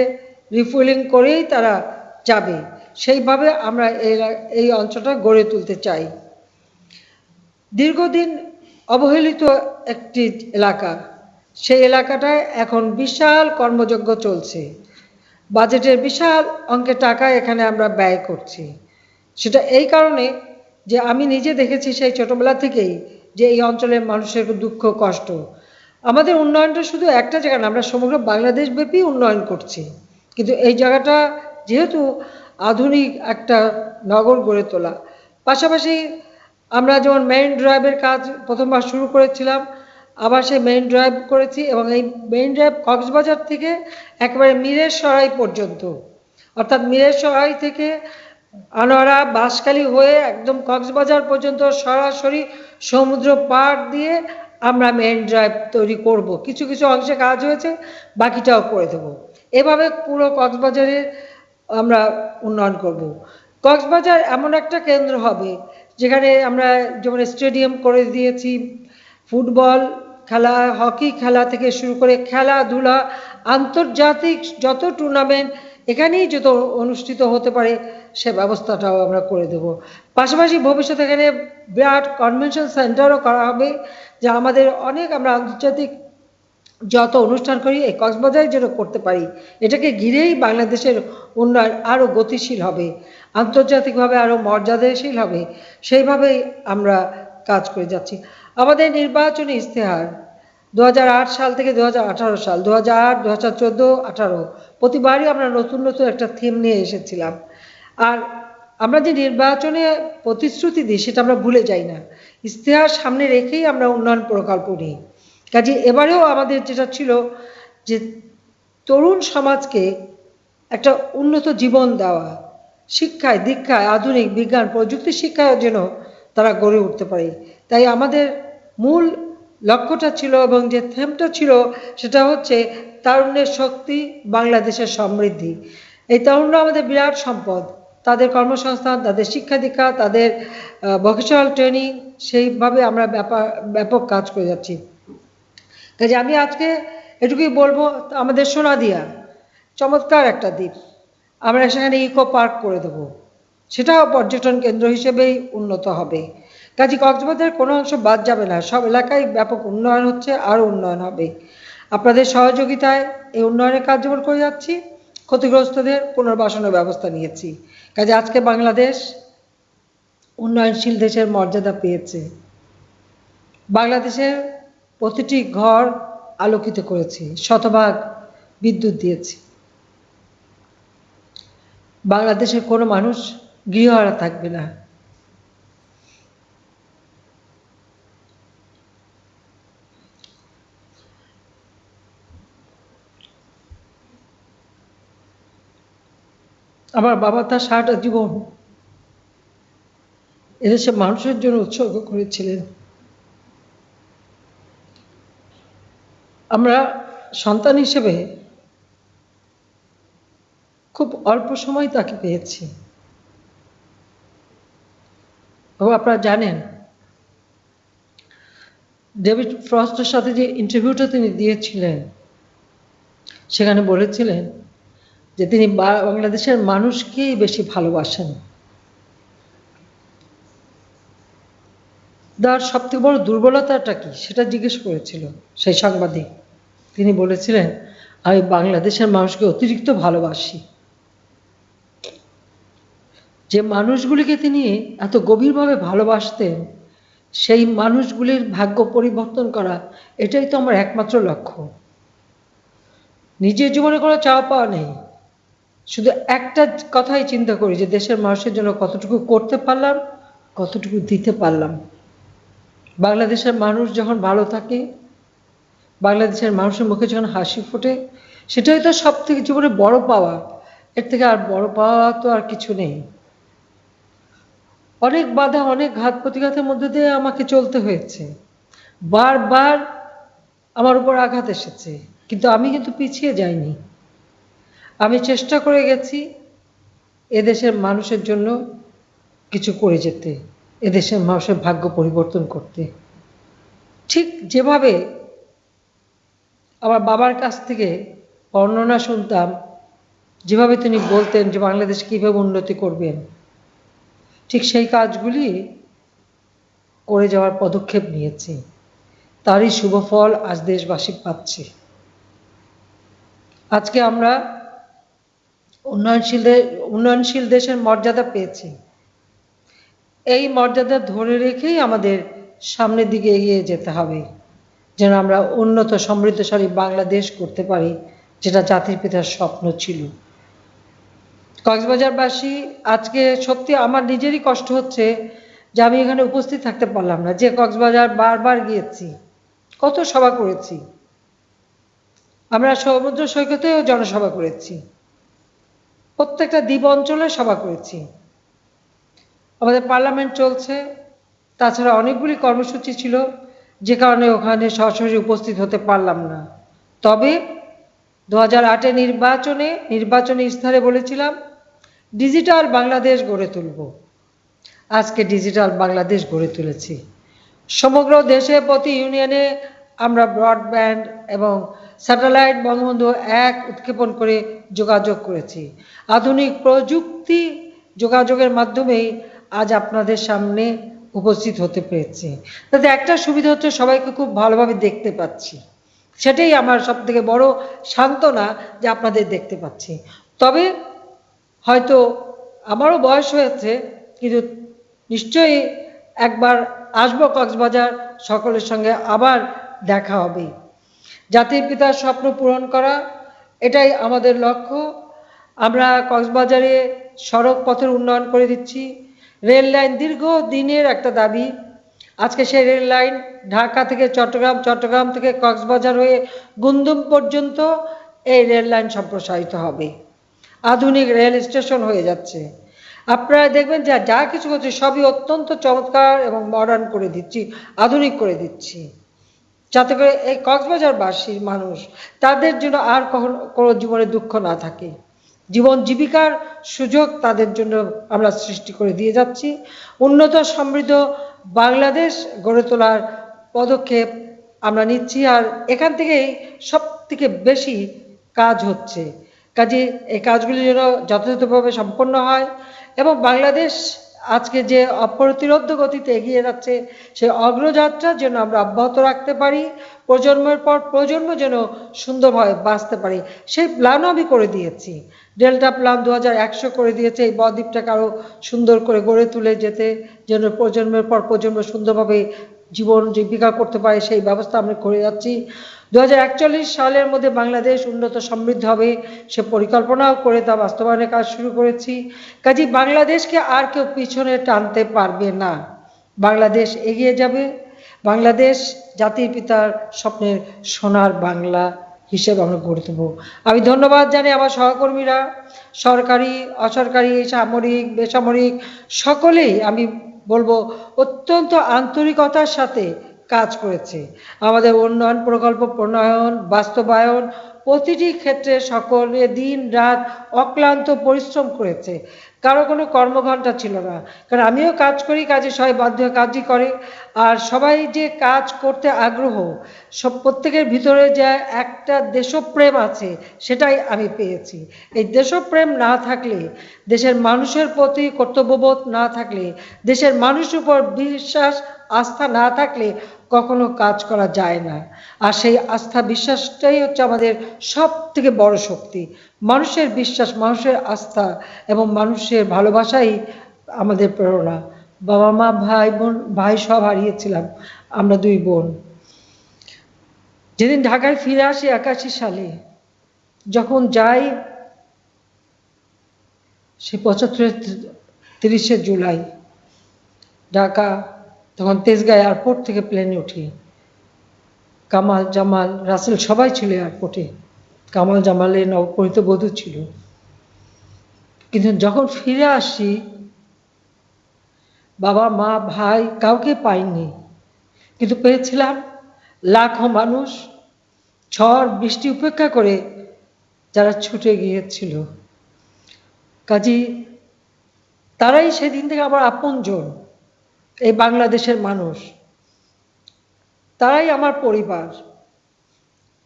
রিফুয়েলিং করেই তারা যাবে। সেইভাবে আমরা এই অঞ্চলটা গড়ে তুলতে চাই। দীর্ঘদিন অবহেলিত একটি এলাকা, সেই এলাকাটায় এখন বিশাল কর্মযজ্ঞ চলছে, বাজেটের বিশাল অঙ্কের টাকা এখানে আমরা ব্যয় করছি। সেটা এই কারণে যে আমি নিজে দেখেছি সেই ছোটবেলা থেকেই যে এই অঞ্চলের মানুষের দুঃখ কষ্ট। আমাদের উন্নয়নটা শুধু একটা জায়গা না, আমরা সমগ্র বাংলাদেশ ব্যাপী উন্নয়ন করছি, কিন্তু এই জায়গাটা যেহেতু আধুনিক একটা নগর গড়ে তোলা, পাশাপাশি আমরা যেমন মেইন ড্রাইভের কাজ প্রথমবার শুরু করেছিলাম, আবার সেই মেইন ড্রাইভ করেছি এবং এই মেইন ড্রাইভ কক্সবাজার থেকে একেবারে মিরের সরাই পর্যন্ত, অর্থাৎ মিরের সরাই থেকে আনোয়ারা বাঁশখালী হয়ে একদম কক্সবাজার পর্যন্ত সরাসরি সমুদ্র পার দিয়ে আমরা মেইন ড্রাইভ তৈরি করব। কিছু কিছু অংশে কাজ হয়েছে, বাকিটাও করে দেব। এভাবে পুরো কক্সবাজারের আমরা উন্নয়ন করব। কক্সবাজার এমন একটা কেন্দ্র হবে যেখানে আমরা যেমন স্টেডিয়াম করে দিয়েছি, ফুটবল খেলা, হকি খেলা থেকে শুরু করে খেলাধুলা, আন্তর্জাতিক যত টুর্নামেন্ট এখানেই যত অনুষ্ঠিত হতে পারে সে ব্যবস্থাটাও আমরা করে দেব। পাশাপাশি ভবিষ্যতে এখানে বিরাট কনভেনশন সেন্টারও করা হবে, যা আমাদের অনেক আমরা আন্তর্জাতিক যত অনুষ্ঠান করি এই কক্সবাজারে যেন করতে পারি, এটাকে ঘিরেই বাংলাদেশের উন্নয়ন আরও গতিশীল হবে, আন্তর্জাতিকভাবে আরও মর্যাদাশীল হবে। সেইভাবেই আমরা কাজ করে যাচ্ছি। আমাদের নির্বাচনী ইশতেহার 2008 সাল থেকে 2018 সাল, 2008, 2014, 2018 প্রতিবারই আমরা নতুন নতুন একটা থিম নিয়ে এসেছিলাম। আর আমরা যে নির্বাচনে প্রতিশ্রুতি দিই সেটা আমরা ভুলে যাই না, ইশতেহার সামনে রেখেই আমরা উন্নয়ন প্রকল্প নিই। কাজে এবারেও আমাদের যেটা ছিল যে তরুণ সমাজকে একটা উন্নত জীবন দেওয়া, শিক্ষায় দীক্ষায় আধুনিক বিজ্ঞান প্রযুক্তি শিক্ষায় যেন তারা গড়ে উঠতে পারে। তাই আমাদের মূল লক্ষ্যটা ছিল এবং যে থিমটা ছিল সেটা হচ্ছে তারুণ্যের শক্তি, বাংলাদেশের সমৃদ্ধি। এই তরুণরা আমাদের বিরাট সম্পদ, তাদের কর্মসংস্থান, তাদের শিক্ষা দীক্ষা, তাদের ভোকেশনাল ট্রেনিং, সেইভাবে আমরা ব্যাপক কাজ করে যাচ্ছি। কাজে আমি আজকে এটুকুই বলবো, আমাদের সোনাদিয়া চমৎকার একটা দ্বীপ, আমরা সেখানে ইকো পার্ক করে দেব, সেটাও পর্যটন কেন্দ্র হিসেবেই উন্নত হবে। কাজী কক্সবাজারের কোনো অংশ বাদ যাবে না, সব এলাকায় ব্যাপক উন্নয়ন হচ্ছে, আরও উন্নয়ন হবে। আপনাদের সহযোগিতায় এই উন্নয়নের কাজ যেমন করে যাচ্ছি, ক্ষতিগ্রস্তদের পুনর্বাসনের ব্যবস্থা নিয়েছি। কাজে আজকে বাংলাদেশ উন্নয়নশীল দেশের মর্যাদা পেয়েছে। বাংলাদেশের প্রতিটি ঘর আলোকিত করেছি, শতভাগ বিদ্যুৎ দিয়েছি। বাংলাদেশের কোনো মানুষ গৃহহারা থাকবে না। আমার বাবা তার সারাটা জীবন এদেশের মানুষের জন্য উৎসর্গ করেছিলেন। আমরা সন্তান হিসেবে খুব অল্প সময় তাকে পেয়েছি। এবং আপনারা জানেন, ডেভিড ফ্রস্টের সাথে যে ইন্টারভিউটা তিনি দিয়েছিলেন, সেখানে বলেছিলেন যে তিনি বাংলাদেশের মানুষকেই বেশি ভালোবাসেন। তার সবথেকে বড় দুর্বলতাটা কি সেটা জিজ্ঞেস করেছিল সেই সাংবাদিক। তিনি বলেছিলেন, আমি বাংলাদেশের মানুষকে অতিরিক্ত ভালোবাসি। যে মানুষগুলিকে তিনি এত গভীরভাবে ভালোবাসতেন, সেই মানুষগুলির ভাগ্য পরিবর্তন করা, এটাই তো আমার একমাত্র লক্ষ্য। নিজের জীবনে কোনো চাওয়া পাওয়া নেই, শুধু একটা কথাই চিন্তা করি যে দেশের মানুষের জন্য কতটুকু করতে পারলাম, কতটুকু দিতে পারলাম। বাংলাদেশের মানুষ যখন ভালো থাকে, বাংলাদেশের মানুষের মুখে যখন হাসি ফোটে, সেটাই তো সব থেকে জীবনে বড় পাওয়া। এর থেকে আর বড় পাওয়া তো আর কিছু নেই। অনেক বাধা, অনেক ঘাত প্রতিঘাতের মধ্যে দিয়ে আমাকে চলতে হয়েছে। বারবার আমার উপর আঘাত এসেছে, কিন্তু আমি কিন্তু পিছিয়ে যাইনি। আমি চেষ্টা করে গেছি এদেশের মানুষের জন্য কিছু করে যেতে, এদেশের মানুষের ভাগ্য পরিবর্তন করতে। ঠিক যেভাবে আমার বাবার কাছ থেকে বর্ণনা শুনতাম, যেভাবে তিনি বলতেন যে বাংলাদেশ কীভাবে উন্নতি করবেন, ঠিক সেই কাজগুলি করে যাওয়ার পদক্ষেপ নিয়েছি। তারই শুভ ফল আজ দেশবাসী পাচ্ছে। আজকে আমরা উন্নয়নশীল দেশের মর্যাদা পেয়েছি। এই মর্যাদা ধরে রেখেই আমাদের সামনের দিকে এগিয়ে যেতে হবে, যেন আমরা উন্নত সমৃদ্ধশালী বাংলাদেশ করতে পারি, যেটা জাতির পিতার স্বপ্ন ছিল। কক্সবাজারবাসী, আজকে সত্যি আমার নিজেরই কষ্ট হচ্ছে যে আমি এখানে উপস্থিত থাকতে পারলাম না। যে কক্সবাজার বারবার গিয়েছি, কত সভা করেছি, আমরা সমুদ্র সৈকতেও জনসভা করেছি, প্রত্যেকটা দ্বীপ অঞ্চলে সভা করেছি, আমাদের পার্লামেন্ট চলছে, তাছাড়া অনেকগুলি কর্মসূচি ছিল, যে কারণে ওখানে সরাসরি উপস্থিত হতে পারলাম না। তবে 2008 নির্বাচনী ইস্তাহারে বলেছিলাম ডিজিটাল বাংলাদেশ গড়ে তুলব। আজকে ডিজিটাল বাংলাদেশ গড়ে তুলেছি। সমগ্র দেশে প্রতি ইউনিয়নে আমরা ব্রডব্যান্ড এবং স্যাটেলাইট বঙ্গবন্ধু 1 উৎক্ষেপণ করে যোগাযোগ করেছি। আধুনিক প্রযুক্তি যোগাযোগের মাধ্যমেই আজ আপনাদের সামনে উপস্থিত হতে পেরেছি। তাতে একটা সুবিধা হচ্ছে, সবাইকে খুব ভালোভাবে দেখতে পাচ্ছি। সেটাই আমার সবথেকে বড় সান্ত্বনা যে আপনাদের দেখতে পাচ্ছি। তবে হয়তো আমারও বয়স হয়েছে, কিন্তু নিশ্চয়ই একবার আসবো কক্সবাজার, সকলের সঙ্গে আবার দেখা হবে। জাতির পিতার স্বপ্ন পূরণ করা, এটাই আমাদের লক্ষ্য। আমরা কক্সবাজারে সড়ক পথের উন্নয়ন করে দিচ্ছি। রেল লাইন দীর্ঘদিনের একটা দাবি। আজকে সেই রেল লাইন ঢাকা থেকে চট্টগ্রাম, চট্টগ্রাম থেকে কক্সবাজার হয়ে গুন্দুম পর্যন্ত এই রেল লাইন সম্প্রসারিত হবে। আধুনিক রেল স্টেশন হয়ে যাচ্ছে। আপনারা দেখবেন যে যা কিছু করছে সবই অত্যন্ত চমৎকার এবং মডার্ন করে দিচ্ছি, আধুনিক করে দিচ্ছি, যাতে করে এই কক্সবাজারবাসীর মানুষ, তাদের জন্য আর কখনো কোনো জীবনে দুঃখ না থাকে। জীবন জীবিকার সুযোগ তাদের জন্য আমরা সৃষ্টি করে দিয়ে যাচ্ছি। উন্নত সমৃদ্ধ বাংলাদেশ গড়ে তোলার পদক্ষেপ আমরা নিচ্ছি। আর এখান থেকেই সব থেকে বেশি কাজ হচ্ছে। কাজে এই কাজগুলি যেন যথাযথভাবে সম্পন্ন হয় এবং বাংলাদেশ আজকে যে অপ্রতিরোধ্য গতিতে এগিয়ে যাচ্ছে সেই অগ্রযাত্রা যেন আমরা অব্যাহত রাখতে পারি, প্রজন্মের পর প্রজন্ম যেন সুন্দরভাবে বাঁচতে পারি সেই প্ল্যানও আমি করে দিয়েছি। ডেল্টা প্ল্যান 2100 করে দিয়েছে এই বদ্বীপটাকে আরও সুন্দর করে গড়ে তুলে যেতে, যেন প্রজন্মের পর প্রজন্ম সুন্দরভাবে জীবন জীবিকা করতে পারে সেই ব্যবস্থা আমরা করে যাচ্ছি। 2041 সালের মধ্যে বাংলাদেশ উন্নত সমৃদ্ধ হবে সে পরিকল্পনাও করে তা বাস্তবায়নের কাজ শুরু করেছি। কাজে বাংলাদেশকে আর কেউ পিছনে টানতে পারবে না, বাংলাদেশ এগিয়ে যাবে। বাংলাদেশ জাতির পিতার স্বপ্নের সোনার বাংলা হিসেবে আমরা গড়ে তুলব। আমি ধন্যবাদ জানাই আমার সহকর্মীরা, সরকারি অসরকারি সামরিক বেসামরিক সকলেই আমি বলবো অত্যন্ত আন্তরিকতার সাথে কাজ করেছে। আমাদের উন্নয়ন প্রকল্প প্রণয়ন বাস্তবায়ন প্রতিটি ক্ষেত্রে সকলে দিন রাত অক্লান্ত পরিশ্রম করেছে, কারো কোনো কর্মঘণ্টা ছিল না। কারণ আমিও কাজ করি, কাজে সবাই বাধ্য হয়ে কাজই করে। আর সবাই যে কাজ করতে আগ্রহ, সব প্রত্যেকের ভিতরে যে একটা দেশপ্রেম আছে সেটাই আমি পেয়েছি। এই দেশপ্রেম না থাকলে, দেশের মানুষের প্রতি কর্তব্যবোধ না থাকলে, দেশের মানুষের উপর বিশ্বাস আস্থা না থাকলে কখনো কাজ করা যায় না। আর সেই আস্থা বিশ্বাসটাই হচ্ছে আমাদের সব থেকে বড় শক্তি। মানুষের বিশ্বাস, মানুষের আস্থা এবং মানুষের ভালোবাসাই আমাদের প্রেরণা। বাবা মা ভাই বোন, ভাই সব হারিয়েছিলাম আমরা 2 বোন। যেদিন ঢাকায় ফিরে আসি 81 সালে, যখন যাই সে 75 30শে জুলাই ঢাকা, তখন তেজগাঁ এয়ারপোর্ট থেকে প্লেনে উঠি। কামাল জামাল রাসেল সবাই ছিল এয়ারপোর্টে, কামাল জামালের নবপরিণীত বধূ ছিল। কিন্তু যখন ফিরে আসি বাবা মা ভাই কাউকে পাইনি, কিন্তু পেয়েছিলাম লাখো মানুষ ঝড় বৃষ্টি উপেক্ষা করে যারা ছুটে গিয়েছিল। কাজী তারাই সেদিন থেকে আমার আপনজন, এই বাংলাদেশের মানুষ, তারাই আমার পরিবার,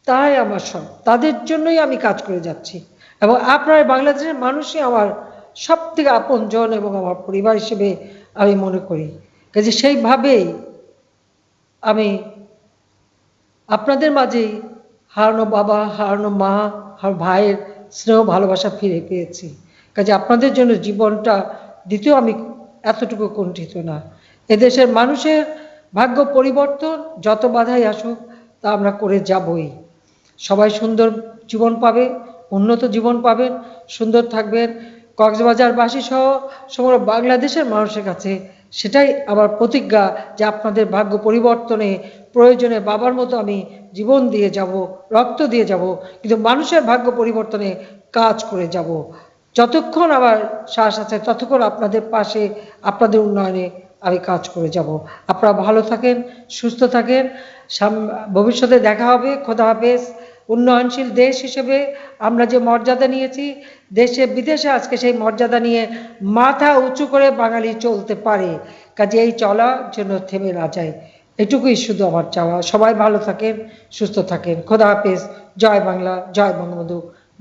তারাই আমার সব, তাদের জন্যই আমি কাজ করে যাচ্ছি। এবং আপনার বাংলাদেশের মানুষই আমার সব থেকে আপনজন এবং আমার পরিবার হিসেবে আমি মনে করি। কাজে সেইভাবেই আমি আপনাদের মাঝেই হারানো বাবা, হারানো মা, ভাইয়ের স্নেহ ভালোবাসা ফিরে পেয়েছি। কাজে আপনাদের জন্য জীবনটা দিতেও আমি এতটুকু কুণ্ঠিত না। এদেশের মানুষের ভাগ্য পরিবর্তন যত বাধাই আসুক তা আমরা করে যাবই। সবাই সুন্দর জীবন পাবে, উন্নত জীবন পাবেন, সুন্দর থাকবেন। কক্সবাজারবাসী সহ সমগ্র বাংলাদেশের মানুষের কাছে সেটাই আমার প্রতিজ্ঞা যে আপনাদের ভাগ্য পরিবর্তনে প্রয়োজনে বাবার মতো আমি জীবন দিয়ে যাব, রক্ত দিয়ে যাব, কিন্তু মানুষের ভাগ্য পরিবর্তনে কাজ করে যাব। যতক্ষণ আমার শ্বাস আছে ততক্ষণ আপনাদের পাশে, আপনাদের উন্নয়নে আমি কাজ করে যাব। আপনারা ভালো থাকেন, সুস্থ থাকেন, ভবিষ্যতে দেখা হবে। খোদা হাফেজ। উন্নয়নশীল দেশ হিসেবে আমরা যে মর্যাদা নিয়েছি, দেশে বিদেশে আজকে সেই মর্যাদা নিয়ে মাথা উঁচু করে বাঙালি চলতে পারে। কাজে এই চলা যেন থেমে না যায়, এটুকুই শুধু আমার চাওয়া। সবাই ভালো থাকেন, সুস্থ থাকেন। খোদা হাফেজ। জয় বাংলা, জয় বঙ্গবন্ধু।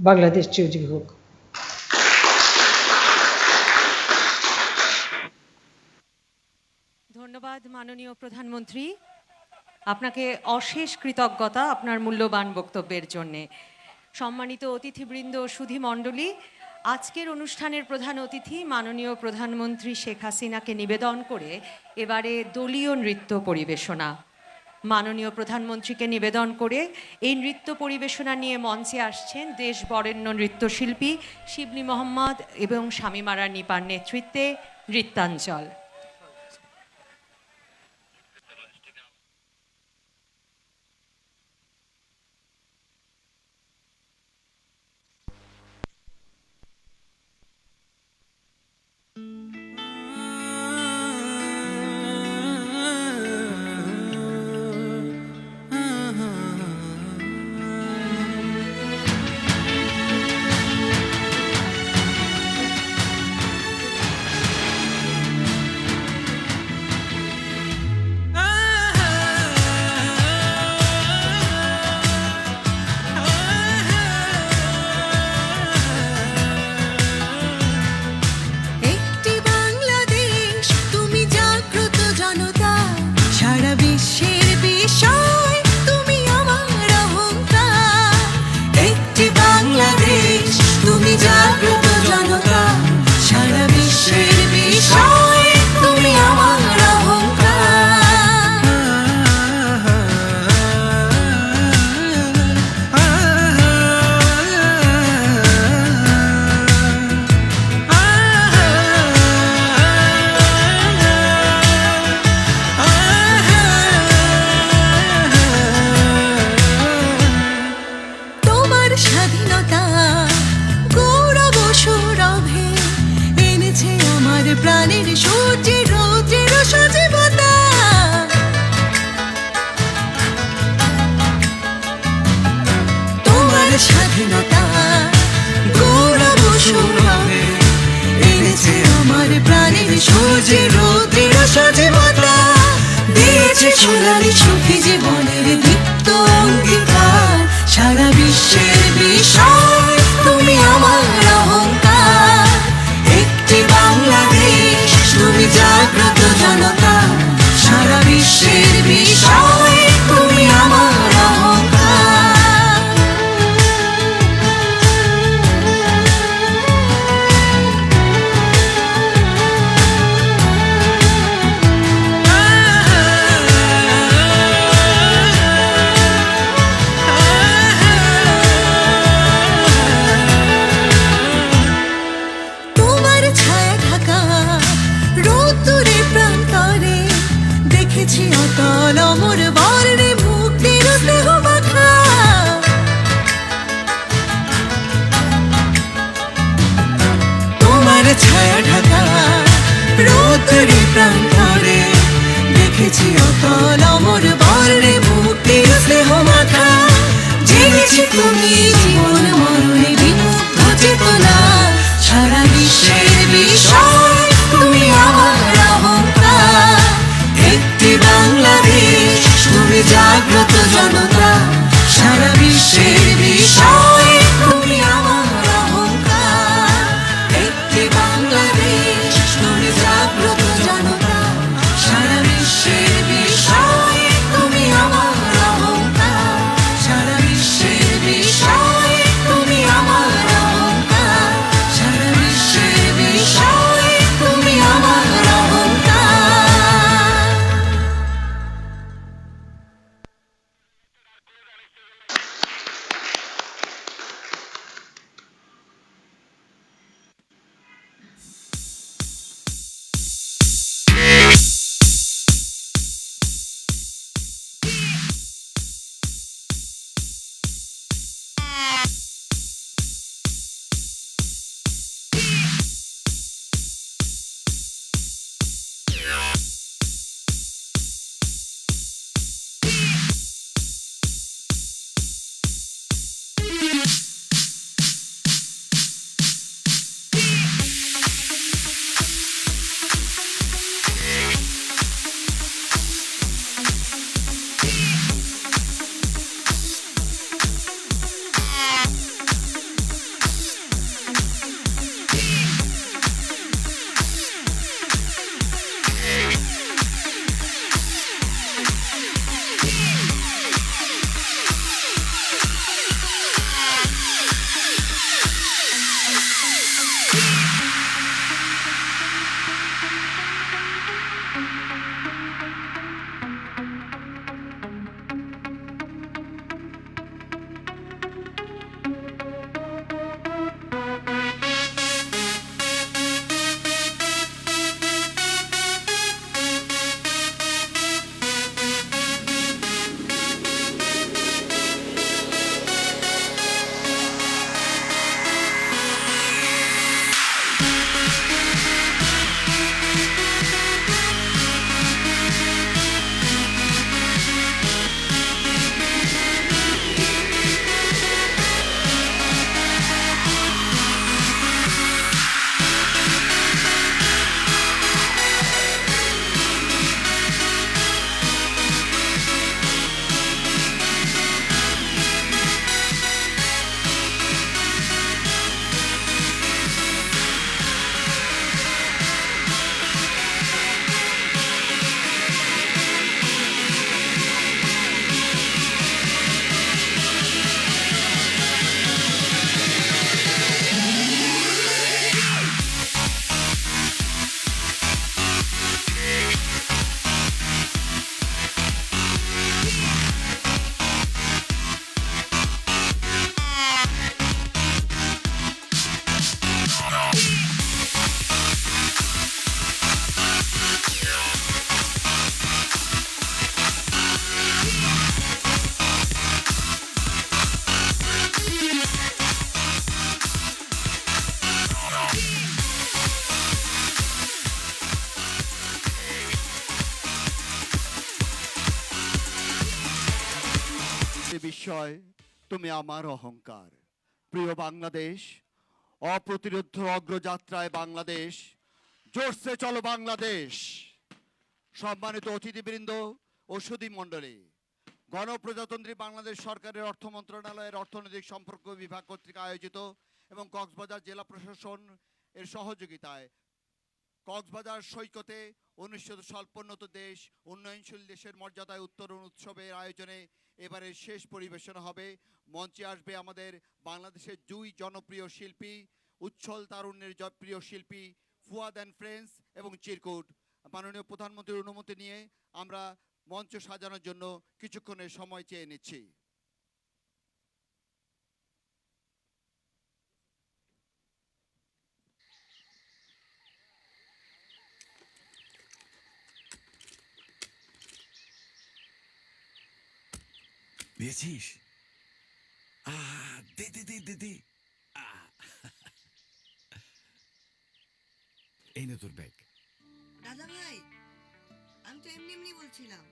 বাংলাদেশ চিরজীবী হোক। ধন্যবাদ মাননীয় প্রধানমন্ত্রী, আপনাকে অশেষ কৃতজ্ঞতা আপনার মূল্যবান বক্তব্যের জন্যে। সম্মানিত অতিথিবৃন্দ, সুধী মণ্ডলী, আজকের অনুষ্ঠানের প্রধান অতিথি মাননীয় প্রধানমন্ত্রী শেখ হাসিনাকে নিবেদন করে এবারে দলীয় নৃত্য পরিবেশনা। মাননীয় প্রধানমন্ত্রীকে নিবেদন করে এই নৃত্য পরিবেশনা নিয়ে মঞ্চে আসছেন দেশ বরেণ্য নৃত্যশিল্পী শিবলী মোহাম্মদ এবং শামীমারা নিপার নেতৃত্বে নৃত্যাঞ্চল। স্বাধীনতা গৌরব সৌরভে এনেছে আমার প্রাণের সূর্যে রৌদ্রের সজীবতা দিয়েছে সোনালি সুখী জীবনের দীপ্ত অঙ্গীকার সারা বিশ্বের বিষয় তুমি আমার অহংকার একটি বাংলাদেশ তুমি জাগ্রত জনতা সারা বিশ্বের বিষয় তুমি আমার অহংকার তোমার ছায়া ঢাকা রোদ্দুরে প্রান্তরে দেখেছি অতল অমর বর্ণে মুক্তির স্নেহ মাখা তোমার ছায়া ঢাকা রোদ্দুরে প্রান্তরে দেখেছি অতল অমর বর্ণে মুক্তির স্নেহ মাখা জেনেছি তুমি জীবন মরণে বিমুগ্ধ চেতনা সারা বিশ্বের বিষয় তুমি আমার অহংকার একটি বাংলাদেশ তুমি জাগ্রত জনতা সারা বিশ্বের বিষয় তুমি আমার অহংকার একটি বাংলাদেশ তুমি জাগ্রত জনতা সারা বিশ্বের বিষয় তুমি আমার অহংকার সারা বিশ্বের বিষয় তুমি আমার অহংকার সারা বিশ্বের বিষয় তুমি আমার অহংকার বিস্ময় তুমি আমার অহংকার প্রিয় বাংলাদেশ, অপ্রতিরোধ্য অগ্রযাত্রায় বাংলাদেশ, জোরসে চলো বাংলাদেশ। সম্মানিত অতিথিবৃন্দ ও সুধী মণ্ডলী, গণপ্রজাতন্ত্রী বাংলাদেশ সরকারের অর্থ মন্ত্রণালয়ের অর্থনৈতিক সম্পর্ক বিভাগ কর্তৃক আয়োজিত এবং কক্সবাজার জেলা প্রশাসন এর সহযোগিতায় কক্সবাজার সৈকতে অনুষ্ঠিত স্বল্পোন্নত দেশ উন্নয়নশীল দেশের মর্যাদায় উত্তরণ উৎসবের আয়োজনে এবারের শেষ পরিবেশনা হবে। মঞ্চে আসবে আমাদের বাংলাদেশের দুই জনপ্রিয় শিল্পী, উচ্ছল তারুণ্যের প্রিয় শিল্পী ফুয়াদ অ্যান্ড ফ্রেন্ডস এবং চিরকুট। মাননীয় প্রধানমন্ত্রীর অনুমতি নিয়ে আমরা মঞ্চ সাজানোর জন্য কিছুক্ষণের সময় চেয়ে নিচ্ছি। পেয়েছিস? দে দে দে দে দে। এই নে তোর ব্যাগ। দাদা ভাই, আমি তো এমনি এমনি বলছিলাম,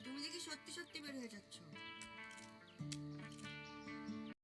তুমি দেখি সত্যি সত্যি বের হয়ে যাচ্ছ।